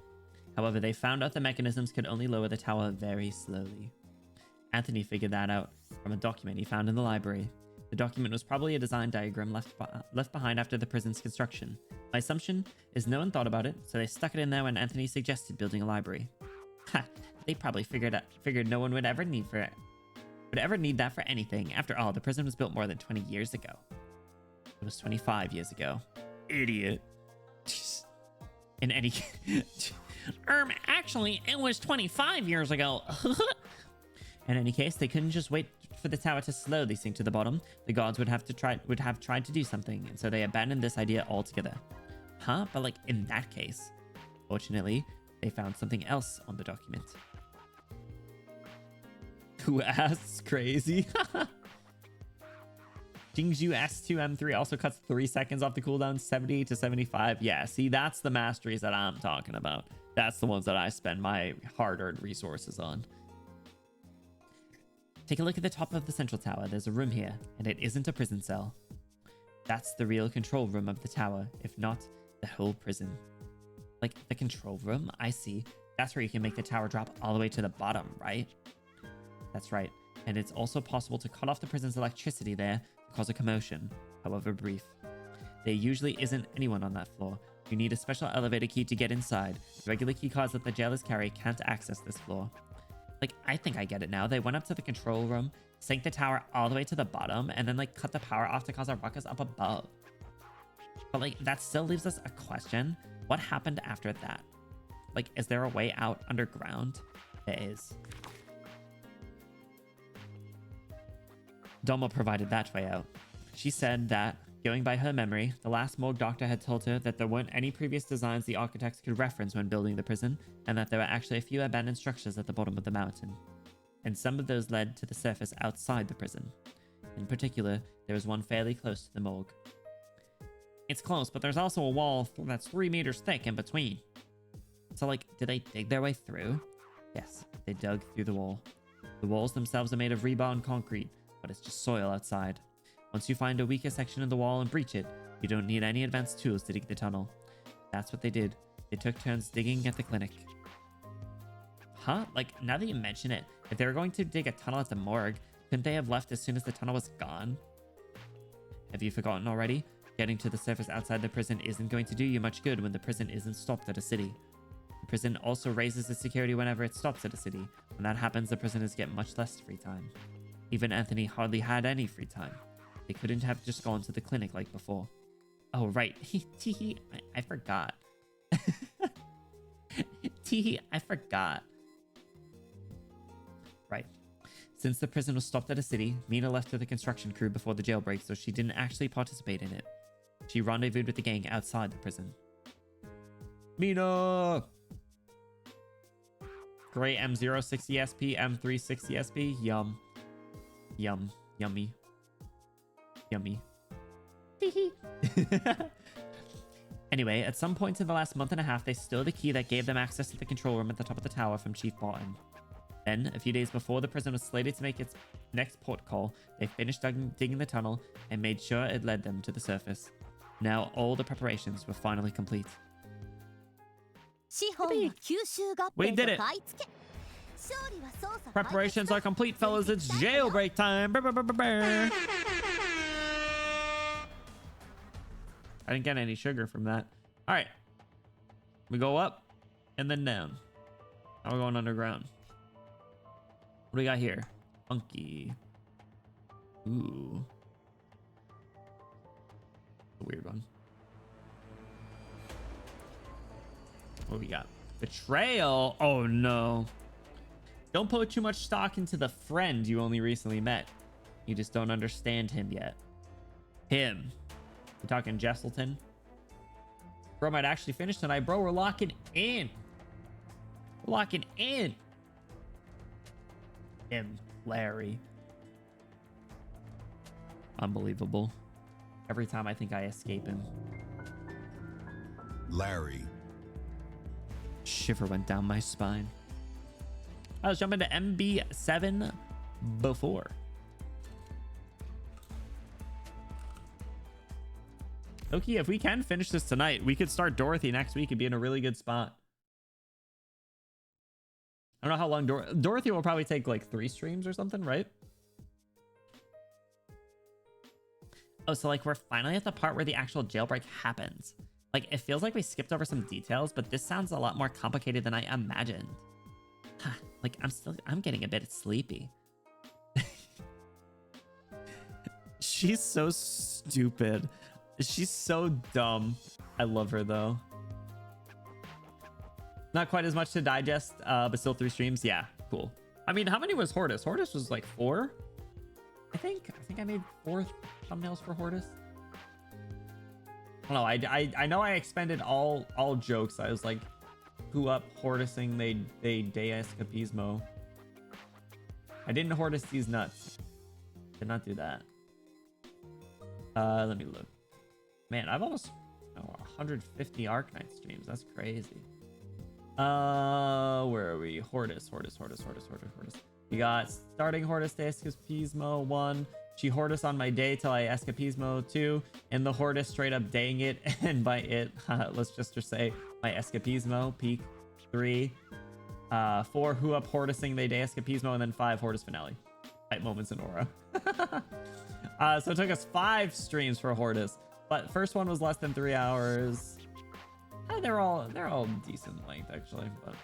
However, they found out the mechanisms could only lower the tower very slowly. Anthony figured that out from a document he found in the library. The document was probably a design diagram left behind after the prison's construction. My assumption is no one thought about it, so they stuck it in there when Anthony suggested building a library. Ha! They probably figured no one would ever need that for anything. After all, the prison was built more than 20 years ago. It was 25 years ago. Idiot. In any Actually, it was 25 years ago. In any case, they couldn't just wait for the tower to slowly sink to the bottom. The gods would have tried to do something, and so they abandoned this idea altogether. Huh? But like in that case, fortunately, they found something else on the document. Who asks? Crazy. Jingzhu S2M3 also cuts 3 seconds off the cooldown, 70 to 75. Yeah, see, that's the masteries that I'm talking about. That's the ones that I spend my hard-earned resources on. Take a look at the top of the central tower. There's a room here, and it isn't a prison cell. That's the real control room of the tower, if not the whole prison. Like, the control room? I see. That's where you can make the tower drop all the way to the bottom, right? That's right. And it's also possible to cut off the prison's electricity there to cause a commotion, however brief. There usually isn't anyone on that floor. You need a special elevator key to get inside. The regular key cards that the jailers carry can't access this floor. Like, I think I get it now. They went up to the control room, sank the tower all the way to the bottom, and then, like, cut the power off to cause a ruckus up above. But, like, that still leaves us a question. What happened after that? Like, is there a way out underground? There is. Domo provided that way out. She said that, going by her memory, the last morgue doctor had told her that there weren't any previous designs the architects could reference when building the prison, and that there were actually a few abandoned structures at the bottom of the mountain. And some of those led to the surface outside the prison. In particular, there was one fairly close to the morgue. It's close, but there's also a wall that's 3 meters thick in between. So, like, did they dig their way through? Yes, they dug through the wall. The walls themselves are made of rebar and concrete, but it's just soil outside. Once you find a weaker section of the wall and breach it, you don't need any advanced tools to dig the tunnel. That's what they did. They took turns digging at the clinic. Huh? Like, now that you mention it, if they were going to dig a tunnel at the morgue, couldn't they have left as soon as the tunnel was gone? Have you forgotten already? Getting to the surface outside the prison isn't going to do you much good when the prison isn't stopped at a city. The prison also raises its security whenever it stops at a city. When that happens, the prisoners get much less free time. Even Anthony hardly had any free time. They couldn't have just gone to the clinic like before. Oh, right. I forgot. I forgot. Right. Since the prison was stopped at a city, Mina left with the construction crew before the jailbreak, so she didn't actually participate in it. She rendezvoused with the gang outside the prison. Mina! Gray M060SP, M360SP. Yum. Yum. Yummy. Yummy. Anyway, at some point in the last month and a half, they stole the key that gave them access to the control room at the top of the tower from Chief Barton. Then, a few days before the prison was slated to make its next port call, they finished digging the tunnel and made sure it led them to the surface. Now, all the preparations were finally complete. We did it! Preparations are complete, fellas. It's jailbreak time. I didn't get any sugar from that. All right. We go up and then down. Now we're going underground. What do we got here? Funky. Ooh. A weird one. What do we got? Betrayal. Oh, no. Don't put too much stock into the friend you only recently met. You just don't understand him yet. Him. We're talking Jesselton. Bro might actually finish tonight. Bro, we're locking in. We're locking in. Him. Larry. Unbelievable. Every time I think I escape him. Larry. Shiver went down my spine. I was jumping to MB7 before. Okay, if we can finish this tonight, we could start Dorothy next week and be in a really good spot. I don't know how long Dorothy will probably take like 3 streams or something, right? Oh, so like we're finally at the part where the actual jailbreak happens. Like it feels like we skipped over some details, but this sounds a lot more complicated than I imagined. Like I'm getting a bit sleepy. She's so stupid. She's so dumb. I love her though. Not quite as much to digest, but still 3 streams. Yeah, cool. I mean, how many was Hortus? Hortus was like 4. I think I made 4 thumbnails for Hortus. I don't know. I know I expended all jokes. I was like, who up Hortusing they de escapismo. I didn't Hortus these nuts. Did not do that. Let me look. Man, I've almost 150 Arknights streams. That's crazy. Where are we? Hortus. We got starting Hortus de escapismo 1. She Hortus on my day till I escapismo 2, and the Hortus straight up dang it, and by it, let's just say my escapismo peak 3, 4 who up Hortusing they de escapismo, and then 5 Hortus finale. Type moments in aura. So it took us 5 streams for Hortus, but first one was less than 3 hours. They're all decent length actually, but.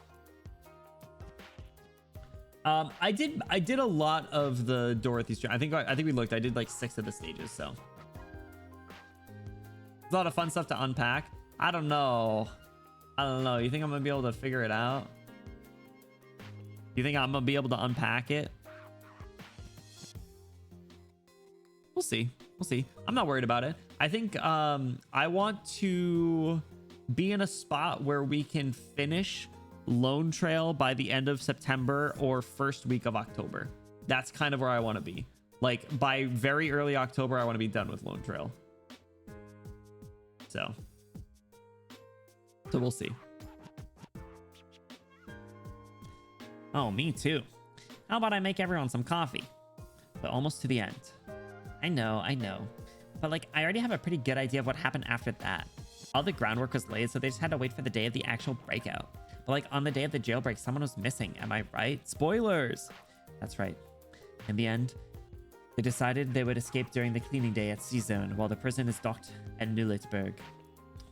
I did a lot of the Dorothy stream. I think we looked. I did like 6 of the stages, so it's a lot of fun stuff to unpack. I don't know. You think I'm gonna be able to figure it out? You think I'm gonna be able to unpack it? We'll see. I'm not worried about it. I think I want to be in a spot where we can finish Lone Trail by the end of September or first week of October. That's kind of where I want to be. Like by very early October, I want to be done with Lone Trail. So we'll see. Oh, me too. How about I make everyone some coffee? But almost to the end. I know. But like, I already have a pretty good idea of what happened after that. All the groundwork was laid, so they just had to wait for the day of the actual breakout. But like on the day of the jailbreak, someone was missing. Am I right? Spoilers! That's right. In the end, they decided they would escape during the cleaning day at C-Zone while the prison is docked at Nulitberg.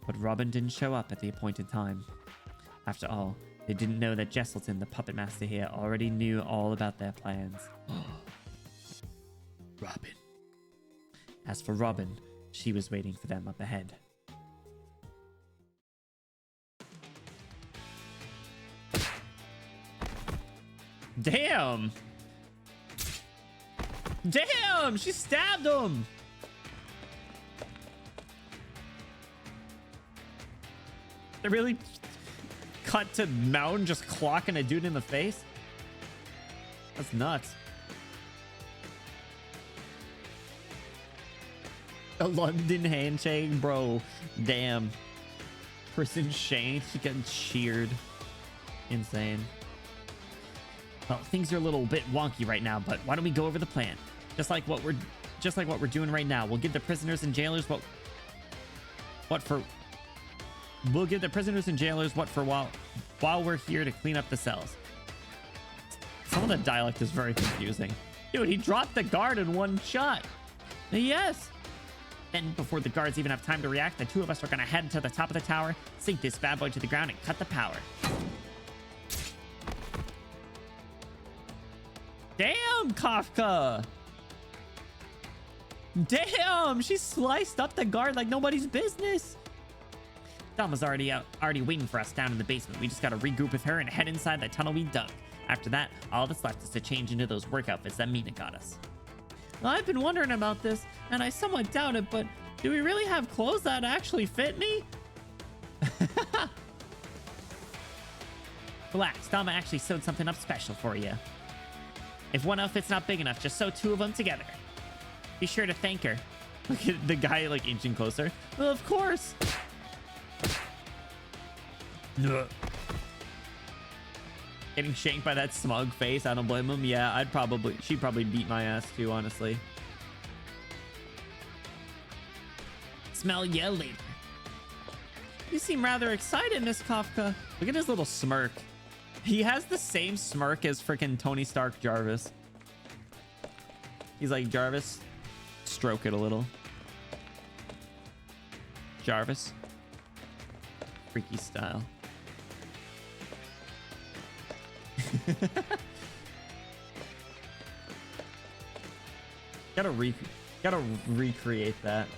But Robin didn't show up at the appointed time. After all, they didn't know that Jesselton, the puppet master here, already knew all about their plans. Robin. As for Robin, she was waiting for them up ahead. Damn! Damn! She stabbed him! They really cut to Mountain just clocking a dude in the face? That's nuts. A London handshake, bro. Damn. Person shanked, she getting cheered. Insane. Well, things are a little bit wonky right now, but why don't we go over the plan? Just like what we're doing right now. We'll give the prisoners and jailers what for while we're here to clean up the cells. Some of the dialect is very confusing. Dude, he dropped the guard in one shot. Yes. Then before the guards even have time to react, the 2 of us are gonna head to the top of the tower, sink this bad boy to the ground, and cut the power. Damn, Kafka! Damn, she sliced up the guard like nobody's business. Thelma's already waiting for us down in the basement. We just gotta regroup with her and head inside the tunnel we dug. After that, all that's left is to change into those work outfits that Mina got us. Well, I've been wondering about this, and I somewhat doubt it, but do we really have clothes that actually fit me? Relax, Thelma actually sewed something up special for you. If one outfit's not big enough, just sew 2 of them together. Be sure to thank her. Look at the guy like inching closer. Well, of course. Getting shanked by that smug face, I don't blame him. Yeah, she'd probably beat my ass too, honestly. Smell ya later. You seem rather excited, Miss Kafka. Look at his little smirk. He has the same smirk as freaking Tony Stark Jarvis. He's like, Jarvis, stroke it a little. Jarvis. Freaky style. Gotta recreate that.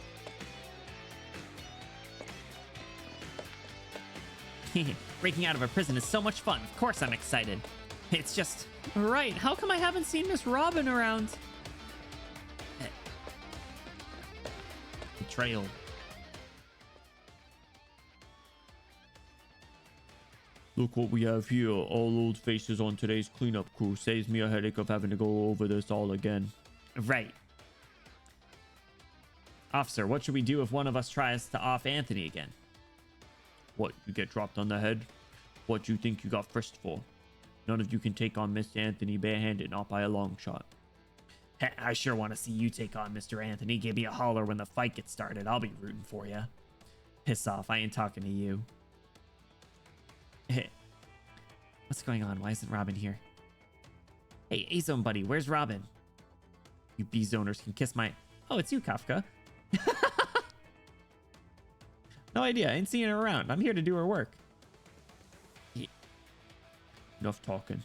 Breaking out of a prison is so much fun. Of course I'm excited. It's just... Right, how come I haven't seen Miss Robin around? Betrayal. Look what we have here. All old faces on today's cleanup crew. Saves me a headache of having to go over this all again. Right. Officer, what should we do if one of us tries to off Anthony again? What, you get dropped on the head? What do you think you got frisked for? None of you can take on Mr. Anthony barehanded, not by a long shot. Heh, I sure want to see you take on Mr. Anthony. Give me a holler when the fight gets started. I'll be rooting for you. Piss off, I ain't talking to you. Hey, what's going on? Why isn't Robin here? Hey, A-Zone buddy, where's Robin? You B-Zoners can kiss my... Oh, it's you, Kafka. No idea. I ain't seeing her around. I'm here to do her work. Yeah. Enough talking.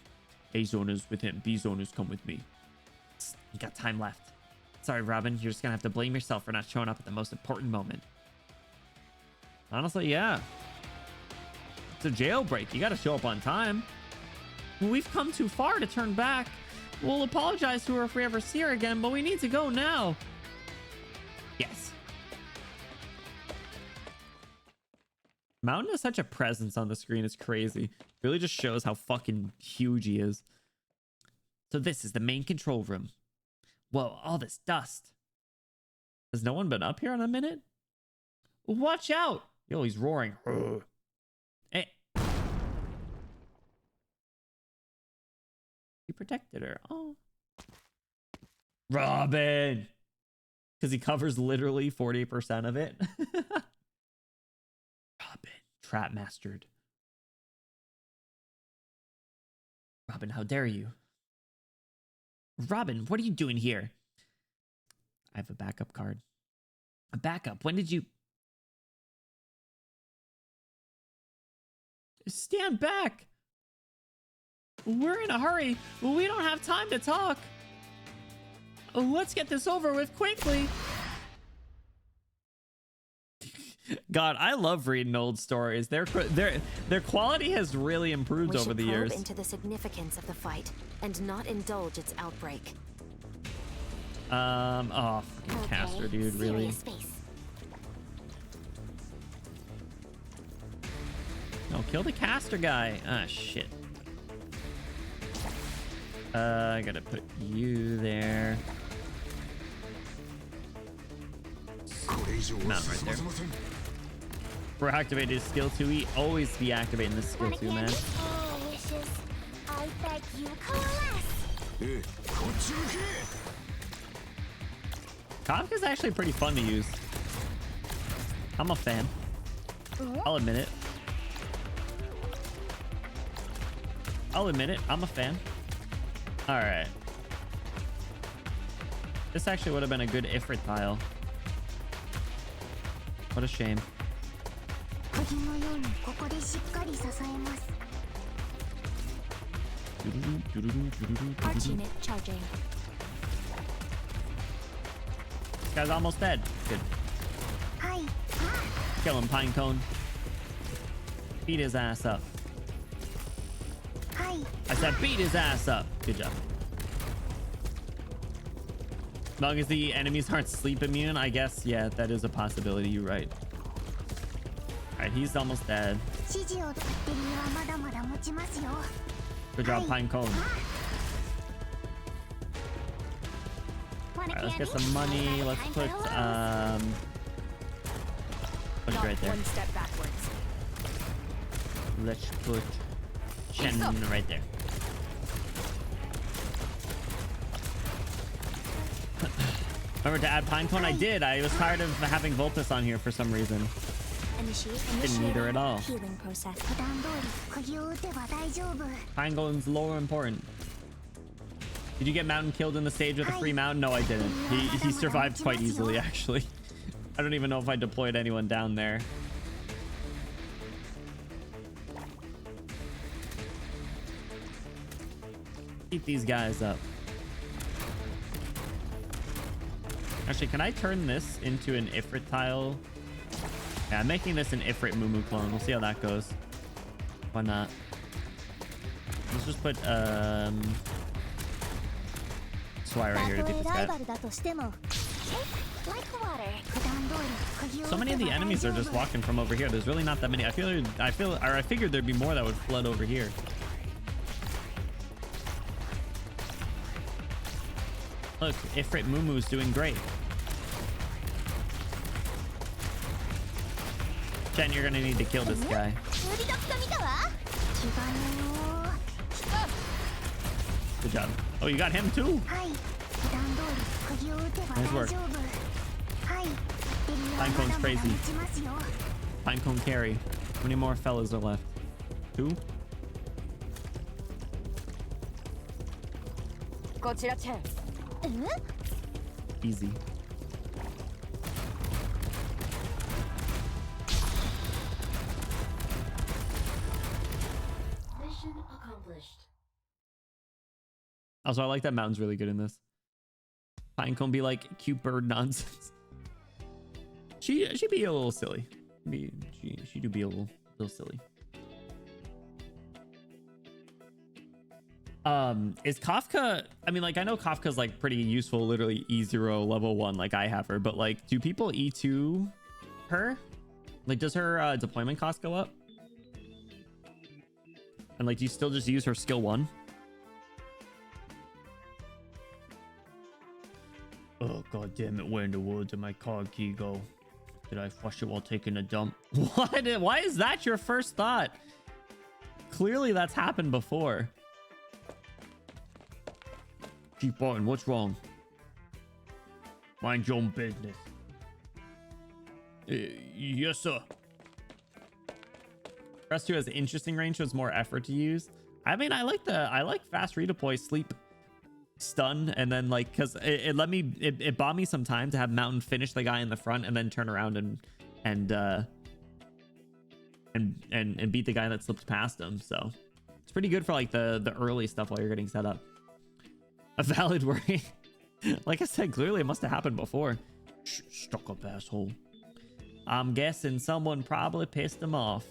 A-Zoners with him. B-Zoners come with me. You got time left. Sorry, Robin. You're just gonna have to blame yourself for not showing up at the most important moment. Honestly, yeah. It's a jailbreak. You gotta show up on time. We've come too far to turn back. We'll apologize to her if we ever see her again, but we need to go now. Yes. Mountain has such a presence on the screen. It's crazy. Really just shows how fucking huge he is. So this is the main control room. Whoa, all this dust. Has no one been up here in a minute? Watch out! Yo, he's roaring. Hey. He protected her. Oh. Robin! Because he covers literally 40% of it. Robin. Trap mastered. Robin, how dare you? Robin, what are you doing here? I have a backup card. A backup? When did you... Stand back! We're in a hurry. We don't have time to talk. Let's get this over with quickly. God, I love reading old stories. Their quality has really improved over the years. We should probe into the significance of the fight and not indulge its outbreak. Oh, fucking caster, dude, really. No, kill the caster guy. Ah, shit. I gotta put you there. Mount right there. We're activated skill 2E. Always be activating this skill 2, man. Oh, wishes. I beg you, coalesce. Kafka's actually pretty fun to use. I'm a fan. I'll admit it. I'm a fan. All right. This actually would have been a good Ifrit tile. What a shame. Arch unit charging. This guy's almost dead. Good. Kill him, Pinecone. Beat his ass up. I said beat his ass up. Good job. As long as the enemies aren't sleep immune, I guess, yeah, that is a possibility. You're right. Alright, he's almost dead. Good job, Pinecone. Alright, let's get some money. Let's put it right there. One step backwards. Let's put Shen right there. Remember to add Pinecone? I did. I was tired of having Voltus on here for some reason. Didn't need her at all. Healing process. Pinecone's lower important. Did you get Mountain killed in the stage with a free Mountain? No, I didn't. He survived quite easily, actually. I don't even know if I deployed anyone down there. Keep these guys up. Actually, can I turn this into an Ifrit tile? Yeah, I'm making this an Ifrit Mumu clone. We'll see how that goes. Why not? Let's just put Swire right here to beat this guy. So many of the enemies are just walking from over here. There's really not that many. I figured there'd be more that would flood over here. Look, Ifrit Mumu's doing great. Jen, you're gonna need to kill this guy. Good job. Oh, you got him too? Nice work. Pinecone's crazy. Pinecone carry. How many more fellas are left? 2? Easy. Mission accomplished. Also, I like that Mountain's really good in this. Pinecone be like cute bird nonsense. She'd be a little silly. She do be a little silly. Is Kafka, I mean, like, I know Kafka's like pretty useful, literally E0 level 1 like I have her, but like, do people E2 her? Like, does her deployment cost go up? And like, do you still just use her skill 1? Oh, god damn it, where in the world did my card key go? Did I flush it while taking a dump? What? Why is that your first thought? Clearly that's happened before. Chief Barton, what's wrong? Mind your own business. Yes, sir. Press 2 has interesting range, so it's more effort to use. I mean, I like fast redeploy, sleep, stun, and then like, because it let me, it bought me some time to have Mountain finish the guy in the front and then turn around and beat the guy that slipped past him. So it's pretty good for like the early stuff while you're getting set up. A valid worry. Like I said, clearly it must have happened before. Stuck up asshole. I'm guessing someone probably pissed him off.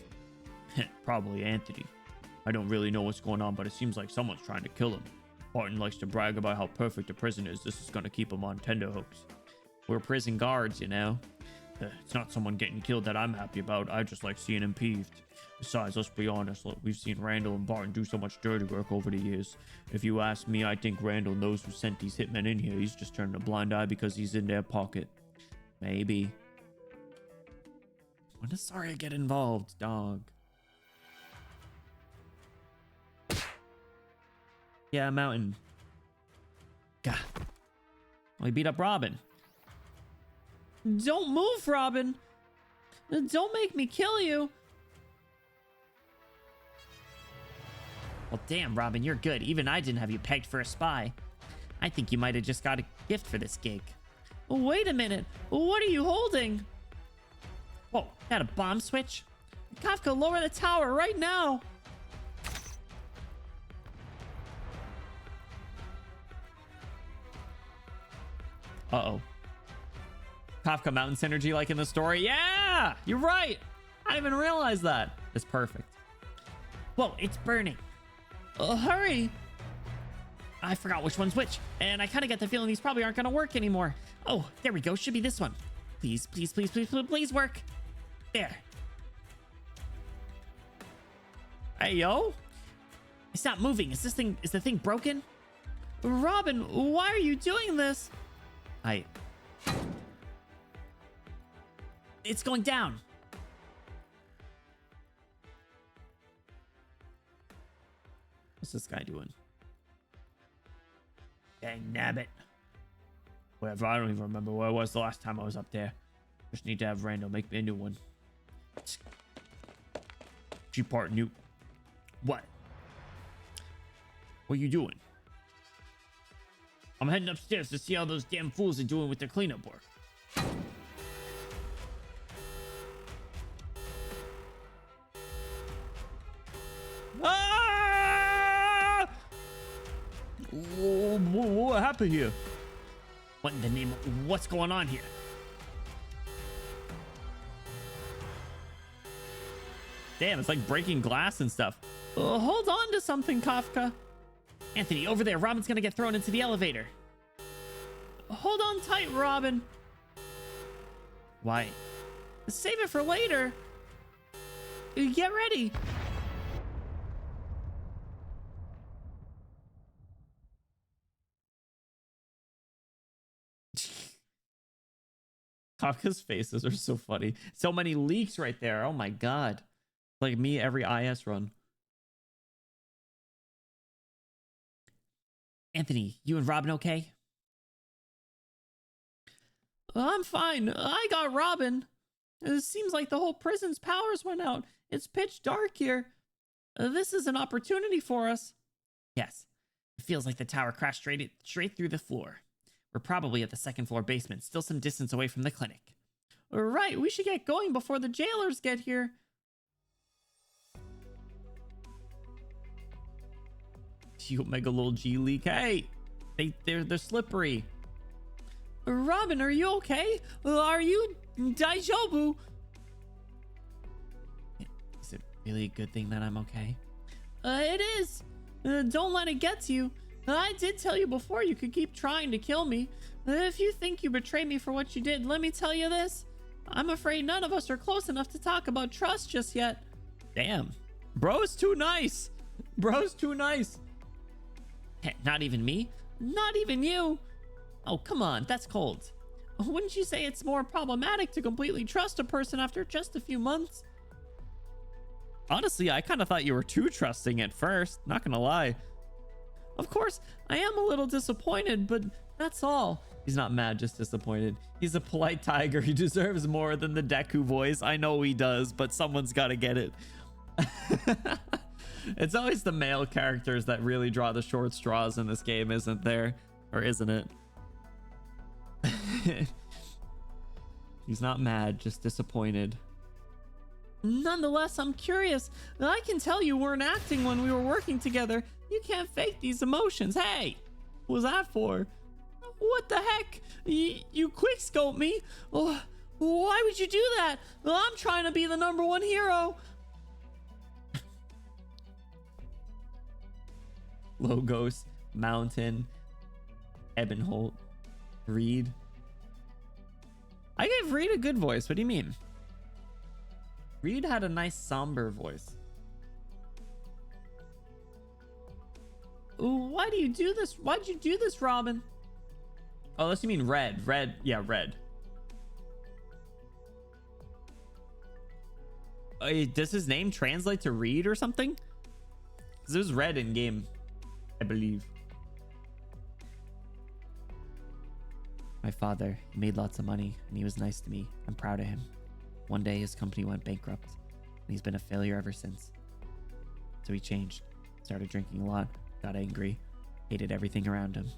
Probably Anthony. I don't really know what's going on, but it seems like someone's trying to kill him. Barton likes to brag about how perfect a prison is. This is going to keep him on tenterhooks. We're prison guards, you know. It's not someone getting killed that I'm happy about. I just like seeing him peeved. Besides, let's be honest, look, we've seen Randall and Barton do so much dirty work over the years. If you ask me, I think Randall knows who sent these hitmen in here. He's just turning a blind eye because he's in their pocket. Maybe. When does Zarya get involved, dog? Yeah, Mountain. God. We beat up Robin. Don't move, Robin. Don't make me kill you. Well, damn, Robin, you're good. Even I didn't have you pegged for a spy. I think you might have just got a gift for this gig. Wait a minute. What are you holding? Whoa, that a bomb switch? Kafka, lower the tower right now. Uh-oh. Kafka Mountain synergy like in the story. Yeah, you're right. I didn't even realize that. It's perfect. Whoa, it's burning. Hurry. I forgot which one's which, and I kind of get the feeling these probably aren't going to work anymore. Oh, there we go. Should be this one. Please, please, please, please, please, please work. There. Hey, yo. It's not moving. Is the thing broken? Robin, why are you doing this? It's going down. What's this guy doing? Dang nabbit. Whatever, I don't even remember where I was the last time I was up there. Just need to have Randall make me a new one. G-part new. What? What are you doing? I'm heading upstairs to see how those damn fools are doing with their cleanup work. Ah! What happened here? What in the name of what's going on here? Damn, it's like breaking glass and stuff. Hold on to something, Kafka. Anthony, over there. Robin's gonna get thrown into the elevator. Hold on tight, Robin. Why? Save it for later. Get ready. Kafka's faces are so funny. So many leaks right there. Oh my god. Like me every IS run. Anthony, you and Robin okay? I'm fine. I got Robin. It seems like the whole prison's powers went out. It's pitch dark here. This is an opportunity for us. Yes. It feels like the tower crashed straight through the floor. We're probably at the second floor basement, still some distance away from the clinic. Right, we should get going before the jailers get here. You Omega Lil G leak. Hey, they're slippery. Robin, are you okay? Are you Daijobu? Is it really a good thing that I'm okay? It is. Don't let it get to you. I did tell you before you could keep trying to kill me. If you think you betrayed me for what you did, let me tell you this. I'm afraid none of us are close enough to talk about trust just yet. Damn. Bro's too nice. Bro's too nice. Hey, not even me? Not even you? Oh, come on. That's cold. Wouldn't you say it's more problematic to completely trust a person after just a few months? Honestly, I kind of thought you were too trusting at first. Not gonna lie. Of course, I am a little disappointed, but that's all. He's not mad, just disappointed. He's a polite tiger. He deserves more than the Deku voice. I know he does, but someone's got to get it. It's always the male characters that really draw the short straws in this game, isn't there? Or isn't it? He's not mad, just disappointed. Nonetheless, I'm curious. I can tell you weren't acting when we were working together. You can't fake these emotions. Hey, what was that for? What the heck? You quickscope me? Oh, why would you do that? I'm trying to be the #1 hero. Logos, Mountain, Ebenholt, Reed. I gave Reed a good voice. What do you mean? Reed had a nice somber voice. Why do you do this? Why'd you do this, Robin? Oh, unless you mean red. Red. Yeah, red. Does his name translate to Reed or something? Because it was red in game, I believe. My father, he made lots of money and he was nice to me. I'm proud of him. One day his company went bankrupt and he's been a failure ever since. So he changed, started drinking a lot, got angry, hated everything around him.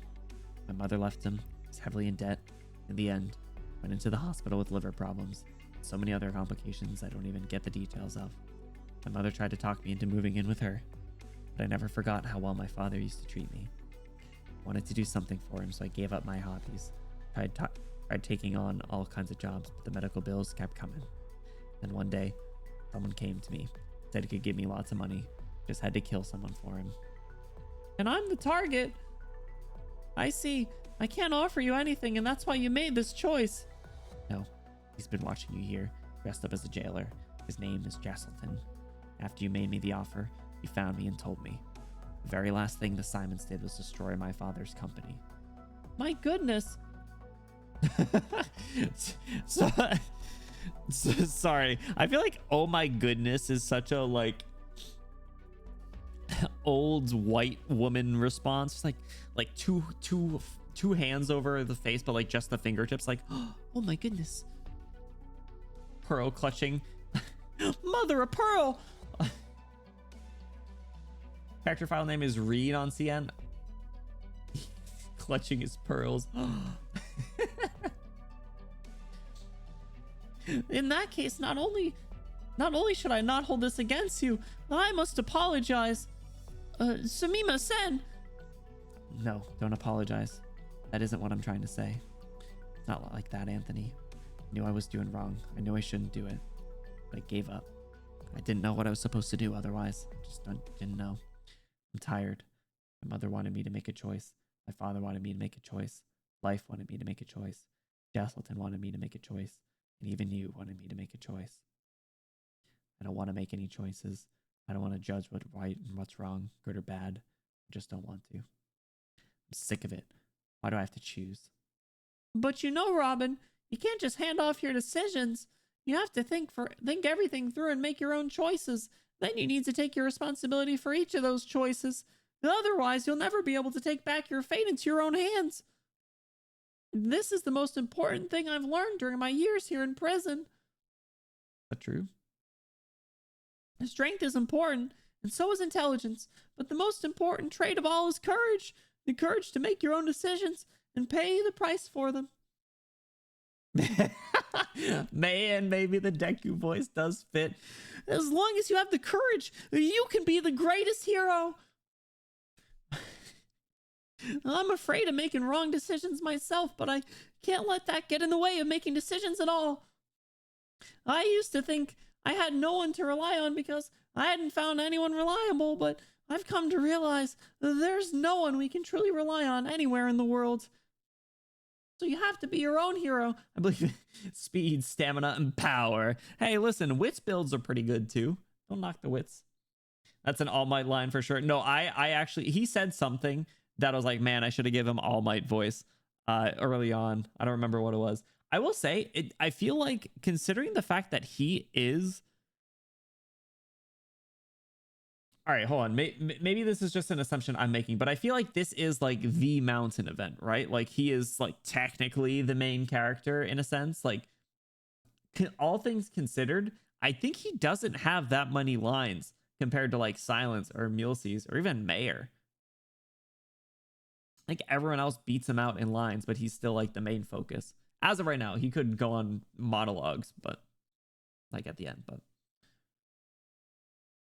My mother left him, was heavily in debt. In the end, went into the hospital with liver problems. So many other complications I don't even get the details of. My mother tried to talk me into moving in with her, but I never forgot how well my father used to treat me. I wanted to do something for him, so I gave up my hobbies. Tried taking on all kinds of jobs, but the medical bills kept coming. And one day, someone came to me, said he could give me lots of money. Just had to kill someone for him. And I'm the target. I see. I can't offer you anything, and that's why you made this choice. No, he's been watching you here, dressed up as a jailer. His name is Jesselton. After you made me the offer, he found me and told me. The very last thing the Simons did was destroy my father's company. My goodness. Sorry. I feel like, oh my goodness is such a like old white woman response. It's like two hands over the face, but like just the fingertips, like, oh my goodness. Pearl clutching. Mother of Pearl. Character file name is Reed on CN. Clutching his pearls. In that case, not only should I not hold this against you, I must apologize. Sumima-sen. No, don't apologize. That isn't what I'm trying to say. It's not like that, Anthony. I knew I was doing wrong. I knew I shouldn't do it, but I gave up. I didn't know what I was supposed to do otherwise. I just didn't know. I'm tired. My mother wanted me to make a choice. My father wanted me to make a choice. Life wanted me to make a choice. Jesselton wanted me to make a choice. And even you wanted me to make a choice. I don't want to make any choices. I don't want to judge what's right and what's wrong, good or bad. I just don't want to. I'm sick of it. Why do I have to choose? But you know, Robin, you can't just hand off your decisions. You have to think everything through and make your own choices. Then you need to take your responsibility for each of those choices. Otherwise, you'll never be able to take back your fate into your own hands. This is the most important thing I've learned during my years here in prison. Is that true? Strength is important, and so is intelligence. But the most important trait of all is courage. The courage to make your own decisions and pay the price for them. Man, maybe the Deku voice does fit. As long as you have the courage, you can be the greatest hero. I'm afraid of making wrong decisions myself, but I can't let that get in the way of making decisions at all. I used to think I had no one to rely on because I hadn't found anyone reliable, but I've come to realize that there's no one we can truly rely on anywhere in the world. So you have to be your own hero. I believe speed, stamina, and power. Hey, listen, wits builds are pretty good too. Don't knock the wits. That's an All Might line for sure. No, I actually, he said something that I was like, man, I should have given him All Might voice early on. I don't remember what it was. I will say, I feel like considering the fact that he is... All right, hold on. Maybe this is just an assumption I'm making, but I feel like this is like the mountain event, right? Like he is like technically the main character in a sense. Like all things considered, I think he doesn't have that many lines compared to like Silence or Mulesys or even Mayor. I think everyone else beats him out in lines, but he's still like the main focus. As of right now, he could go on monologues, but like at the end, but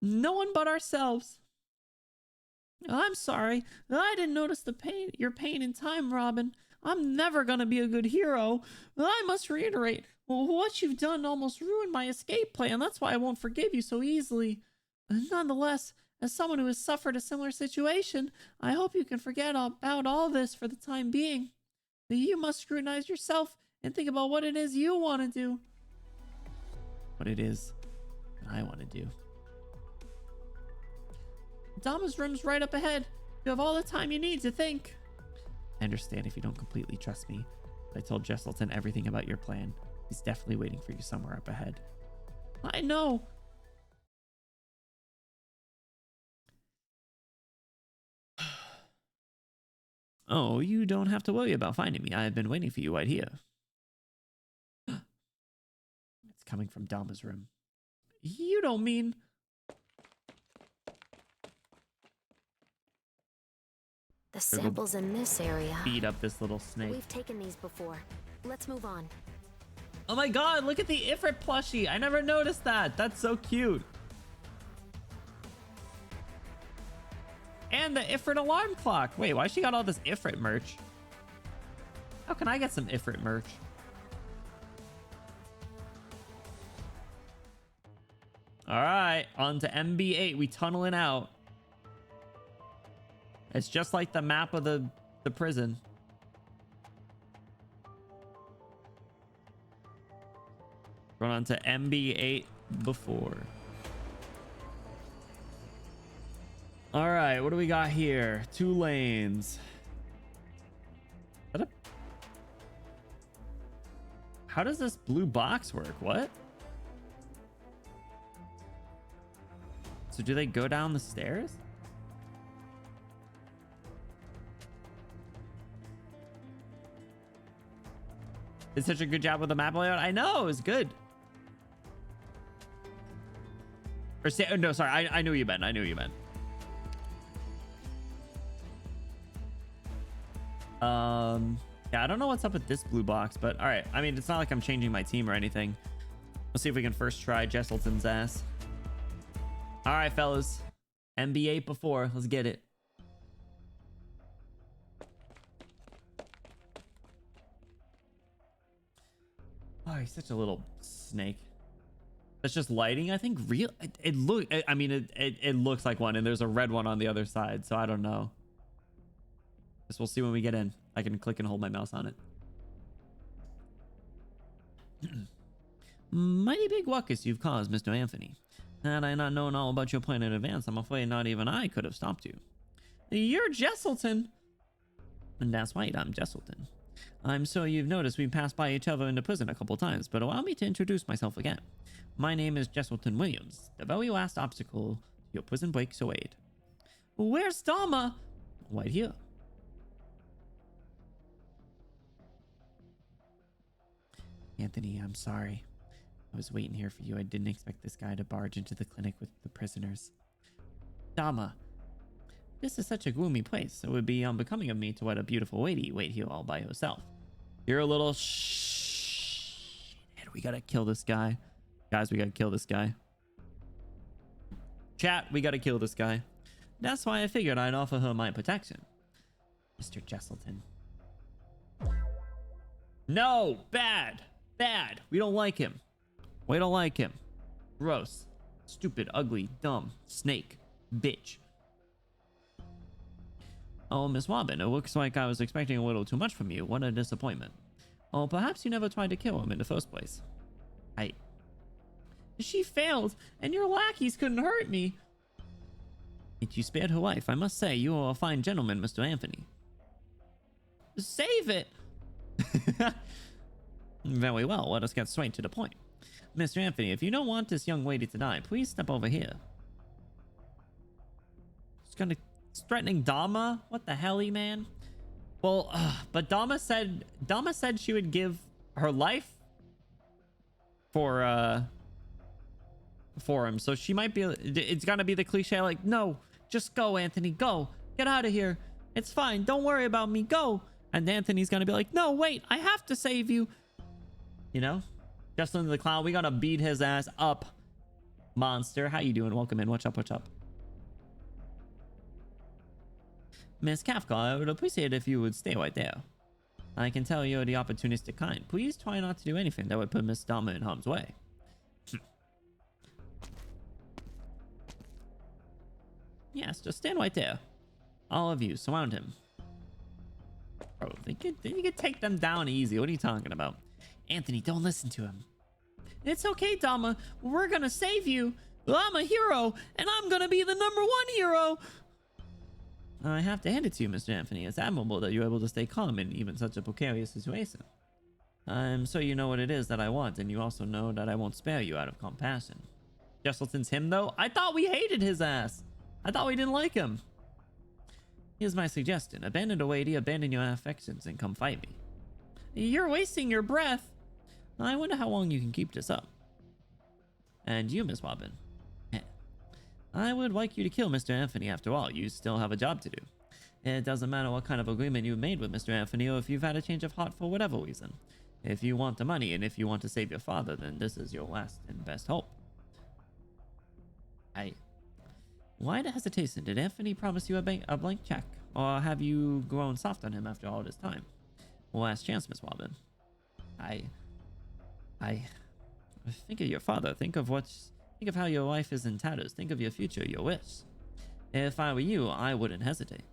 no one but ourselves. I'm sorry. I didn't notice your pain in time, Robin. I'm never gonna be a good hero. I must reiterate, what you've done almost ruined my escape plan. That's why I won't forgive you so easily. Nonetheless, as someone who has suffered a similar situation, I hope you can forget about all this for the time being. You must scrutinize yourself and think about what it is you want to do. What it is that I want to do. Dama's room's right up ahead. You have all the time you need to think. I understand if you don't completely trust me, but I told Jesselton everything about your plan. He's definitely waiting for you somewhere up ahead. I know. Oh, you don't have to worry about finding me. I have been waiting for you right here. It's coming from Dama's room. You don't mean... The samples in this area. Beat up this little snake. We've taken these before. Let's move on. Oh my god, look at the Ifrit plushie. I never noticed that. That's so cute. And the Ifrit alarm clock. Wait, why she got all this Ifrit merch? How can I get some Ifrit merch? All right, on to MB8. We tunneling out. It's just like the map of the prison. Run on to MB8 before. All right, what do we got here? 2 lanes. How does this blue box work? What? So do they go down the stairs? Did such a good job with the map layout. I know, it was good. Or no, sorry, I knew you meant. I knew you meant. Yeah, I don't know what's up with this blue box, but all right. I mean, it's not like I'm changing my team or anything. Let's see if we can first try Jesselton's ass. All right, fellas. MB8 before. Let's get it. Oh, he's such a little snake. That's just lighting, I think. Real, it look. I mean, it looks like one, and there's a red one on the other side. So I don't know. Guess we'll see when we get in. I can click and hold my mouse on it. Mighty big ruckus you've caused, Mr. Anthony. Had I not known all about your plan in advance, I'm afraid not even I could have stopped you. You're Jesselton. And that's right, I'm Jesselton. I'm sure you've noticed we've passed by each other in the prison a couple times, but allow me to introduce myself again. My name is Jesselton Williams, the very last obstacle to your prison break so aid. Where's Dharma? Right here. Anthony, I'm sorry. I was waiting here for you. I didn't expect this guy to barge into the clinic with the prisoners. Dharma, this is such a gloomy place. It would be unbecoming of me to let a beautiful lady wait here all by herself. You're a little shh. We gotta kill this guy. Guys, we gotta kill this guy. Chat, we gotta kill this guy. That's why I figured I'd offer her my protection. Mr. Jesselton. No! Bad! Bad! We don't like him. We don't like him. Gross. Stupid, ugly, dumb, snake, bitch. Oh, Miss Robin, it looks like I was expecting a little too much from you. What a disappointment. Oh, perhaps you never tried to kill him in the first place. She failed, and your lackeys couldn't hurt me. Yet you spared her life. I must say, you are a fine gentleman, Mr. Anthony. Save it! Very well, let us get straight to the point. Mr. Anthony, if you don't want this young lady to die, please step over here. He's threatening Dharma? What the hell, man? Well, but Dharma said she would give her life for him, so she might be. It's gonna be the cliche, like, no, just go, Anthony, go, get out of here. It's fine. Don't worry about me. Go. And Anthony's gonna be like, no, wait, I have to save you. You know, Justin the Clown, we gotta beat his ass up. Monster, how you doing? Welcome in. What's up? What's up? Miss Kafka, I would appreciate it if you would stay right there. I can tell you're the opportunistic kind. Please try not to do anything that would put Miss Dharma in harm's way. Yes, just stand right there. All of you, surround him. Bro, you could take them down easy. What are you talking about? Anthony, don't listen to him. It's okay, Dharma. We're gonna save you. I'm a hero, and I'm gonna be the #1 hero. I have to hand it to you, Mr. Anthony. It's admirable that you're able to stay calm in even such a precarious situation. I'm sure you know what it is that I want, and you also know that I won't spare you out of compassion. Jesselton's him, though? I thought we hated his ass. I thought we didn't like him. Here's my suggestion. Abandon the lady, abandon your affections, and come fight me. You're wasting your breath. I wonder how long you can keep this up. And you, Miss Robin. I would like you to kill Mr. Anthony after all. You still have a job to do. It doesn't matter what kind of agreement you've made with Mr. Anthony or if you've had a change of heart for whatever reason. If you want the money and if you want to save your father, then this is your last and best hope. Why the hesitation? Did Anthony promise you a blank check? Or have you grown soft on him after all this time? Last chance, Miss Robin. Think of your father. Think of how your life is in tatters. Think of your future, your wish. If I were you, I wouldn't hesitate.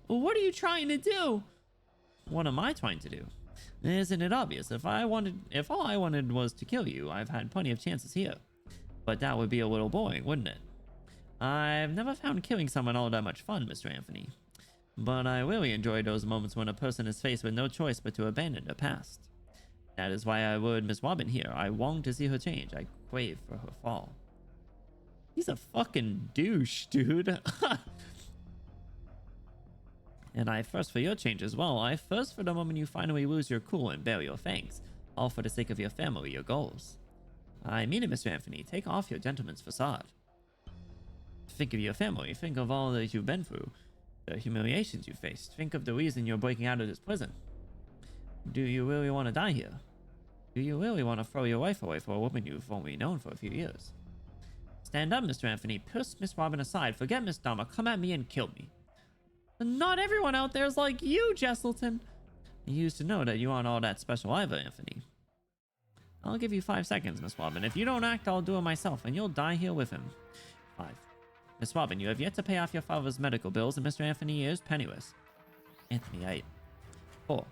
Well, what are you trying to do? What am I trying to do? Isn't it obvious? If all I wanted was to kill you, I've had plenty of chances here. But that would be a little boring, wouldn't it? I've never found killing someone all that much fun, Mr. Anthony. But I really enjoy those moments when a person is faced with no choice but to abandon their past. That is why I would Miss Robin here. I long to see her change. I crave for her fall. He's a fucking douche, dude. And I thirst for your change as well. I thirst for the moment you finally lose your cool and bare your fangs. All for the sake of your family, your goals. I mean it, Mr. Anthony. Take off your gentleman's facade. Think of your family. Think of all that you've been through. The humiliations you faced. Think of the reason you're breaking out of this prison. Do you really want to die here? Do you really want to throw your life away for a woman you've only known for a few years? Stand up, Mr. Anthony. Push Miss Robin aside. Forget Miss Dharma. Come at me and kill me. Not everyone out there is like you, Jesselton. You used to know that you aren't all that special either, Anthony. I'll give you 5 seconds, Miss Wobbin. If you don't act, I'll do it myself, and you'll die here with him. 5. Miss Wobbin, you have yet to pay off your father's medical bills, and Mr. Anthony is penniless. Anthony, 8. 4.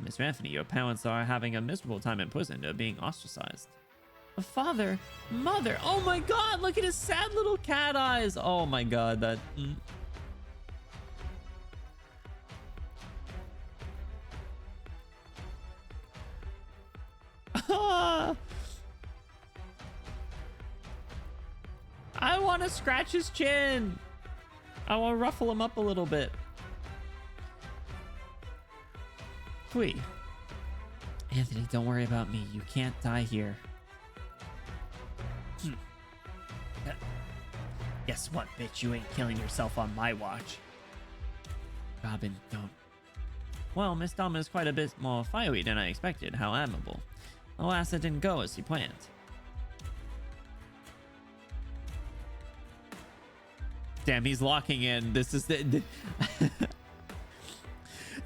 Mr. Anthony, your parents are having a miserable time in prison. They're being ostracized. Father, mother, oh my god, look at his sad little cat eyes. Oh my god, that... I want to scratch his chin. I want to ruffle him up a little bit. Wait. Anthony, don't worry about me. You can't die here. Guess what, bitch? You ain't killing yourself on my watch. Robin, don't. Well, Miss Dama is quite a bit more fiery than I expected. How admirable. Alas, it didn't go as he planned. Damn, he's locking in. This is the...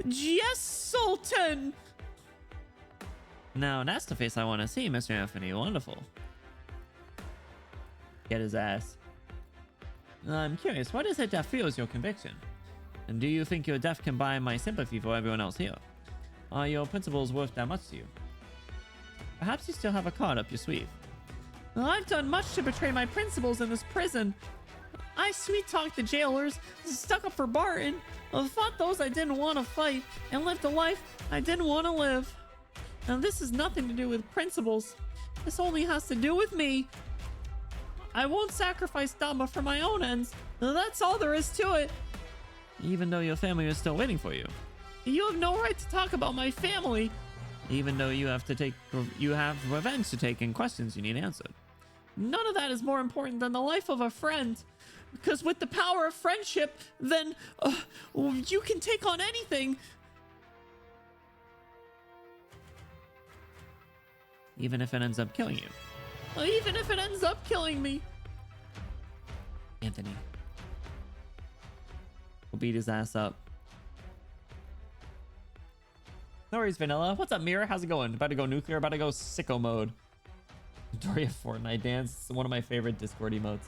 Yes, Sultan! Now, that's the face I want to see, Mr. Anthony. Wonderful. Get his ass. I'm curious, what is it that fuels your conviction? And do you think your death can buy my sympathy for everyone else here? Are your principles worth that much to you? Perhaps you still have a card up your sleeve. Well, I've done much to betray my principles in this prison. I sweet-talked the jailers, stuck up for Barton, fought those I didn't want to fight, and lived a life I didn't want to live. Now, this has nothing to do with principles. This only has to do with me. I won't sacrifice Dama for my own ends. That's all there is to it. Even though your family is still waiting for you. You have no right to talk about my family. Even though you have revenge to take and questions you need answered. None of that is more important than the life of a friend. Because with the power of friendship, then you can take on anything. Even if it ends up killing you. Even if it ends up killing me. Anthony. We'll beat his ass up. No worries, Vanilla. What's up, Mira? How's it going? About to go nuclear? About to go sicko mode. Doria Fortnite dance. It's one of my favorite Discord emotes.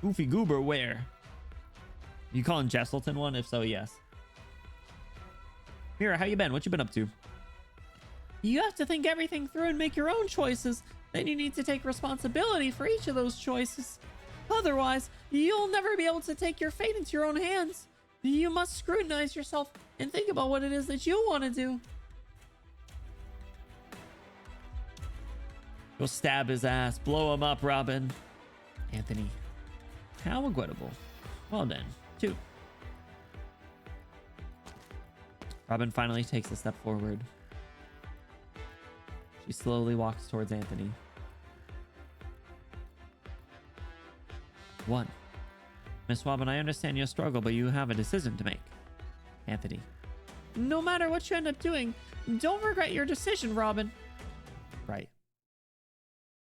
Goofy Goober, where? You calling Jesselton one? If so, yes. Mira, how you been? What you been up to? You have to think everything through and make your own choices. Then you need to take responsibility for each of those choices. Otherwise, you'll never be able to take your fate into your own hands. You must scrutinize yourself and think about what it is that you want to do. Go stab his ass. Blow him up, Robin. Anthony. How regrettable. Well done. 2. Robin finally takes a step forward. She slowly walks towards Anthony. 1. Miss Robin, I understand your struggle, but you have a decision to make. Anthony. No matter what you end up doing, don't regret your decision, Robin. Right.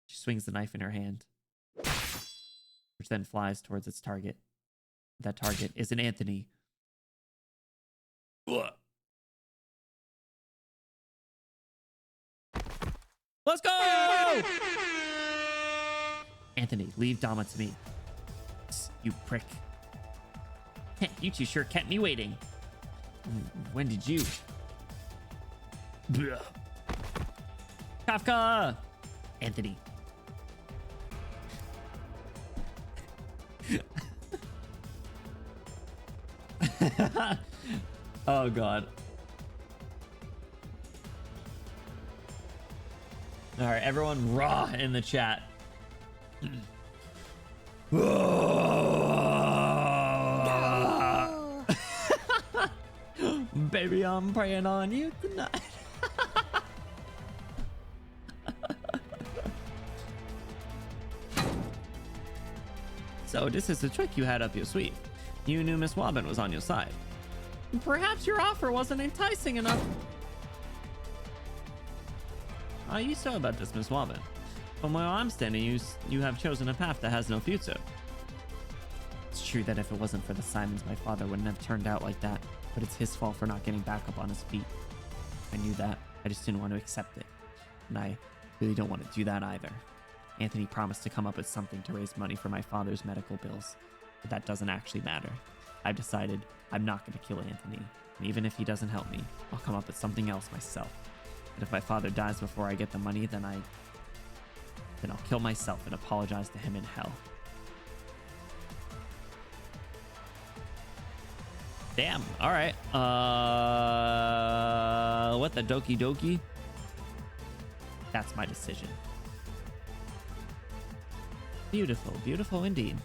She swings the knife in her hand, which then flies towards its target. That target is an Anthony. Ugh. Let's go! Anthony, leave Dama to me. You prick. You two sure kept me waiting. When did you? Blech. Kafka! Anthony. Oh god. All right, everyone raw in the chat. Baby, I'm praying on you tonight. So this is the trick you had up your sleeve. You knew Miss Wobbin was on your side. Perhaps your offer wasn't enticing enough. How are you so about this, Miss Wobbin? From where I'm standing, you have chosen a path that has no future. It's true that if it wasn't for the Simons, my father wouldn't have turned out like that. But it's his fault for not getting back up on his feet. I knew that. I just didn't want to accept it. And I really don't want to do that either. Anthony promised to come up with something to raise money for my father's medical bills, but that doesn't actually matter. I've decided I'm not going to kill Anthony, and even if he doesn't help me, I'll come up with something else myself. But if my father dies before I get the money, then I'll kill myself and apologize to him in hell. Damn. All right. What the dokie dokie? That's my decision. Beautiful, beautiful indeed.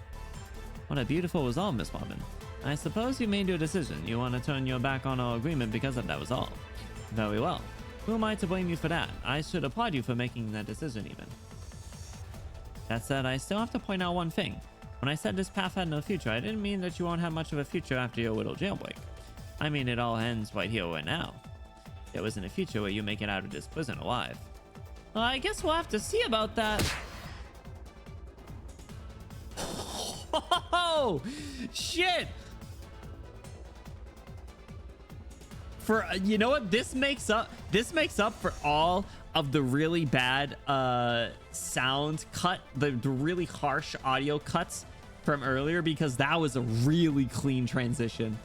What a beautiful was all, Miss Woman. I suppose you made your decision. You want to turn your back on our agreement because of that was all. Very well. Who am I to blame you for that? I should applaud you for making that decision even. That said, I still have to point out one thing. When I said this path had no future, I didn't mean that you won't have much of a future after your little jailbreak. I mean it all ends right here, right now. There isn't a future where you make it out of this prison alive. Well, I guess we'll have to see about that. Oh, shit. For you know what, this makes up for all of the really bad sound cut, the really harsh audio cuts from earlier, because that was a really clean transition.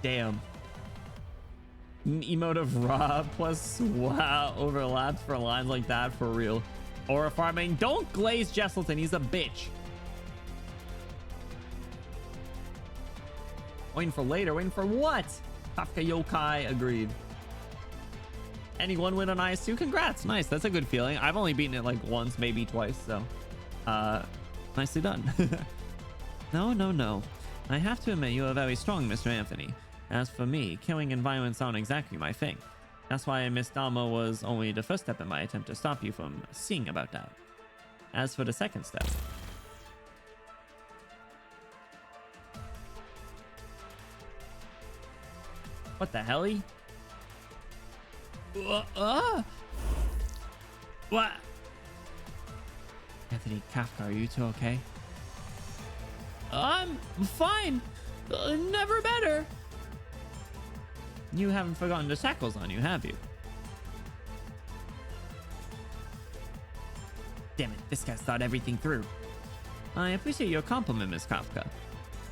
Damn. Emote of Rob plus wow overlaps for lines like that, for real. Or farming. Don't glaze Jesselton, he's a bitch. Waiting for later. Waiting for what? Kafka Yokai. Agreed. Anyone win on IS2? Congrats. Nice. That's a good feeling. I've only beaten it like once, maybe twice. So, nicely done. No. I have to admit you are very strong, Mr. Anthony. As for me, killing and violence aren't exactly my thing. That's why Miss Dama was only the first step in my attempt to stop you from seeing about that. As for the second step... What the helly? What? Anthony, Kafka, are you two okay? I'm fine. Never better. You haven't forgotten the shackles on you, have you? Damn it, this guy's thought everything through. I appreciate your compliment, Miss Kafka.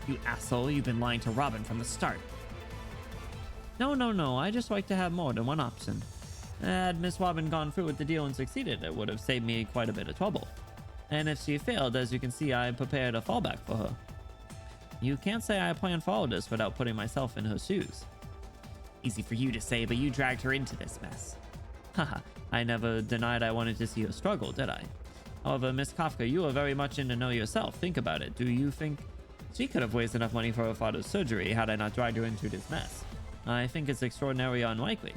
You asshole, you've been lying to Robin from the start. No, I just like to have more than one option. Had Miss Robin gone through with the deal and succeeded, it would have saved me quite a bit of trouble. And if she failed, as you can see, I prepared a fallback for her. You can't say I planned for all this without putting myself in her shoes. Easy for you to say, but you dragged her into this mess. Haha, I never denied I wanted to see her struggle, did I? However, Miss Kafka, you are very much in the know yourself. Think about it. Do you think she could have wasted enough money for her father's surgery had I not dragged her into this mess? I think it's extraordinarily unlikely.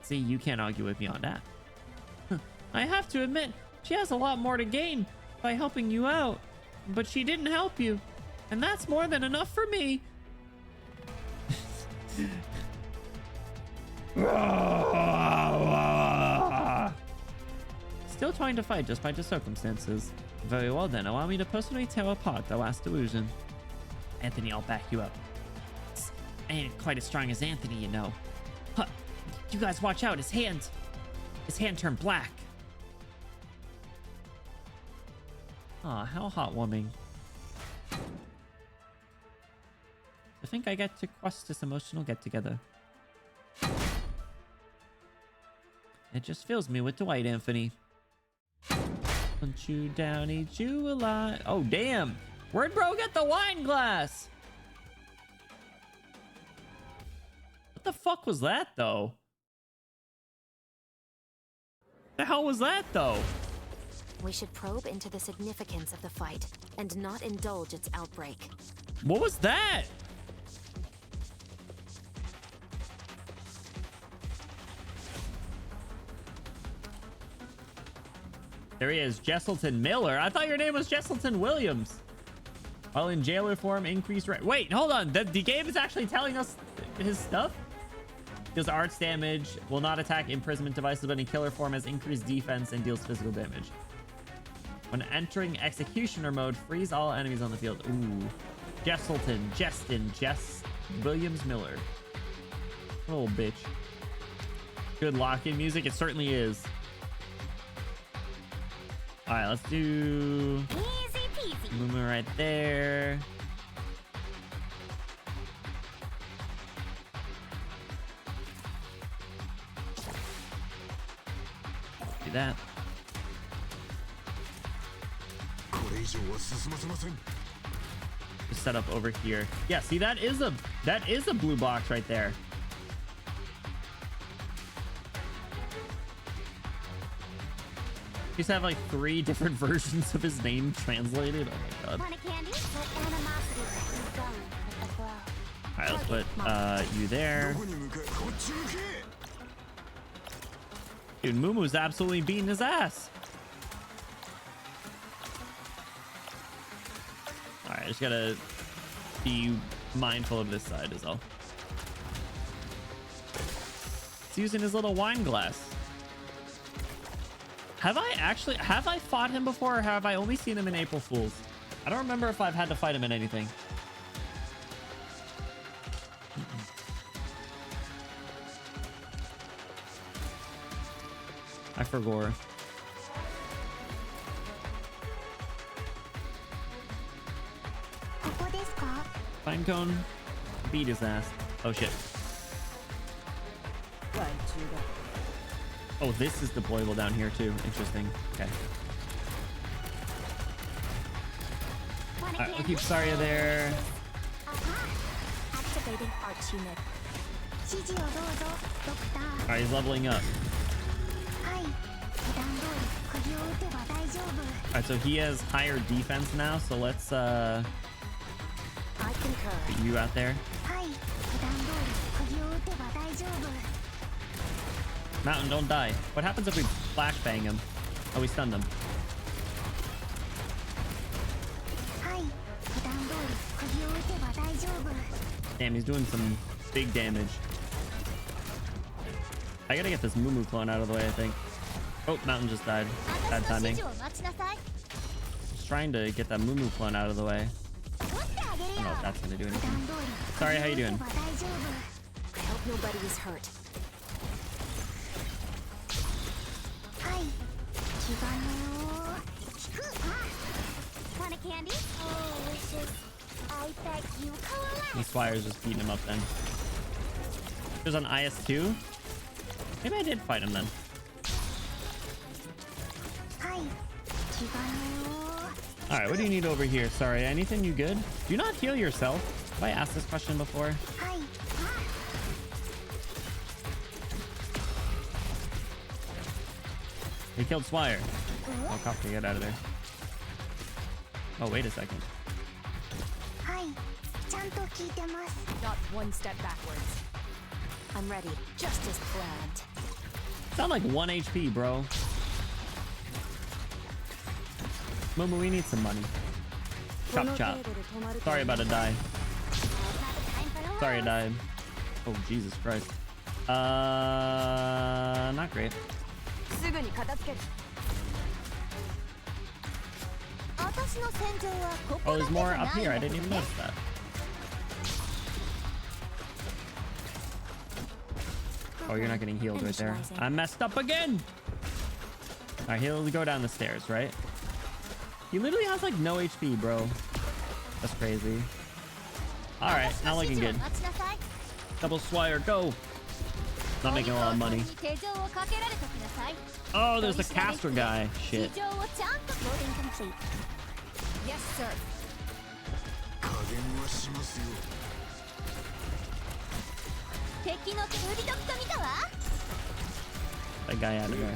See, you can't argue with me on that. I have to admit, she has a lot more to gain by helping you out. But she didn't help you. And that's more than enough for me. Still trying to fight despite the circumstances. Very well then, allow me to personally tear apart the last illusion. Anthony, I'll back you up. I ain't quite as strong as Anthony, you know. Huh. You guys watch out, his hand turned black. Aw, how heartwarming. I think I get to cross this emotional get-together. It just fills me with delight, Anthony. Punch you down, eat you alive. Oh, damn. Where'd bro get the wine glass? What the fuck was that, though? The hell was that, though? We should probe into the significance of the fight and not indulge its outbreak. What was that? There he is, Jesselton Miller. I thought your name was Jesselton Williams. While in jailer form, increased rate. Wait, hold on. The game is actually telling us his stuff? Deals arts damage, will not attack imprisonment devices, but in killer form has increased defense and deals physical damage. When entering executioner mode, freeze all enemies on the field. Ooh. Jesselton, Justin, Jess, Williams Miller. Little bitch. Good lock-in music. It certainly is. All right, let's do Easy peasy. Movement right there. Do that. Just set up over here. Yeah, see, that is a blue box right there. He's have like 3 different versions of his name translated. Oh my god. Want a candy? Let animosity be gone with a blow. All right, let's put you there. Dude, Mumu's absolutely beating his ass. All right, just gotta be mindful of this side is all. He's using his little wine glass. Have I fought him before, or have I only seen him in April Fools? I don't remember if I've had to fight him in anything. I forgot. Fine cone, beat his ass. Oh shit. Oh, this is deployable down here too. Interesting. Okay. Want a Alright, we'll candy? keep Saria there. Activating arch unit. 指示をどうぞ、ドクター。 Alright, he's leveling up. はい。普段通り釘を打てば大丈夫。 Alright, so he has higher defense now, so let's I concur. get you out there. はい。普段通り釘を打てば大丈夫。 Mountain, don't die. What happens if we flashbang him? Oh, we stunned him. はい。普段通り釘を打てば大丈夫。 Damn, he's doing some big damage. I gotta get this Mumu clone out of the way, I think. Oh, Mountain just died. Bad 私の timing. 指示を待ちなさい。 Just trying to get that Mumu clone out of the way. 打ってあげる I don't よ。 know if that's gonna do 普 anything. 段通り Sorry, how you 釘を doing? 打てば大丈夫。 I hope nobody is hurt. はい。気兼ねを聞く。Want a candy? Oh, wishes. I bet you collect. These Swire's just beating him up then. He was on IS2? Maybe I did fight him then. はい。気兼ねを Alright, what do you need over here? Sorry, anything you good? Do you not heal yourself? Have I asked this question before? はい。 He killed Swire. Oh, Kafka, get out of there. Oh, wait a second. はい。ちゃんと聞いてます。 Not one step backwards. I'm ready, just as planned. Sound like 1 HP, bro. Momo, we need some money. Chop chop. Sorry about to die. Sorry I died. Oh, Jesus Christ. Not great. すぐに片付ける。私の戦場はこ Oh, こだ there's けじ more ゃ up ない here. I んだ didn't けど even ね。 notice that. Oh, you're not getting healed right there. I messed up again. All right, he'll go down the stairs, right? He literally has like no HP, bro. That's crazy. All right, not looking good. 待ちなさい。 Double Swire, go. Not making a lot of money. 手錠をかけられときなさい。 Oh, there's the caster guy. 手 Shit. 錠をちゃんと loading complete。 Yes, sir. 敵の腕時と見たわ。 That guy out of there.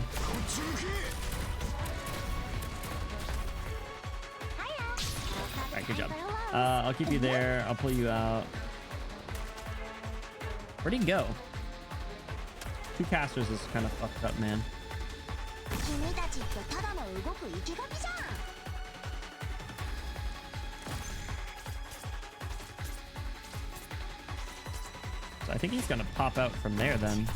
All right, good job. I'll keep you there. I'll pull you out. Where'd he go? 2 casters is kind of fucked up, man. 君たちってただの動く生き紙じゃん。 So I think he's gonna pop out from there then.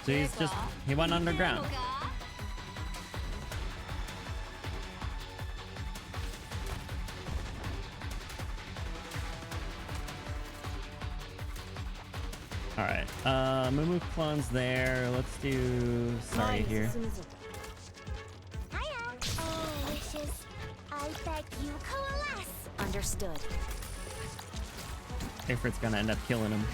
So he went underground. Mumu clones there. Let's do sorry here. Hiya. Oh, wishes. I beg you coalesce. Understood. Ifrit's gonna end up killing him.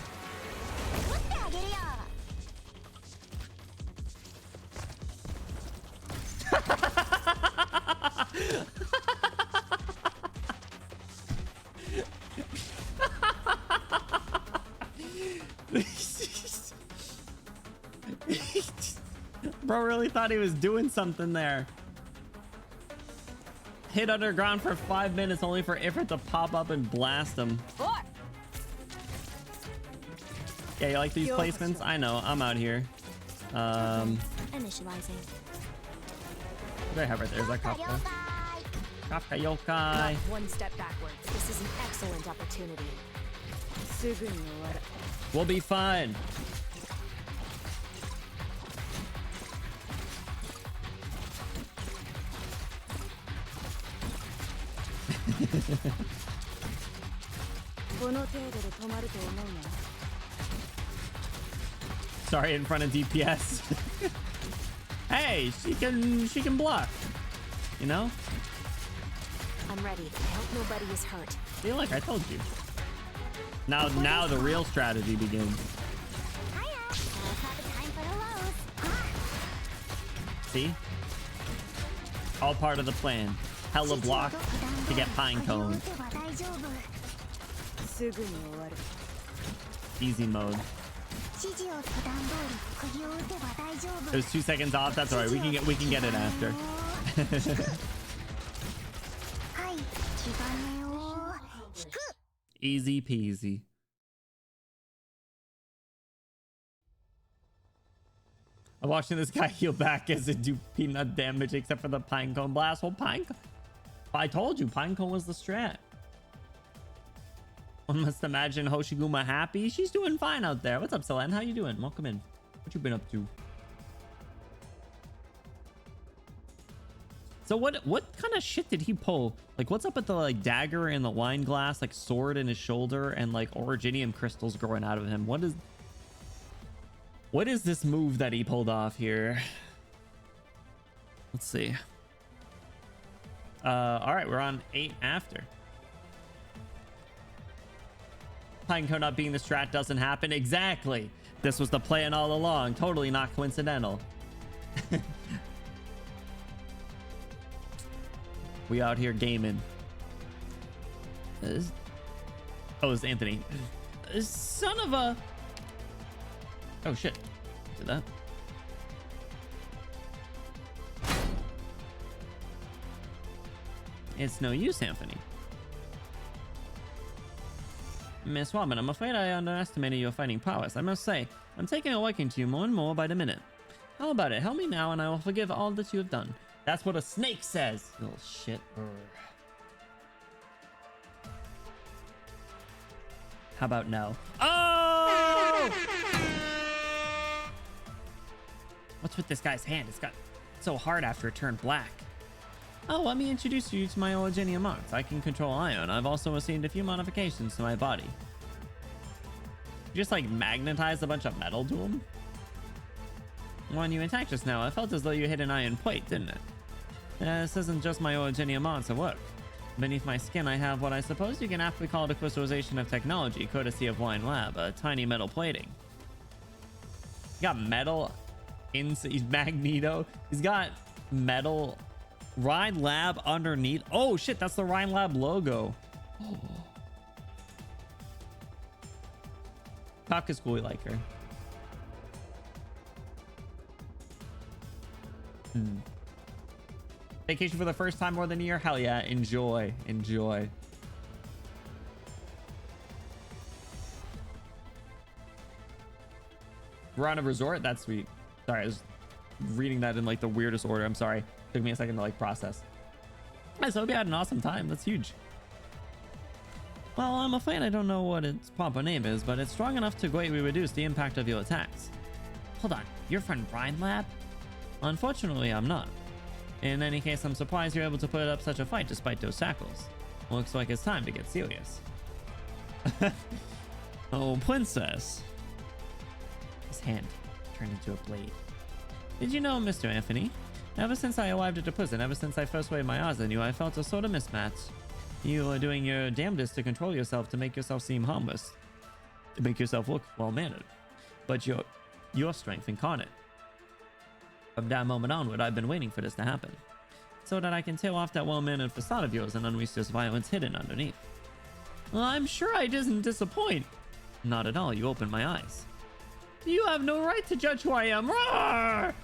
Bro really thought he was doing something there. Hit underground for 5 minutes only for Ifrit to pop up and blast him. Yeah, you like these placements? I know, I'm out here. Initializing. What do I have right there? Is that Kafka? Kafka yokai. Not one step backwards. This is an excellent opportunity. We'll be fine. Sorry, in front of DPS. Hey, she can bluff. You know? I'm ready. I hope nobody is hurt. See, look, I told you. Now the real strategy begins. See? All part of the plan. Hella block to get pine cone. Easy mode. It was 2 seconds off. That's alright. We can get it after. Easy peasy. I'm watching this guy heal back as it do peanut damage except for the pinecone blast. Well, I told you pinecone was the strat. One must imagine Hoshiguma happy. She's doing fine out there. What's up, Selen? How you doing? Welcome in. What you been up to? So what kind of shit did he pull? Like, what's up with the like dagger and the wine glass, like sword in his shoulder, and like originium crystals growing out of him? What is this move that he pulled off here? Let's see. All right, we're on 8 after. Pinecone not being the strat doesn't happen. Exactly. This was the plan all along. Totally not coincidental. We out here gaming. Oh, it's Anthony. Son of a... Oh, shit. Did that? It's no use, Anthony. Miss Woman, I'm afraid I underestimated your fighting prowess. I must say, I'm taking a liking to you more and more by the minute. How about it? Help me now and I will forgive all that you have done. That's what a snake says. Little shit. How about no? Oh! What's with this guy's hand? It's got so hard after it turned black. Oh, let me introduce you to my Originium marks. I can control iron. I've also received a few modifications to my body. You just like magnetized a bunch of metal to him? When you attacked just now, I felt as though you hit an iron plate, didn't it? This isn't just my Originium marks at work. Beneath my skin, I have what I suppose you can aptly call a crystallization of technology, courtesy of Wine Lab, a tiny metal plating. He's got metal inside. He's Magneto. He's got metal Rhine Lab underneath. Oh shit, that's the Rhine Lab logo. Oh. Kafka's cool, we like her. Vacation for the first time more than a year? Hell yeah, enjoy. Enjoy. We're on a resort? That's sweet. Sorry, I was reading that in like the weirdest order. I'm sorry. Took me a second to like process. I hope you had an awesome time. That's huge. Well, I'm afraid I don't know what its proper name is, but it's strong enough to greatly reduce the impact of your attacks. Hold on, you're from Rhine Lab? Unfortunately, I'm not. In any case, I'm surprised you're able to put up such a fight despite those shackles. Looks like it's time to get serious. Oh, princess. His hand turned into a blade. Did you know, Mr. Anthony? Ever since I arrived at the prison, ever since I first laid my eyes on you, I felt a sort of mismatch. You are doing your damnedest to control yourself, to make yourself seem harmless, to make yourself look well-mannered. But your strength incarnate. From that moment onward, I've been waiting for this to happen, so that I can tear off that well-mannered facade of yours and unleash this violence hidden underneath. Well, I'm sure I didn't disappoint. Not at all, you opened my eyes. You have no right to judge who I am. Roar!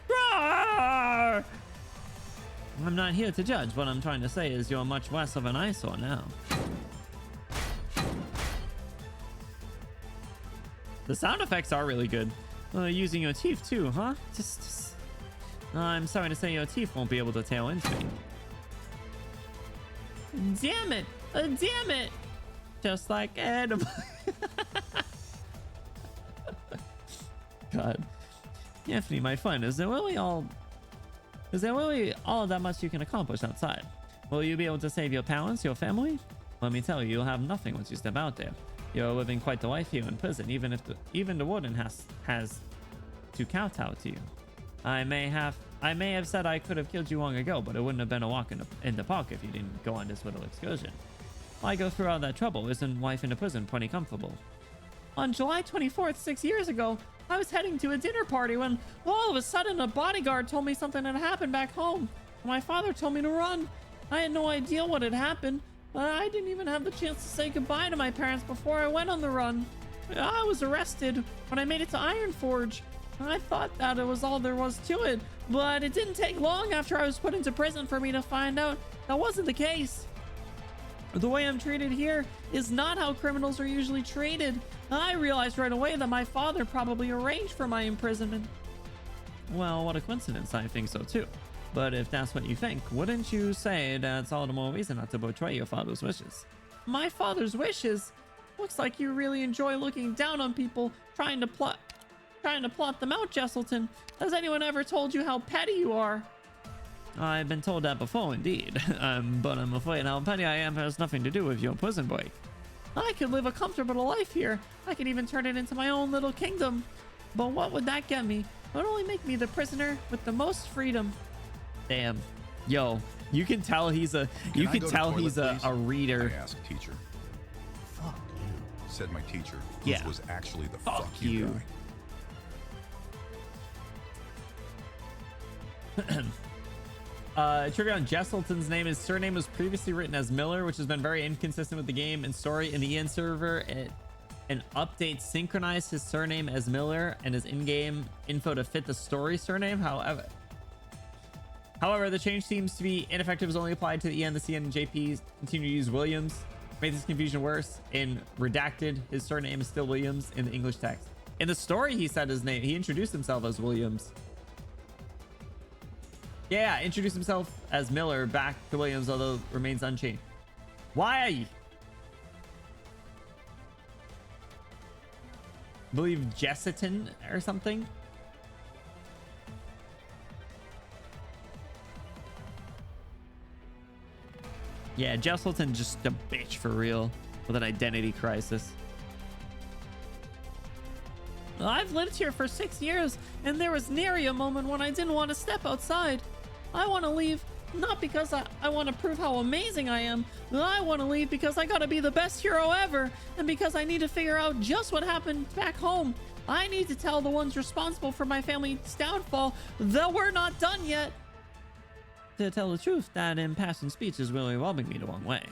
Roar! I'm not here to judge. What I'm trying to say is you're much less of an eyesore now. The sound effects are really good. Using your teeth too, huh? I'm sorry to say your teeth won't be able to tail into me. Damn it! Damn it! Just like Adam. God. Anthony, my friend, is there really all that much you can accomplish outside? Will you be able to save your parents, your family? Let me tell you, you'll have nothing once you step out there. You're living quite the life here in prison, even the warden has to kowtow to you. I may have said I could have killed you long ago, but it wouldn't have been a walk in the park if you didn't go on this little excursion. Why go through all that trouble? Isn't life in the prison plenty comfortable? On July 24th, 6 years ago, I was heading to a dinner party when all of a sudden a bodyguard told me something had happened back home. My father told me to run. I had no idea what had happened. I didn't even have the chance to say goodbye to my parents before I went on the run. I was arrested when I made it to Iron Forge. I thought that it was all there was to it, but it didn't take long after I was put into prison for me to find out that wasn't the case. The way I'm treated here is not how criminals are usually treated. I realized right away that my father probably arranged for my imprisonment. Well, what a coincidence. I think so too. But if that's what you think, wouldn't you say that's all the more reason not to betray your father's wishes? My father's wishes? Looks like you really enjoy looking down on people, trying to plot them out, Jesselton. Has anyone ever told you how petty you are? I've been told that before, indeed. But I'm afraid how petty I am has nothing to do with your prison break. I could live a comfortable life here. I could even turn it into my own little kingdom. But what would that get me? It would only make me the prisoner with the most freedom. Damn. Yo, you can tell he's a reader. I asked teacher. Fuck you, said my teacher, who Yeah. was actually the Fuck you. guy. Trivia on Jesselton's name. His surname was previously written as Miller, which has been very inconsistent with the game and story. In the EN server, an update synchronized his surname as Miller and his in-game info to fit the story surname. However, the change seems to be ineffective, is only applied to the EN. The CN and JP continue to use Williams. Made this confusion worse. In redacted, his surname is still Williams in the English text. In the story, he said his name. He introduced himself as Williams. Yeah, introduced himself as Miller back to Williams, although remains unchanged. Why? I believe Jessiton or something. Yeah, Jesselton just a bitch for real with an identity crisis. I've lived here for 6 years, and there was nary a moment when I didn't want to step outside. I want to leave, not because I want to prove how amazing I am. I want to leave because I gotta be the best hero ever, and because I need to figure out just what happened back home. I need to tell the ones responsible for my family's downfall that we're not done yet. To tell the truth, that impassioned speech is really rubbing me the wrong way.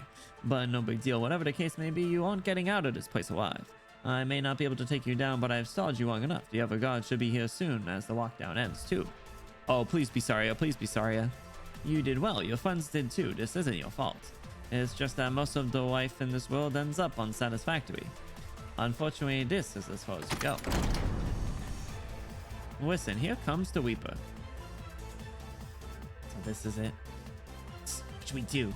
But no big deal, whatever the case may be, you aren't getting out of this place alive. I may not be able to take you down, but I've stalled you long enough. The other guards should be here soon as the lockdown ends too. Oh, please be sorry. Please be sorry. You did well. Your friends did too. This isn't your fault. It's just that most of the life in this world ends up unsatisfactory. Unfortunately, this is as far as you go. Listen, here comes the Weeper. So this is it. What should we do?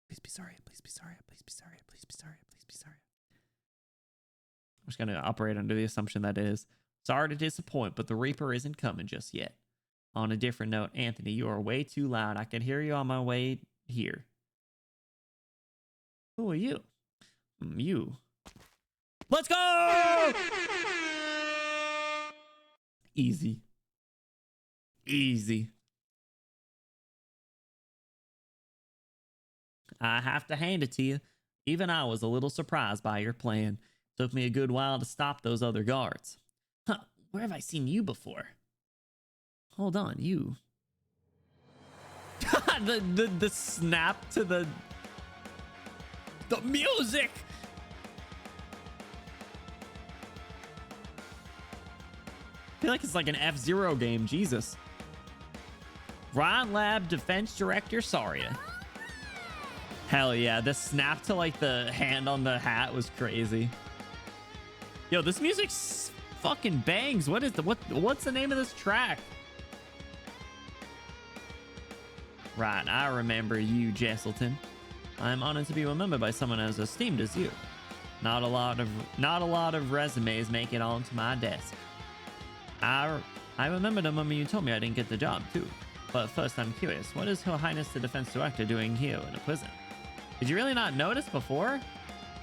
Please be sorry. Please be sorry. Please be sorry. Please be sorry. Please be sorry. I'm just going to operate under the assumption that it is. Sorry to disappoint, but the Reaper isn't coming just yet. On a different note, Anthony, you are way too loud. I can hear you on my way here. Who are you? You. Let's go! Easy. Easy. I have to hand it to you. Even I was a little surprised by your plan. Took me a good while to stop those other guards. Huh, where have I seen you before? Hold on, you. the snap to the music. I feel like it's like an F-Zero game, Jesus. Ryan Lab Defense Director Saria. Hell yeah, the snap to like the hand on the hat was crazy. Yo, this music's fucking bangs. What is what's the name of this track? Right, I remember you, Jesselton. I'm honored to be remembered by someone as esteemed as you. Not a lot of resumes make it onto my desk. I remember the moment you told me I didn't get the job too. But first, I'm curious. What is Her Highness the Defense Director doing here in a prison? Did you really not notice before?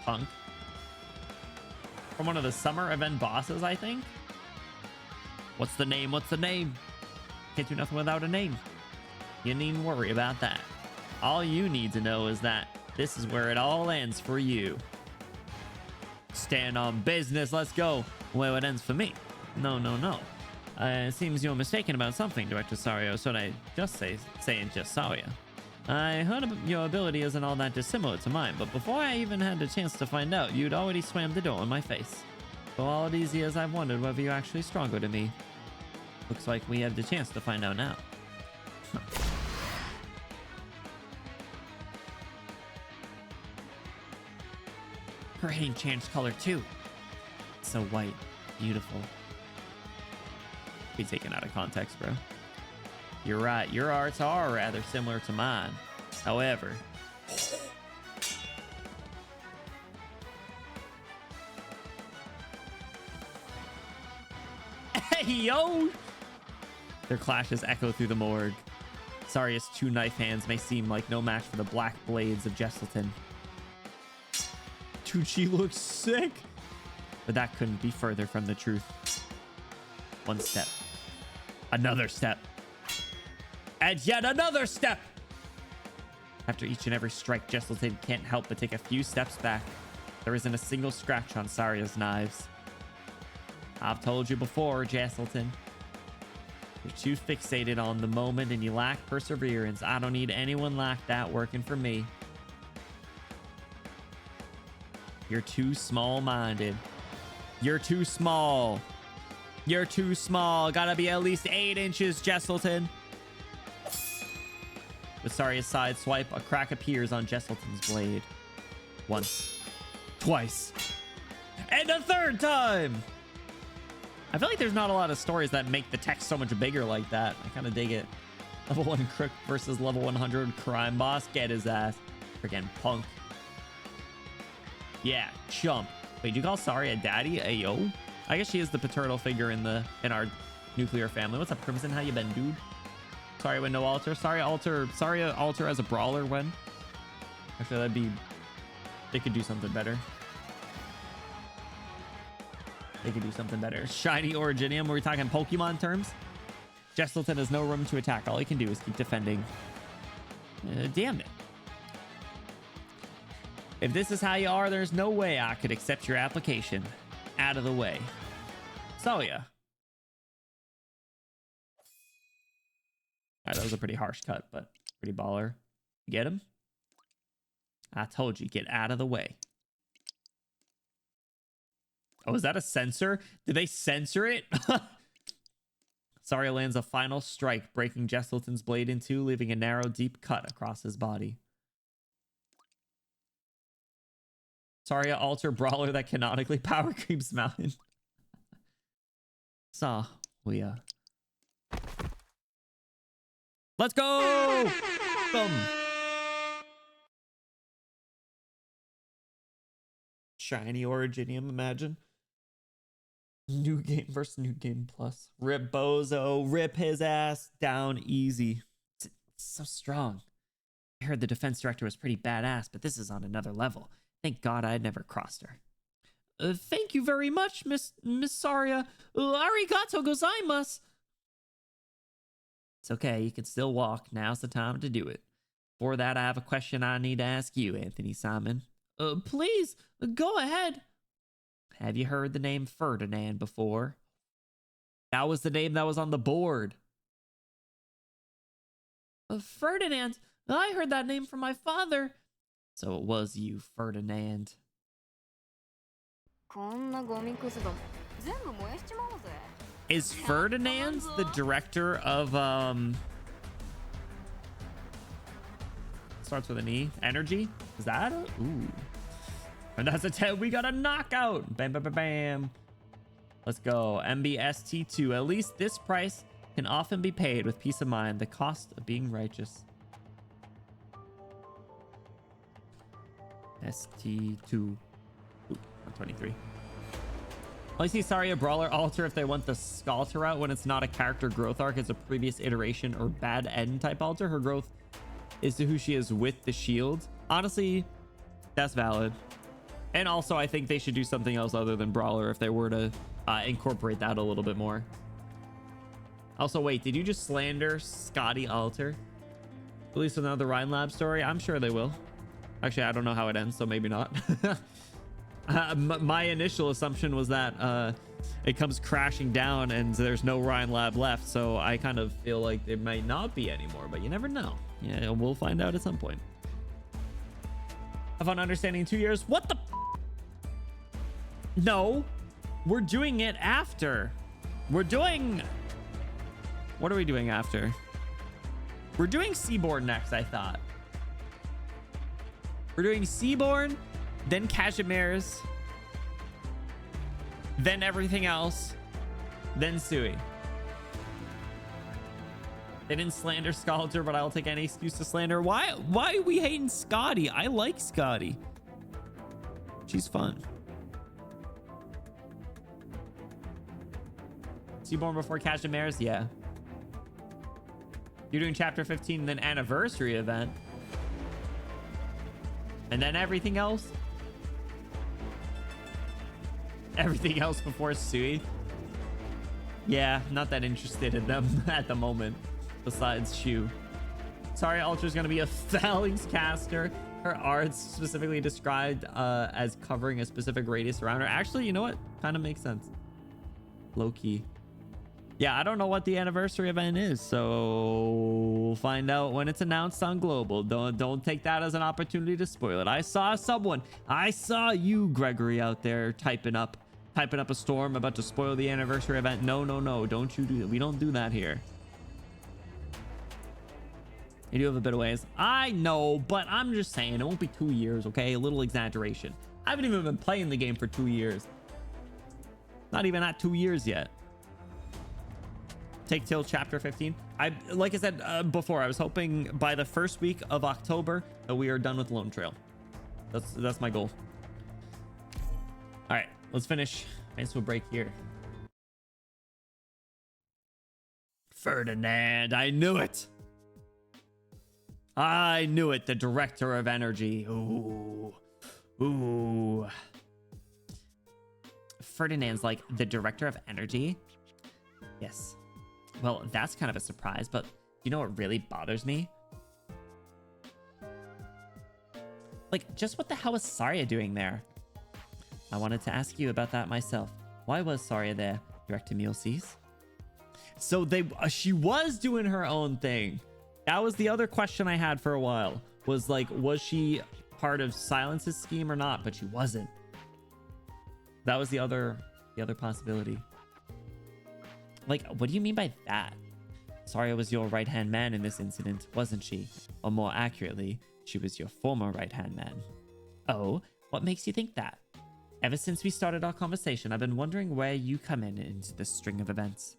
Punk. From one of the summer event bosses, I think. What's the name? What's the name? Can't do nothing without a name. You needn't worry about that. All you need to know is that this is where it all ends for you. Stand on business. Let's go. Where it ends for me. No. It seems you're mistaken about something, Director Sario. Should I just say just Saria? I heard your ability isn't all that dissimilar to mine, but before I even had the chance to find out, you'd already swam the door in my face. For all these years, I've wondered whether you're actually stronger than me. Looks like we have the chance to find out now. Her hair changed color too. It's so white. Beautiful. Be taken out of context, bro. You're right. Your arts are rather similar to mine. However... Hey, yo! Their clashes echo through the morgue. Saria's two knife hands may seem like no match for the black blades of Jesselton. Dude, she looks sick! But that couldn't be further from the truth. One step. Another step. And yet another step! After each and every strike, Jesselton can't help but take a few steps back. There isn't a single scratch on Saria's knives. I've told you before, Jesselton. You're too fixated on the moment and you lack perseverance. I don't need anyone like that working for me. You're too small-minded. You're too small. You're too small. Gotta be at least 8 inches, Jesselton. With Saria's side swipe, a crack appears on Jesselton's blade. Once. Twice. And a third time! I feel like there's not a lot of stories that make the text so much bigger like that. I kind of dig it. Level 1 crook versus level 100 crime boss. Get his ass. Freaking punk. Yeah, chump. Wait, do you call Saria daddy? Ayo. I guess she is the paternal figure in our nuclear family. What's up, Crimson? How you been, dude? Sorry when no altar. Saria altar as a brawler when? Actually, that'd be... They could do something better. They could do something better. Shiny Originium. Were we talking Pokemon terms? Jesselton has no room to attack. All he can do is keep defending. Damn it. If this is how you are, there's no way I could accept your application. Out of the way. Saria. Alright, that was a pretty harsh cut, but pretty baller. You get him? I told you, get out of the way. Oh, is that a censor? Did they censor it? Saria lands a final strike, breaking Jesselton's blade in two, leaving a narrow, deep cut across his body. Saria alter brawler that canonically power creeps mountain. Let's go! Boom. Shiny Originium, imagine. New game versus new game plus. Rip Bozo, rip his ass down easy. It's so strong. I heard the defense director was pretty badass, but this is on another level. Thank God I never crossed her. Thank you very much, Miss Saria. Arigato gozaimasu. It's okay, you can still walk. Now's the time to do it. For that, I have a question I need to ask you, Anthony Simon. Please, go ahead. Have you heard the name Ferdinand before? That was the name that was on the board. Ferdinand? I heard that name from my father. So it was you, Ferdinand. Is Ferdinand the director of starts with an E? Energy? Is that a ooh? And that's a 10. We got a knockout. Bam, bam, bam, bam. Let's go. MBST2. At least this price can often be paid with peace of mind. The cost of being righteous. ST2. Ooh, 123. I see Saria Brawler alter if they want the Skalter route when it's not a character growth arc, it's a previous iteration or bad end type alter. Her growth is to who she is with the shield. Honestly, that's valid. And also, I think they should do something else other than Brawler if they were to incorporate that a little bit more. Also, wait, did you just slander Scotty Alter? At least another Rhine Lab story? I'm sure they will. Actually, I don't know how it ends, so maybe not. My initial assumption was that it comes crashing down and there's no Rhine Lab left, so I kind of feel like it might not be anymore, but you never know. Yeah, we'll find out at some point. Have fun understanding in 2 years. What the? No, we're doing it after. We're doing. What are we doing after? We're doing Seaborn next, I thought. We're doing Seaborn, then Cashmere's, then everything else, then Sui. They didn't slander Skalter, but I'll take any excuse to slander. Why are we hating Scotty? I like Scotty. She's fun. Seaborn before Cashmere's? Yeah. You're doing chapter 15, then anniversary event. And then everything else? Everything else before Sui? Yeah, not that interested in them at the moment. Besides Shu. Sorry, Ultra's gonna be a Phalanx caster. Her art's specifically described as covering a specific radius around her. Actually, you know what? Kind of makes sense. Low key. Yeah, I don't know what the anniversary event is, so we'll find out when it's announced on Global. Don't take that as an opportunity to spoil it. I saw someone. I saw you, Gregory, out there typing up a storm about to spoil the anniversary event. No, don't you do that. We don't do that here. You do have a bit of ways. I know, but I'm just saying it won't be 2 years, okay? A little exaggeration. I haven't even been playing the game for 2 years. Not even at 2 years yet. Take till chapter 15. Like I said before, I was hoping by the first week of October that we are done with Lone Trail. That's my goal. All right, let's finish. Nice little break here. Ferdinand, I knew it. I knew it. The director of energy. Ooh. Ferdinand's like the director of energy. Yes. Well, that's kind of a surprise, but you know what really bothers me? Like, just what the hell was Saria doing there? I wanted to ask you about that myself. Why was Saria there? Direct to Mulesies? So she was doing her own thing. That was the other question I had for a while. Was like, was she part of Silence's scheme or not? But she wasn't. That was the other possibility. Like, what do you mean by that? Saria was your right-hand man in this incident, wasn't she? Or more accurately, she was your former right-hand man. Oh, what makes you think that? Ever since we started our conversation, I've been wondering where you come in into this string of events.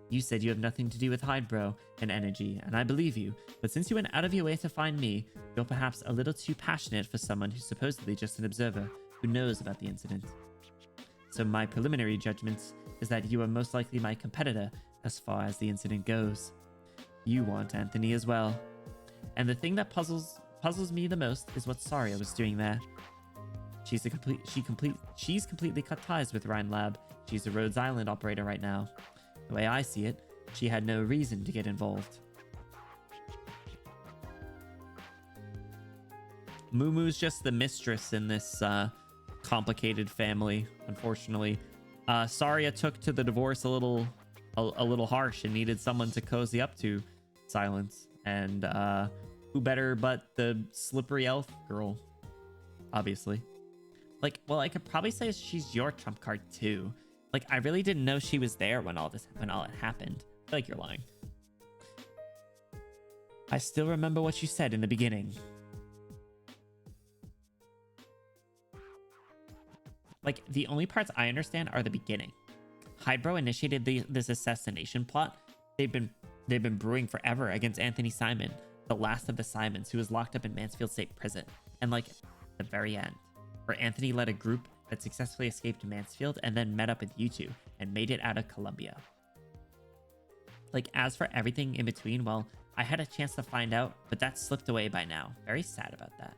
You said you have nothing to do with Hydebro and energy, and I believe you, but since you went out of your way to find me, you're perhaps a little too passionate for someone who's supposedly just an observer who knows about the incident. So my preliminary judgment is that you are most likely my competitor as far as the incident goes. You want Anthony as well. And the thing that puzzles puzzles me the most is what Saria was doing there. She's completely cut ties with Rhine Lab. She's a Rhodes Island operator right now. The way I see it, she had no reason to get involved. Mumu's just the mistress in this complicated family, unfortunately. Saria took to the divorce a little harsh and needed someone to cozy up to Silence. And who better but the slippery elf girl, obviously. Like, well, I could probably say she's your trump card too. Like, I really didn't know she was there when all it happened. I feel like you're lying. I still remember what you said in the beginning. Like, the only parts I understand are the beginning. Hydro initiated this assassination plot. They've been brewing forever against Anthony Simon, the last of the Simons, who was locked up in Mansfield State Prison. And like, the very end, where Anthony led a group that successfully escaped Mansfield and then met up with you two and made it out of Columbia. Like, as for everything in between, well, I had a chance to find out, but that slipped away by now. Very sad about that.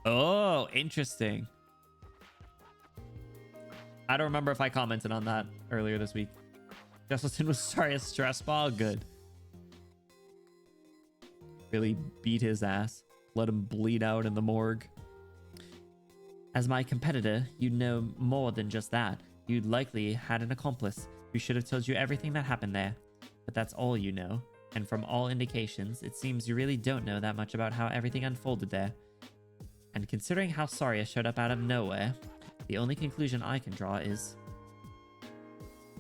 Oh, interesting. I don't remember if I commented on that earlier this week. Jesselson was sorry as stress ball. Good. Really beat his ass. Let him bleed out in the morgue. As my competitor, you'd know more than just that. You'd likely had an accomplice who should have told you everything that happened there. But that's all you know. And from all indications, it seems you really don't know that much about how everything unfolded there. And considering how Saria showed up out of nowhere, the only conclusion I can draw is...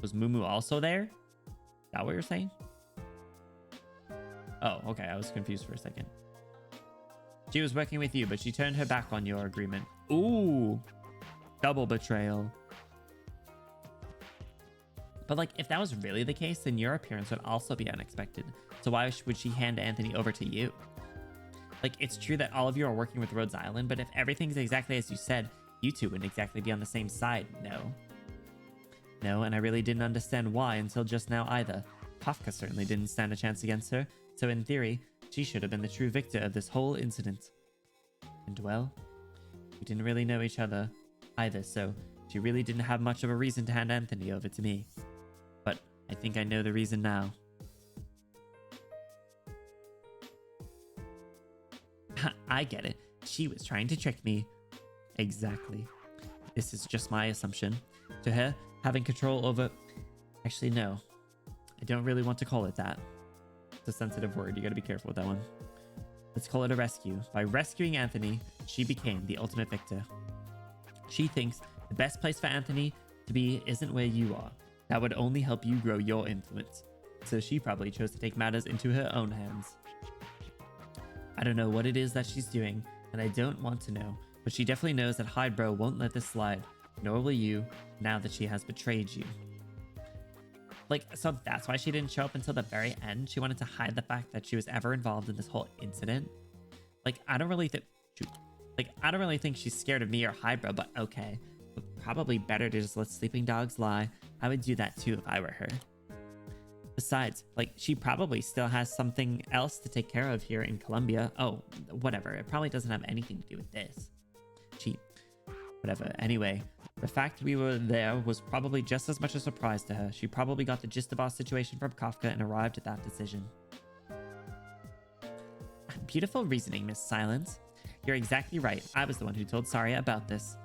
Was Mumu also there? Is that what you're saying? Oh, okay. I was confused for a second. She was working with you, but she turned her back on your agreement. Ooh. Double betrayal. But like, if that was really the case, then your appearance would also be unexpected. So why would she hand Anthony over to you? Like, it's true that all of you are working with Rhodes Island, but if everything's exactly as you said, you two wouldn't exactly be on the same side, no? No, and I really didn't understand why until just now either. Kafka certainly didn't stand a chance against her, so in theory, she should have been the true victor of this whole incident. And well, we didn't really know each other either, so she really didn't have much of a reason to hand Anthony over to me. But I think I know the reason now. I get it. She was trying to trick me. Exactly. This is just my assumption. To her, having control over... Actually, no. I don't really want to call it that. It's a sensitive word. You gotta be careful with that one. Let's call it a rescue. By rescuing Anthony, she became the ultimate victor. She thinks the best place for Anthony to be isn't where you are. That would only help you grow your influence. So she probably chose to take matters into her own hands. I don't know what it is that she's doing, and I don't want to know, but she definitely knows that Hydro won't let this slide, nor will you, now that she has betrayed you. Like, so that's why she didn't show up until the very end? She wanted to hide the fact that she was ever involved in this whole incident? Like, I don't really think she's scared of me or Hydro, but okay. But probably better to just let sleeping dogs lie. I would do that too if I were her. Besides, like, she probably still has something else to take care of here in Columbia. Oh, whatever. It probably doesn't have anything to do with this. Whatever. Anyway, the fact we were there was probably just as much a surprise to her. She probably got the gist of our situation from Kafka and arrived at that decision. Beautiful reasoning, Miss Silence. You're exactly right. I was the one who told Saria about this.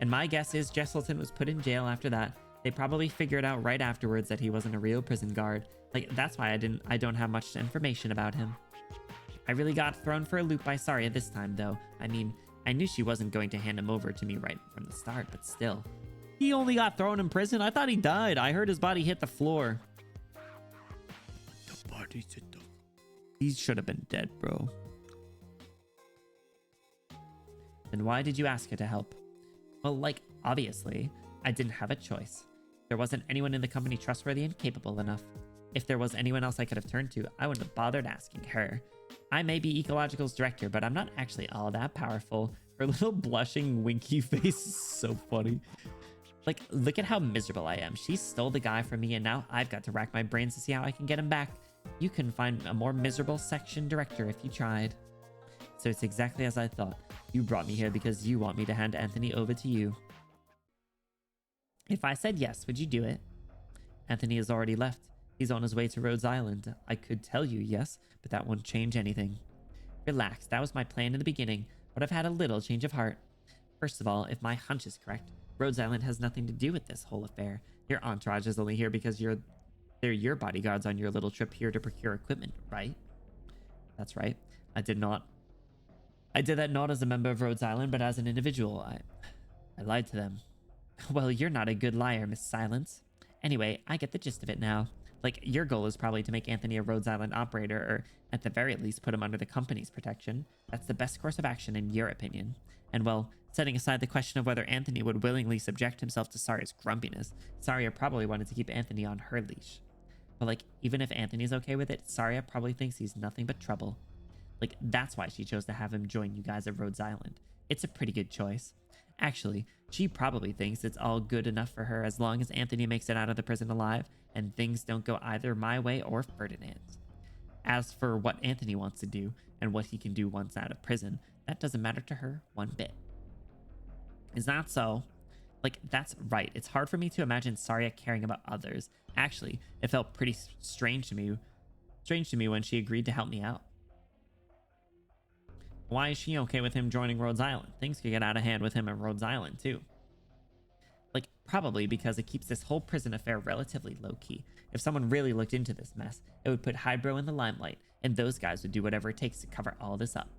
And my guess is Jesselton was put in jail after that. They probably figured out right afterwards that he wasn't a real prison guard. Like, that's why I don't have much information about him. I really got thrown for a loop by Saria this time, though. I mean, I knew she wasn't going to hand him over to me right from the start, but still. He only got thrown in prison? I thought he died. I heard his body hit the floor. The body's hit the... He should have been dead, bro. Then why did you ask her to help? Well, like, obviously, I didn't have a choice. There wasn't anyone in the company trustworthy and capable enough. If there was anyone else I could have turned to, I wouldn't have bothered asking her. I may be Ecological's director, but I'm not actually all that powerful. Her little blushing winky face is so funny. Like, look at how miserable I am. She stole the guy from me, and now I've got to rack my brains to see how I can get him back. You couldn't find a more miserable section director if you tried. So it's exactly as I thought. You brought me here because you want me to hand Anthony over to you. If I said yes, would you do it? Anthony has already left. He's on his way to Rhodes Island. I could tell you yes, but that won't change anything. Relax, that was my plan in the beginning, but I've had a little change of heart. First of all, if my hunch is correct, Rhodes Island has nothing to do with this whole affair. Your entourage is only here because they're your bodyguards on your little trip here to procure equipment, right? That's right. I did that not as a member of Rhodes Island, but as an individual. I lied to them. Well, you're not a good liar, Miss Silence. Anyway, I get the gist of it now. Like, your goal is probably to make Anthony a Rhodes Island operator, or at the very least put him under the company's protection. That's the best course of action in your opinion. And well, setting aside the question of whether Anthony would willingly subject himself to Saria's grumpiness, Saria probably wanted to keep Anthony on her leash. But like, even if Anthony's okay with it, Saria probably thinks he's nothing but trouble. Like, that's why she chose to have him join you guys at Rhodes Island. It's a pretty good choice. Actually, she probably thinks it's all good enough for her as long as Anthony makes it out of the prison alive and things don't go either my way or Ferdinand's. As for what Anthony wants to do and what he can do once out of prison, that doesn't matter to her one bit. Is that so? Like, that's right. It's hard for me to imagine Saria caring about others. Actually, it felt pretty strange to me when she agreed to help me out. Why is she okay with him joining Rhodes Island? Things could get out of hand with him at Rhodes Island, too. Like, probably because it keeps this whole prison affair relatively low-key. If someone really looked into this mess, it would put Hydro in the limelight, and those guys would do whatever it takes to cover all this up.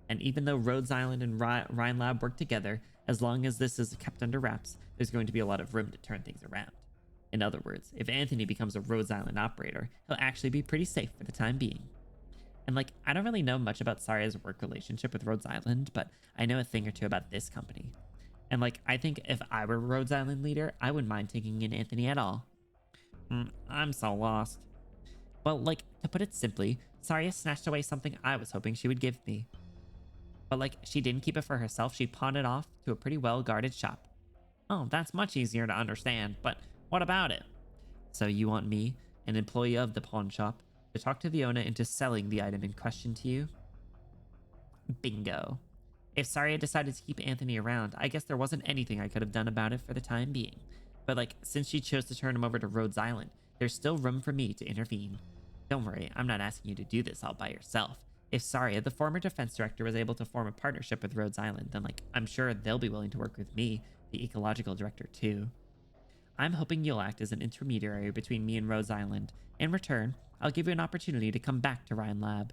And even though Rhodes Island and Rhine Lab work together, as long as this is kept under wraps, there's going to be a lot of room to turn things around. In other words, if Anthony becomes a Rhodes Island operator, he'll actually be pretty safe for the time being. And like, I don't really know much about Saria's work relationship with Rhodes Island, but I know a thing or two about this company. And like, I think if I were Rhodes Island leader, I wouldn't mind taking in Anthony at all. I'm so lost. Well, like, to put it simply, Saria snatched away something I was hoping she would give me. But like, she didn't keep it for herself, she pawned it off to a pretty well-guarded shop. Oh, that's much easier to understand, but what about it? So you want me, an employee of the pawn shop, to talk to the owner into selling the item in question to you? Bingo. If Saria decided to keep Anthony around, I guess there wasn't anything I could have done about it for the time being. But like, since she chose to turn him over to Rhodes Island, there's still room for me to intervene. Don't worry, I'm not asking you to do this all by yourself. If Saria, the former defense director, was able to form a partnership with Rhodes Island, then like, I'm sure they'll be willing to work with me, the ecological director, too. I'm hoping you'll act as an intermediary between me and Rhodes Island. In return, I'll give you an opportunity to come back to Rhine Lab.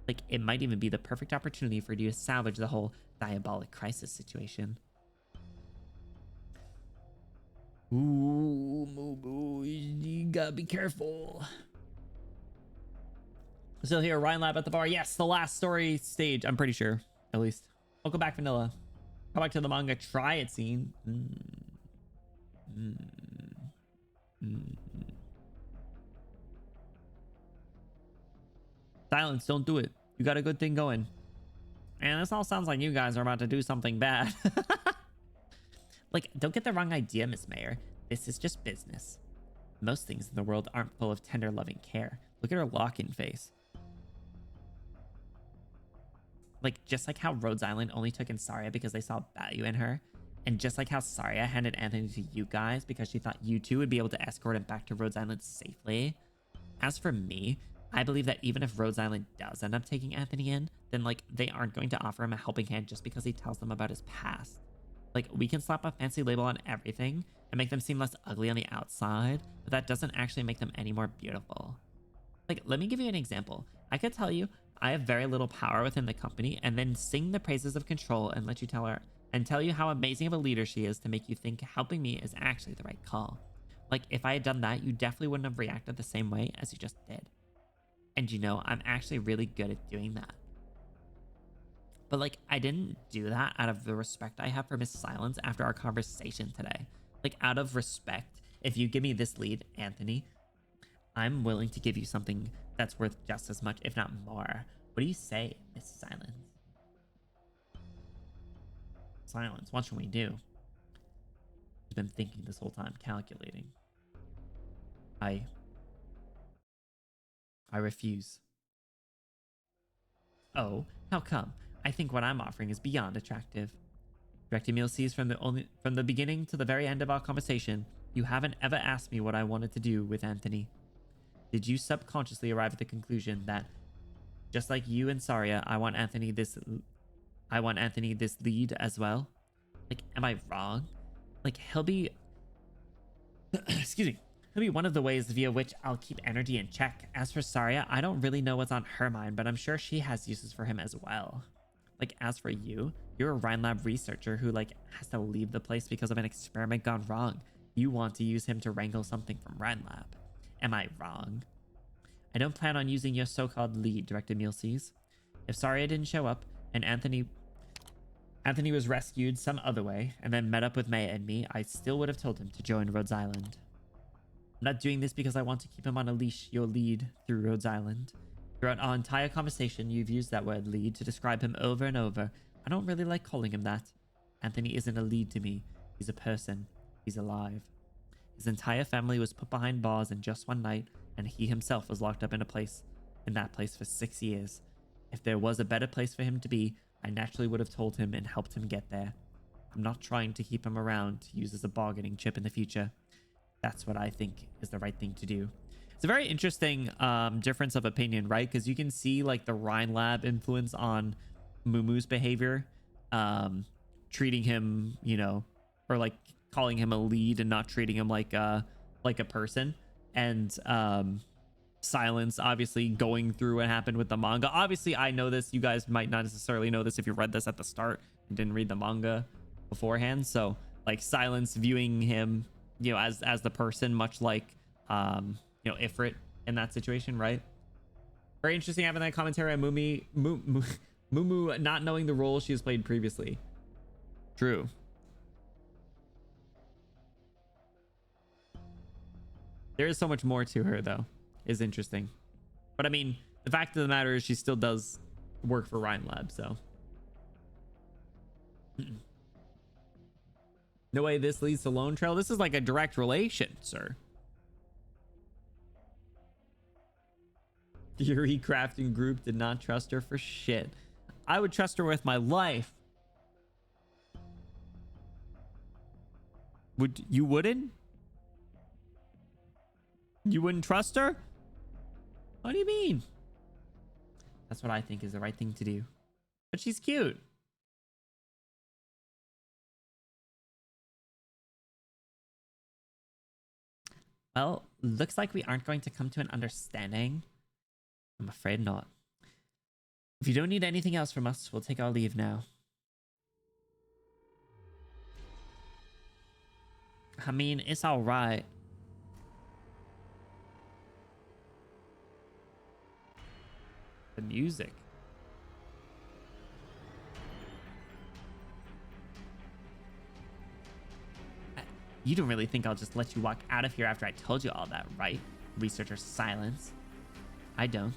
Like, it might even be the perfect opportunity for you to salvage the whole diabolic crisis situation. Ooh, you gotta be careful. Still here, Rhine Lab at the bar. Yes, the last story stage, I'm pretty sure, at least. Welcome back, Vanilla. Come back to the manga try-it scene. Silence, don't do it. You got a good thing going. And this all sounds like you guys are about to do something bad. Like, don't get the wrong idea, Miss Mayor. This is just business. Most things in the world aren't full of tender, loving care. Look at her lock-in face. Like, just like how Rhodes Island only took in Saria because they saw value in her, and just like how Saria handed Anthony to you guys because she thought you two would be able to escort him back to Rhodes Island safely. As for me, I believe that even if Rhodes Island does end up taking Anthony in, then like, they aren't going to offer him a helping hand just because he tells them about his past. Like, we can slap a fancy label on everything and make them seem less ugly on the outside, but that doesn't actually make them any more beautiful. Like, let me give you an example. I could tell you I have very little power within the company and then sing the praises of Control and let you tell you how amazing of a leader she is to make you think helping me is actually the right call. Like, if I had done that, you definitely wouldn't have reacted the same way as you just did. And you know, I'm actually really good at doing that. But like, I didn't do that out of the respect I have for Miss Silence after our conversation today. Like, out of respect, if you give me this lead, Anthony, I'm willing to give you something that's worth just as much, if not more. What do you say, Miss Silence? Silence, what should we do? I've been thinking this whole time, calculating. I refuse. Oh, how come? I think what I'm offering is beyond attractive. Director Emil sees from the beginning to the very end of our conversation, you haven't ever asked me what I wanted to do with Anthony. Did you subconsciously arrive at the conclusion that, just like you and Saria, I want Anthony this lead as well? Like, am I wrong? Like, he'll be excuse me. He'll be one of the ways via which I'll keep energy in check. As for Saria, I don't really know what's on her mind, but I'm sure she has uses for him as well. Like, as for you, you're a Rhine Lab researcher who, like, has to leave the place because of an experiment gone wrong. You want to use him to wrangle something from Rhine Lab. Am I wrong? I don't plan on using your so-called lead, Director Emil sees. If Saria didn't show up and Anthony was rescued some other way and then met up with Maya and me, I still would have told him to join Rhodes Island. I'm not doing this because I want to keep him on a leash, your lead, through Rhodes Island. Throughout our entire conversation, you've used that word lead to describe him over and over. I don't really like calling him that. Anthony isn't a lead to me. He's a person. He's alive. His entire family was put behind bars in just one night, and he himself was locked up in that place for 6 years. If there was a better place for him to be, I naturally would have told him and helped him get there. I'm not trying to keep him around to use as a bargaining chip in the future. That's what I think is the right thing to do. It's a very interesting difference of opinion, right? Because you can see like the Rhine Lab influence on Mumu's behavior, treating him, you know, or like calling him a lead and not treating him like a person. And Silence obviously going through what happened with the manga. Obviously, I know this. You guys might not necessarily know this if you read this at the start and didn't read the manga beforehand. So like Silence viewing him, you know, as the person, much like you know, Ifrit in that situation, right? Very interesting having that commentary on Mumu not knowing the role she has played previously. True. There is so much more to her, though. Is interesting. But I mean, the fact of the matter is she still does work for Rhine Lab, so. No way this leads to Lone Trail. This is like a direct relation, sir. Theory crafting group did not trust her for shit. I would trust her with my life. You wouldn't? You wouldn't trust her? What do you mean? That's what I think is the right thing to do. But she's cute. Well, looks like we aren't going to come to an understanding. I'm afraid not. If you don't need anything else from us, we'll take our leave now. I mean, it's all right. The music. You don't really think I'll just let you walk out of here after I told you all that, right? Researcher Silence. I don't.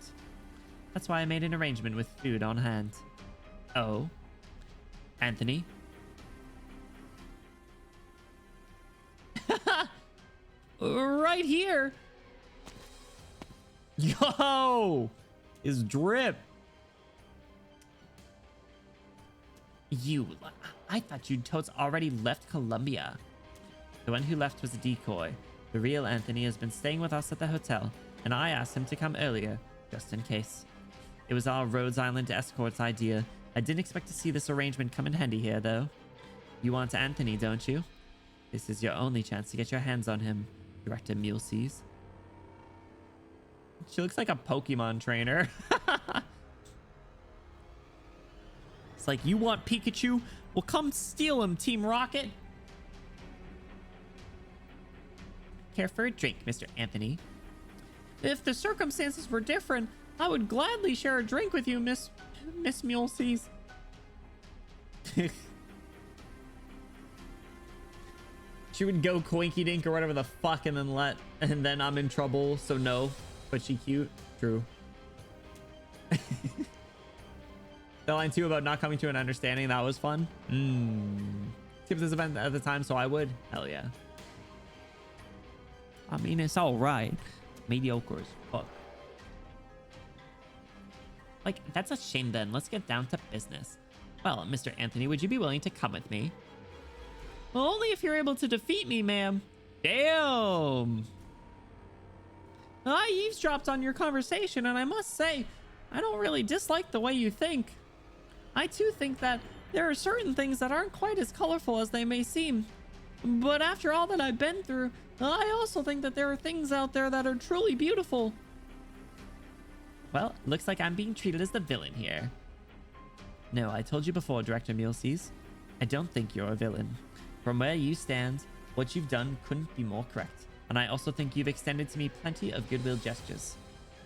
That's why I made an arrangement with food on hand. Oh. Anthony? Right here. Yo! His drip. I thought you totes already left Columbia. The one who left was a decoy. The real Anthony has been staying with us at the hotel, and I asked him to come earlier, just in case. It was our Rhodes Island escort's idea. I didn't expect to see this arrangement come in handy here, though. You want Anthony, don't you? This is your only chance to get your hands on him, Director Emil sees. She looks like a Pokemon trainer. It's like, you want Pikachu? Well, come steal him, Team Rocket. Care for a drink, Mr. Anthony? If the circumstances were different, I would gladly share a drink with you, Miss Mulesys. She would go Coinky Dink or whatever the fuck and then I'm in trouble, so no. But she cute. True. The line 2 about not coming to an understanding, that was fun. Skip this event at the time, so I would. Hell yeah. I mean, it's all right. Mediocre as fuck. Like, that's a shame then. Let's get down to business. Well, Mr. Anthony, would you be willing to come with me? Well, only if you're able to defeat me, ma'am. Damn. I eavesdropped on your conversation, and I must say, I don't really dislike the way you think. I too think that there are certain things that aren't quite as colorful as they may seem. But after all that I've been through, I also think that there are things out there that are truly beautiful. Well, looks like I'm being treated as the villain here. No, I told you before, Director Mulesys. I don't think you're a villain. From where you stand, what you've done couldn't be more correct. And I also think you've extended to me plenty of goodwill gestures.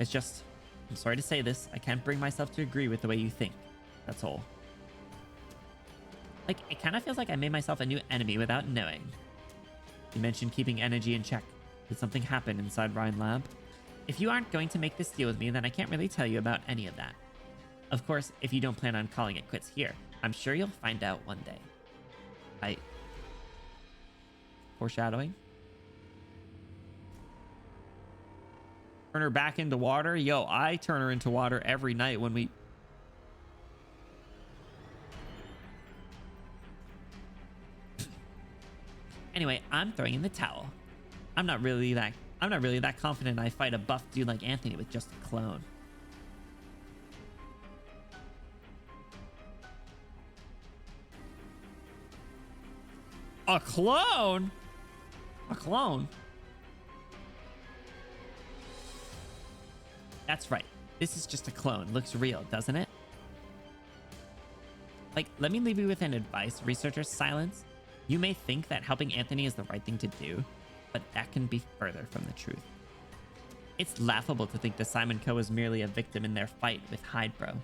It's just, I'm sorry to say this, I can't bring myself to agree with the way you think. That's all. Like, it kind of feels like I made myself a new enemy without knowing. You mentioned keeping energy in check. Did something happen inside Rhine Lab? If you aren't going to make this deal with me, then I can't really tell you about any of that. Of course, if you don't plan on calling it quits here, I'm sure you'll find out one day. Foreshadowing? Turn her back into water? Yo, I turn her into water every night when we... Anyway, I'm throwing in the towel. I'm not really that confident I fight a buff dude like Anthony with just a clone. A clone? A clone? That's right. This is just a clone. Looks real, doesn't it? Like, let me leave you with an advice, researcher Silence. You may think that helping Anthony is the right thing to do, but that can be further from the truth. It's laughable to think that Simon Co. was merely a victim in their fight with Hydro.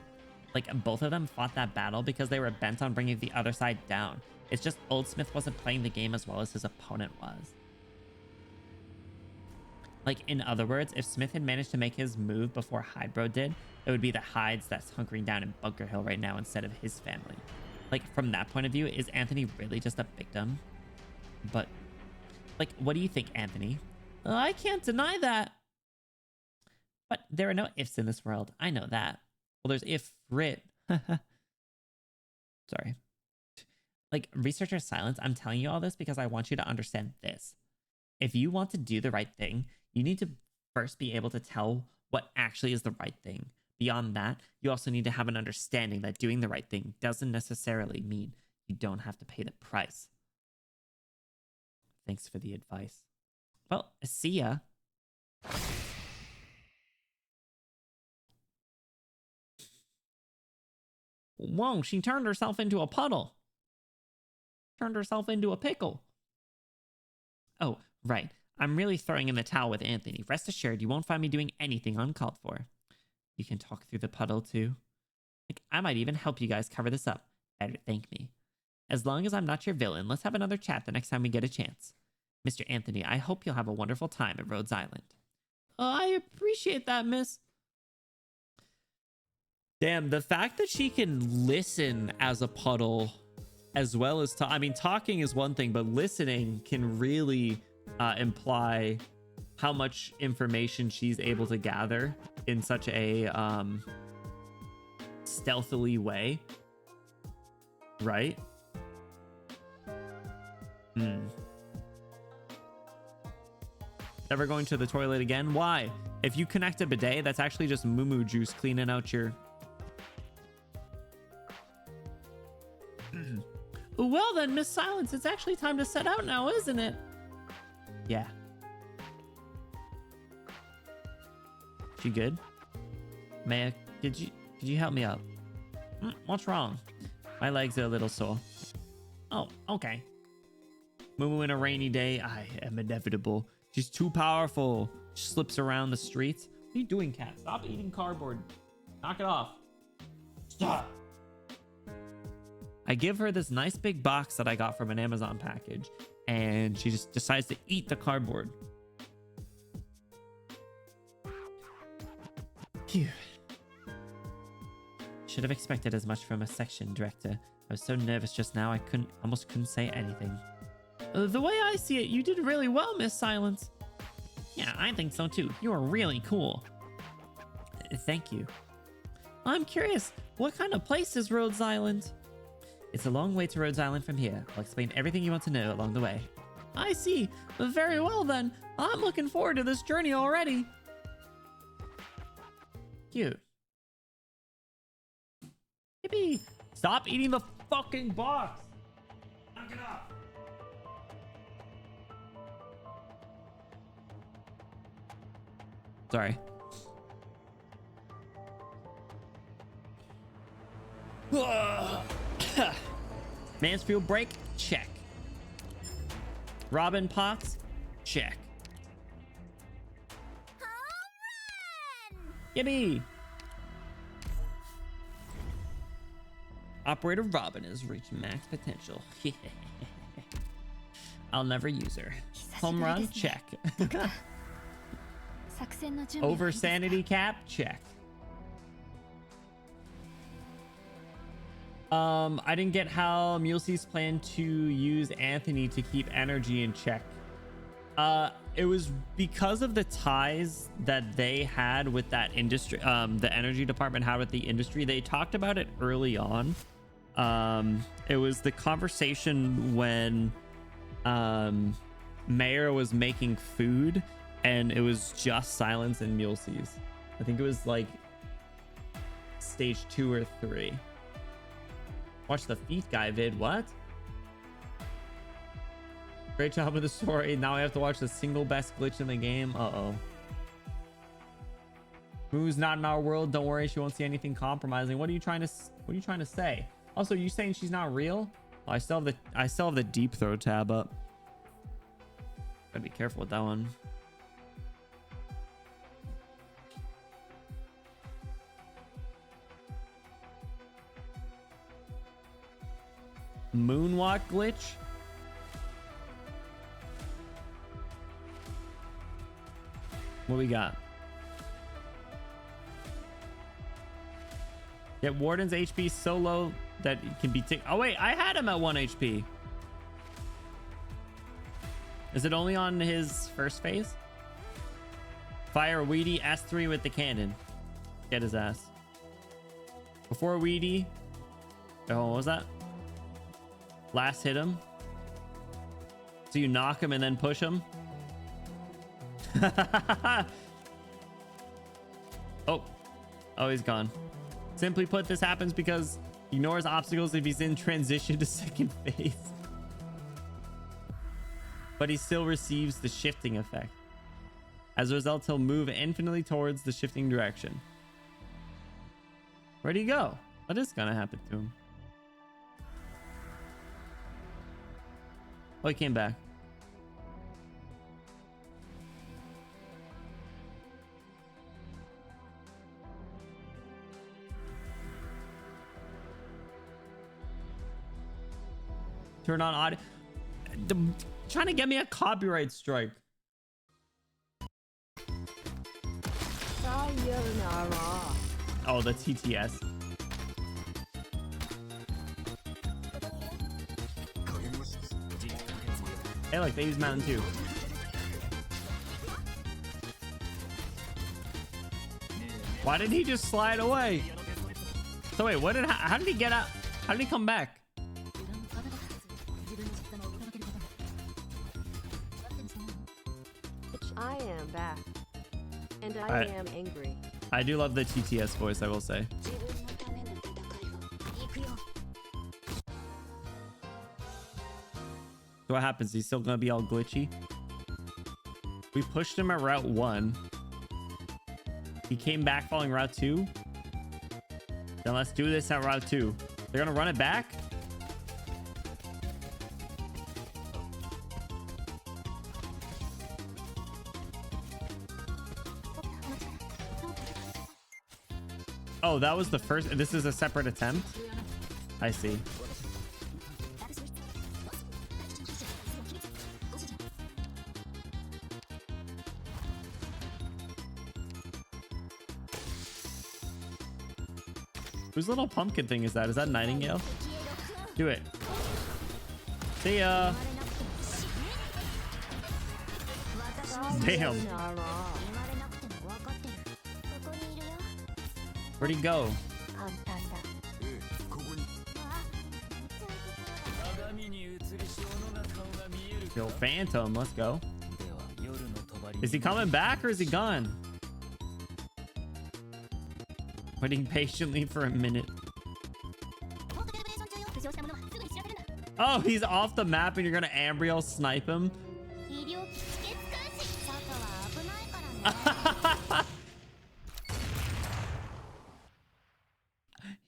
Like, both of them fought that battle because they were bent on bringing the other side down. It's just Old Smith wasn't playing the game as well as his opponent was. Like, in other words, if Smith had managed to make his move before Hydro did, it would be the Hydes that's hunkering down in Bunker Hill right now instead of his family. Like, from that point of view, is Anthony really just a victim? But, like, what do you think, Anthony? I can't deny that. But there are no ifs in this world. I know that. Well, there's if Rit. Sorry. Like, researcher Silence, I'm telling you all this because I want you to understand this. If you want to do the right thing, you need to first be able to tell what actually is the right thing. Beyond that, you also need to have an understanding that doing the right thing doesn't necessarily mean you don't have to pay the price. Thanks for the advice. Well, see ya. Whoa, she turned herself into a puddle. Turned herself into a pickle. Oh, right. I'm really throwing in the towel with Anthony. Rest assured, you won't find me doing anything uncalled for. You can talk through the puddle, too. Like, I might even help you guys cover this up. Better thank me. As long as I'm not your villain, let's have another chat the next time we get a chance. Mr. Anthony, I hope you'll have a wonderful time at Rhodes Island. I appreciate that, miss. Damn, the fact that she can listen as a puddle as well as I mean, talking is one thing, but listening can really imply how much information she's able to gather in such a stealthily way, right? Ever going to the toilet again? Why? If you connect a bidet, that's actually just moo juice cleaning out your... Well then, Miss Silence, it's actually time to set out now, isn't it? Yeah. She good? Maya, could you help me up? What's wrong? My legs are a little sore. Oh, okay. Moo in a rainy day, I am inevitable. She's too powerful. She slips around the streets. What are you doing, cat? Stop eating cardboard. Knock it off. Stop. I give her this nice big box that I got from an Amazon package, and she just decides to eat the cardboard. Phew. Should have expected as much from a section director. I was so nervous just now I almost couldn't say anything. The way I see it, you did really well, Miss Silence. Yeah, I think so too. You are really cool. Thank you. I'm curious, what kind of place is Rhodes Island? It's a long way to Rhodes Island from here. I'll explain everything you want to know along the way. I see. Very well then. I'm looking forward to this journey already. Cute. Yippee. Stop eating the fucking box. Knock it off. Sorry. Mansfield break, check. Robin Potts, check. Yippee! Operator Robin has reached max potential. I'll never use her. Home run, check. Over sanity cap, check. I didn't get how Mulesey's plan to use Anthony to keep energy in check. It was because of the ties that they had with that industry, the energy department had with the industry. They talked about it early on. It was the conversation when Mayor was making food and it was just Silence and Mulesey's. I think it was like stage 2 or 3. Watch the feet guy vid. What? Great job with the story. Now I have to watch the single best glitch in the game. Uh-oh. Moo's not in our world. Don't worry, she won't see anything compromising. What are you trying to say? Also, you saying she's not real? Oh, I still have the deep throw tab up. Gotta be careful with that one. Moonwalk glitch. What we got? Get Warden's HP so low that it can be oh wait, I had him at 1 HP. Is it only on his first phase? Fire Weedy S3 with the cannon. Get his ass. Before Weedy. Oh, what was that? Last hit him. So you knock him and then push him. Oh, he's gone. Simply put, this happens because he ignores obstacles if he's in transition to second phase. But he still receives the shifting effect. As a result, he'll move infinitely towards the shifting direction. Where'd he go? What is gonna happen to him? Oh, he came back. Turn on audio. Trying to get me a copyright strike. Oh, the TTS. Hey, look, they use Mountain 2. Why did he just slide away? So wait, how did he get out? How did he come back? I am back. And I am angry. I do love the TTS voice, I will say. So what happens? He's still gonna be all glitchy. We pushed him at Route 1. He came back following Route 2. Then let's do this at Route 2. They're gonna run it back? Oh, that was the first. This is a separate attempt. I see. Whose little pumpkin thing is that? Is that Nightingale? Do it. See ya. Damn. Where'd he go? Yo, Phantom, let's go. Is he coming back or is he gone? Waiting patiently for a minute. Oh, he's off the map and you're gonna Ambriel snipe him?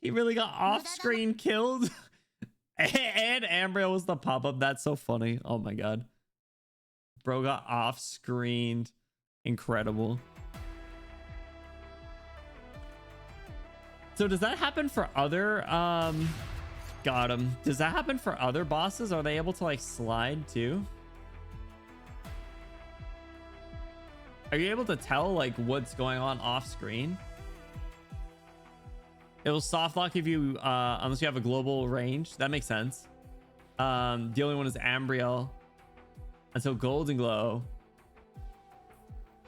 He really got off-screen killed. And Ambriel was the pop-up. That's so funny. Oh my god. Bro got off-screened. Incredible. So does that happen for other got him. Does that happen for other bosses? Are they able to like slide too? Are you able to tell like what's going on off screen? It will soft lock if you unless you have a global range. That makes sense. The only one is Ambriel. Until Golden Glow.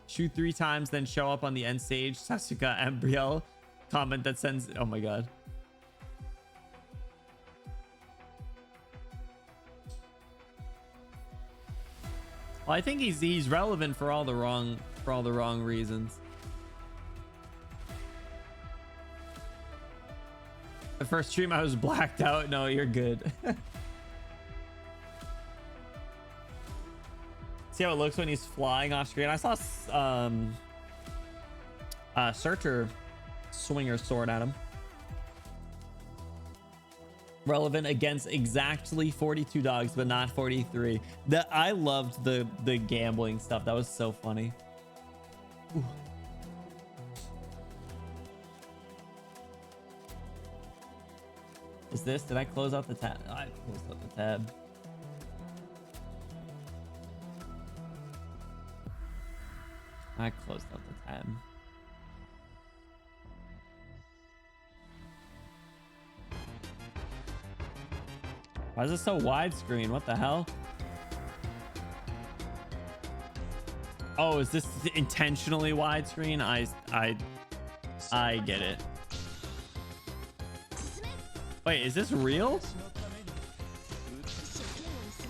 Shoot 3 times, then show up on the end stage. Sasuke Ambriel. Comment that sends. Oh my god. Well, I think he's relevant for all the wrong reasons. The first stream I was blacked out. No, you're good. See how it looks when he's flying off screen. I saw Searcher swing her sword at him. Relevant against exactly 42 dogs, but not 43. I loved the gambling stuff. That was so funny. Ooh. Is this? Did I close out the tab? Oh, I closed out the tab. I closed out the tab. Why is this so widescreen? What the hell? Oh, is this intentionally widescreen? I get it. Wait, is this real?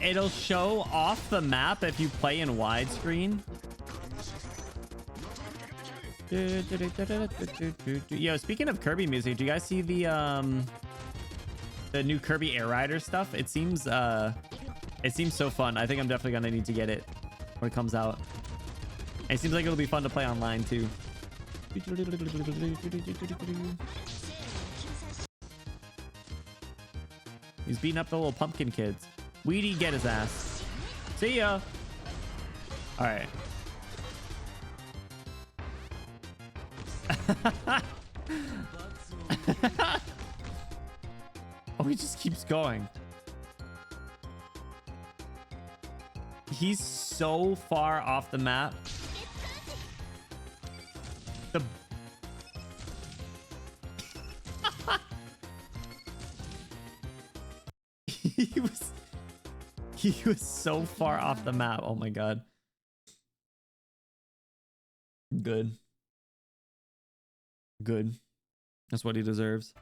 It'll show off the map if you play in widescreen. Yo, speaking of Kirby music, do you guys see the new Kirby Air Rider stuff? It seems so fun. I think I'm definitely gonna need to get it when it comes out. And it seems like it'll be fun to play online too. He's beating up the little pumpkin kids. Weedy, get his ass. See ya. All right. Oh, he just keeps going. He's so far off the map. He was so far off the map. Oh my god. Good. Good. That's what he deserves.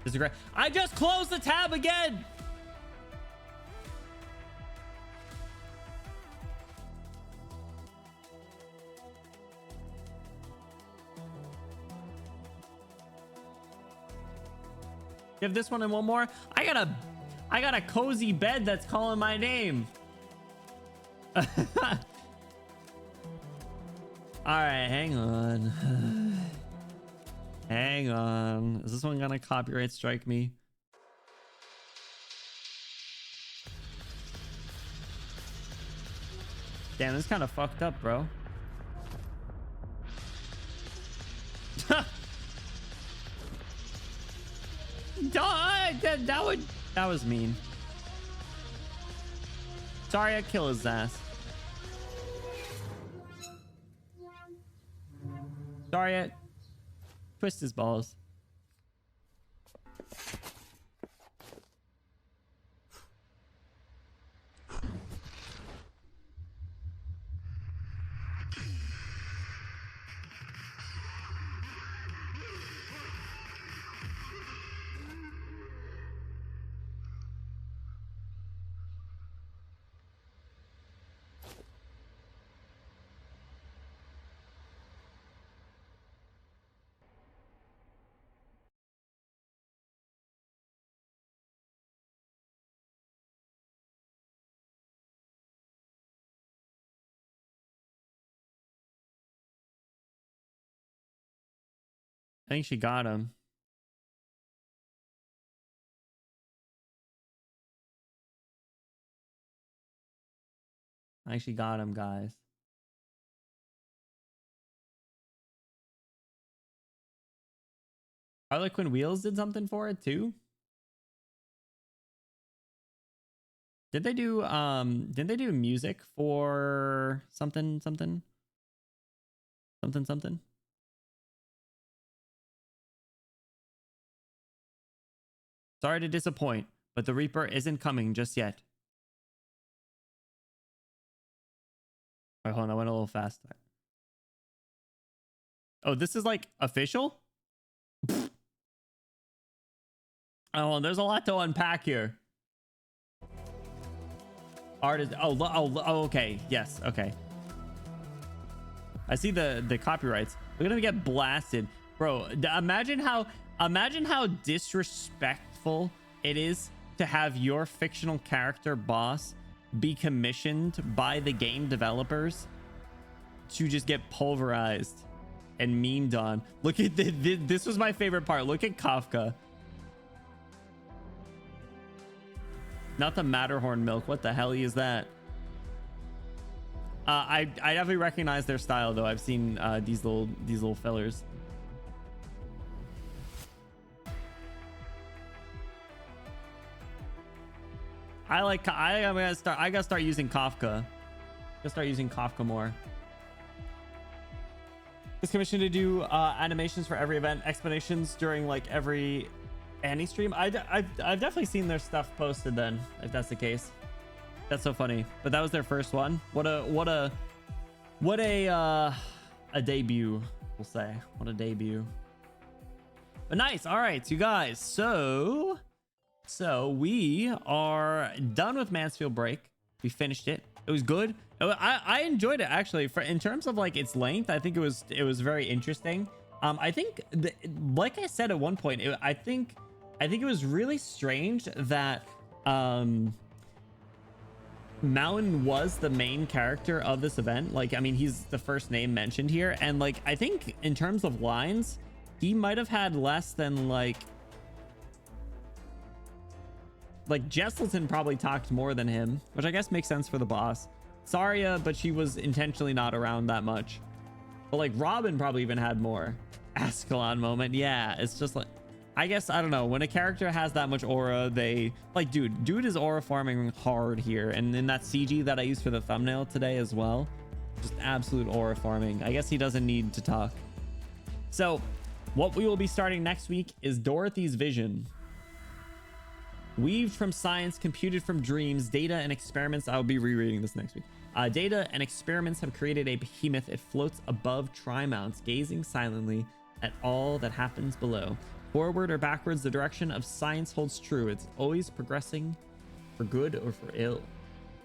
This is great. I just closed the tab again. Give this one and one more. I got a cozy bed that's calling my name. All right, hang on. Hang on. Is this one gonna copyright strike me? Damn, this is kind of fucked up, bro. That was mean. Sorry, I kill his ass. Sorry, I twist his balls. I think she got him. I think she got him, guys. Harlequin Wheels did something for it too. Did they do didn't they do music for something? Sorry to disappoint, but the Reaper isn't coming just yet. All right, hold on, I went a little fast. Oh, this is like official? Oh, there's a lot to unpack here. Artist. Oh, okay. Yes. Okay. I see the copyrights. We're gonna get blasted, bro. Imagine how disrespectful it is to have your fictional character boss be commissioned by the game developers to just get pulverized and memed on. Look at this was my favorite part. Look at Kafka. Not the Matterhorn milk. What the hell is that? I definitely recognize their style though. I've seen these little fellers. I gotta start using Kafka. Gotta start using Kafka more. It's commissioned to do animations for every event, explanations during like every Annie stream. I've definitely seen their stuff posted then, if that's the case. That's so funny. But that was their first one. What a debut, we'll say. What a debut. But nice. All right, you guys. So we are done with Mansfield Break. We finished it. It was good. I enjoyed it actually. In terms of like its length, I think it was very interesting. I think like I said at one point, I think it was really strange that Mountain was the main character of this event. Like, I mean, he's the first name mentioned here, and like I think in terms of lines, he might have had less than like Jesselton probably talked more than him, which I guess makes sense for the boss. Saria, but she was intentionally not around that much. But like Robin probably even had more. Ascalon moment. Yeah, it's just like, I guess, I don't know, when a character has that much aura, they like, dude is aura farming hard here. And in that CG that I used for the thumbnail today as well, just absolute aura farming. I guess he doesn't need to talk. So what we will be starting next week is Dorothy's Vision. Weaved from science, computed from dreams, data and experiments. I'll be rereading this next week. Data and experiments have created a behemoth. It floats above Tri-Mounts, gazing silently at all that happens below. Forward or backwards, the direction of science holds true. It's always progressing for good or for ill.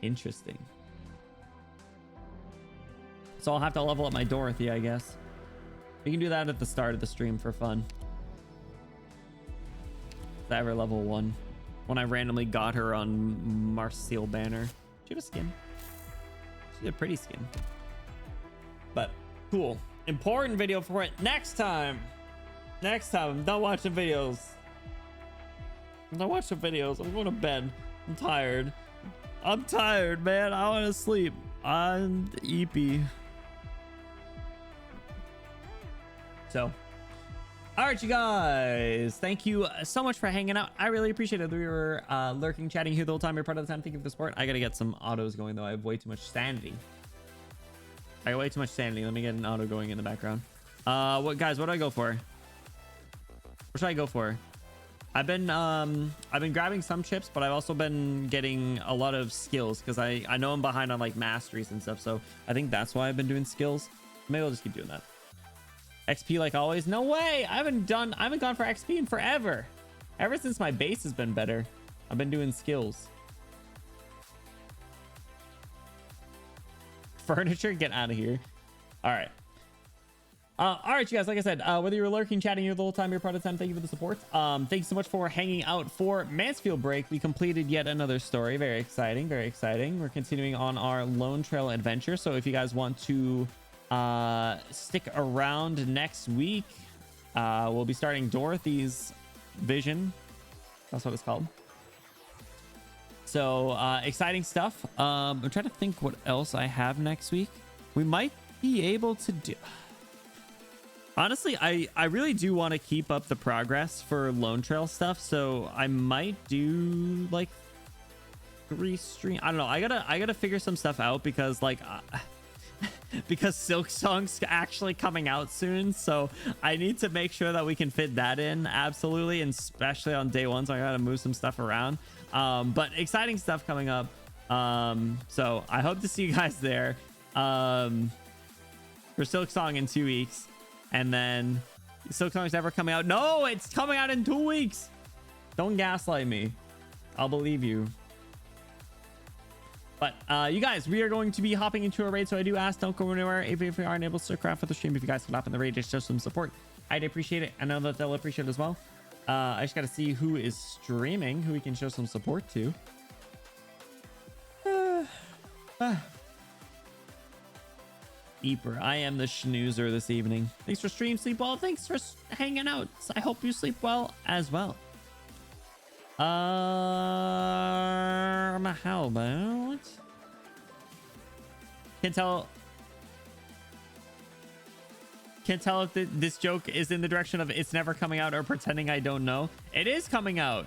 Interesting. So I'll have to level up my Dorothy, I guess. We can do that at the start of the stream for fun. If I ever level 1. When I randomly got her on Marseille banner. She have a skin. She had a pretty skin. But cool. Important video for it next time. Next time. I'm done watching videos. I'm done watching videos. I'm going to bed. I'm tired. I'm tired, man. I want to sleep. I'm eepy. So, all right, you guys. Thank you so much for hanging out. I really appreciate it. We were lurking, chatting here the whole time. You're part of the time. Thank you for the support. I got to get some autos going, though. I have way too much sanity. I got way too much sanity. Let me get an auto going in the background. What do I go for? What should I go for? I've been grabbing some chips, but I've also been getting a lot of skills because I know I'm behind on like masteries and stuff. So I think that's why I've been doing skills. Maybe I'll just keep doing that. XP like always. No way. I haven't gone for XP in forever. Ever since my base has been better, I've been doing skills. Furniture, get out of here. All right. All right, you guys, like I said, whether you were lurking, chatting here the whole time, you're part of the time, thank you for the support. Thank you so much for hanging out for Mansfield Break. We completed yet another story. Very exciting, very exciting. We're continuing on our Lone Trail adventure. So if you guys want to stick around next week, We'll be starting Dorothy's Vision. That's what it's called. So exciting stuff. I'm trying to think what else I have next week. We might be able to do... Honestly, I really do want to keep up the progress for Lone Trail stuff, so I might do like 3 stream. I don't know. I gotta figure some stuff out because like because Silk Song's actually coming out soon, so I need to make sure that we can fit that in absolutely, and especially on day 1. So I gotta move some stuff around. But exciting stuff coming up. So I hope to see you guys there. For Silk Song in 2 weeks. And then Silk Song's never coming out. No, it's coming out in 2 weeks. Don't gaslight me. I'll believe you. But you guys, we are going to be hopping into a raid. So I do ask, don't go anywhere. Even if we aren't able to stick around for the stream, if you guys can hop in the raid, just show some support. I'd appreciate it. I know that they'll appreciate it as well. I just got to see who is streaming, who we can show some support to. Eeper, I am the schnoozer this evening. Thanks for stream, sleep well. Thanks for hanging out. I hope you sleep well as well. How about... Can't tell if this joke is in the direction of it's never coming out or pretending I don't know. It is coming out.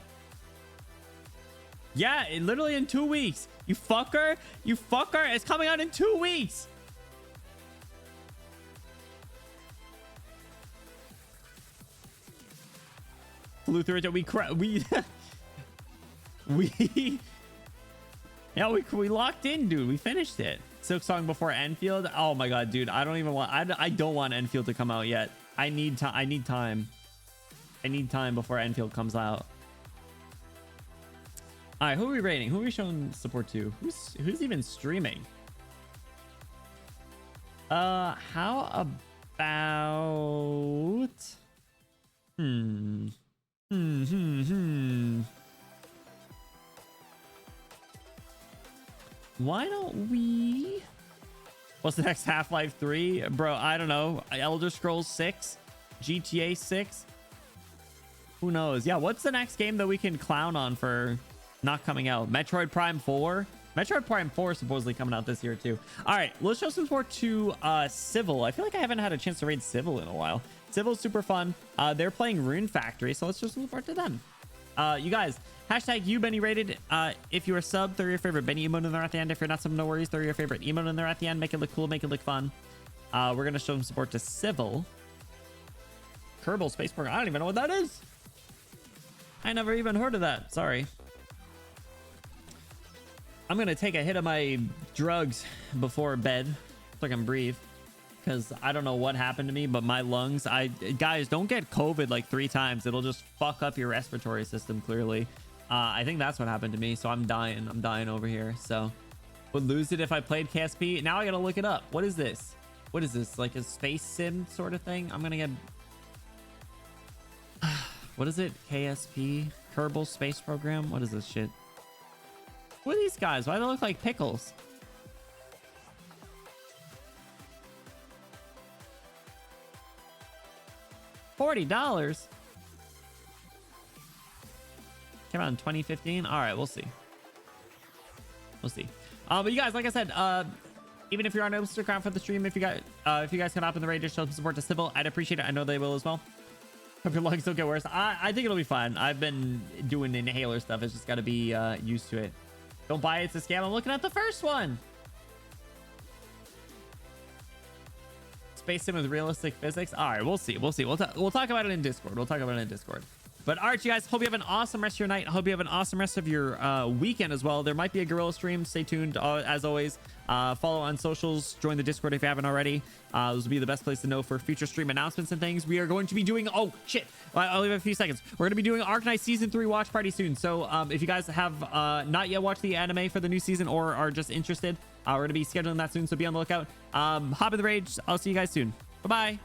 Yeah, literally in 2 weeks. You fucker. You fucker. It's coming out in 2 weeks. Luther, we locked in, dude. We finished it. Silk Song before Enfield. Oh my god, dude. I don't want Enfield to come out yet. I need time. I need time before Enfield comes out. All right, who are we rating? Who are we showing support to? Who's even streaming? How about why don't we... What's the next? Half-Life 3? Bro, I don't know. Elder Scrolls 6? GTA 6? Who knows? Yeah, what's the next game that we can clown on for not coming out? Metroid Prime 4? Metroid Prime 4 is supposedly coming out this year too. All right, let's show some support to Civil. I feel like I haven't had a chance to raid Civil in a while. Civil's super fun. They're playing Rune Factory, so let's just look forward to them. You guys, hashtag you Benny rated. If you're a sub, throw your favorite Benny emote in there at the end. If you're not sub, no worries, throw your favorite emote in there at the end. Make it look cool, make it look fun. We're gonna show some support to Civil. Kerbal Space Program. I don't even know what that is. I never even heard of that. Sorry. I'm gonna take a hit of my drugs before bed so I can breathe, because I don't know what happened to me, but my lungs, guys, don't get COVID like 3 times. It'll just fuck up your respiratory system, clearly. I think that's what happened to me, so I'm dying over here. So would lose it if I played KSP. Now I gotta look it up. What is this? What is this, like a space sim sort of thing? I'm gonna get what is it? KSP, Kerbal Space Program. What is this shit? What are these guys? Why do they look like pickles? $40. Came out in 2015. All right, we'll see. We'll see. But you guys, like I said, even if you're unable to stick around for the stream, if you guys can hop in the raid to show some support to Civil, I'd appreciate it. I know they will as well. Hope your lungs don't get worse. I think it'll be fine. I've been doing inhaler stuff. It's just got to be used to it. Don't buy it. It's a scam. I'm looking at the first one. Space sim with realistic physics. All right, we'll see. We'll see. We'll talk about it in Discord. We'll talk about it in Discord. But all right, you guys, hope you have an awesome rest of your night. Hope you have an awesome rest of your weekend as well. There might be a Gorilla stream. Stay tuned. As always, follow on socials. Join the Discord if you haven't already. This will be the best place to know for future stream announcements and things. We are going to be doing... Oh, shit. I'll leave it a few seconds. We're going to be doing Arknights Season 3 watch party soon. So if you guys have not yet watched the anime for the new season or are just interested, we're going to be scheduling that soon. So be on the lookout. Hop in the rage. I'll see you guys soon. Bye-bye.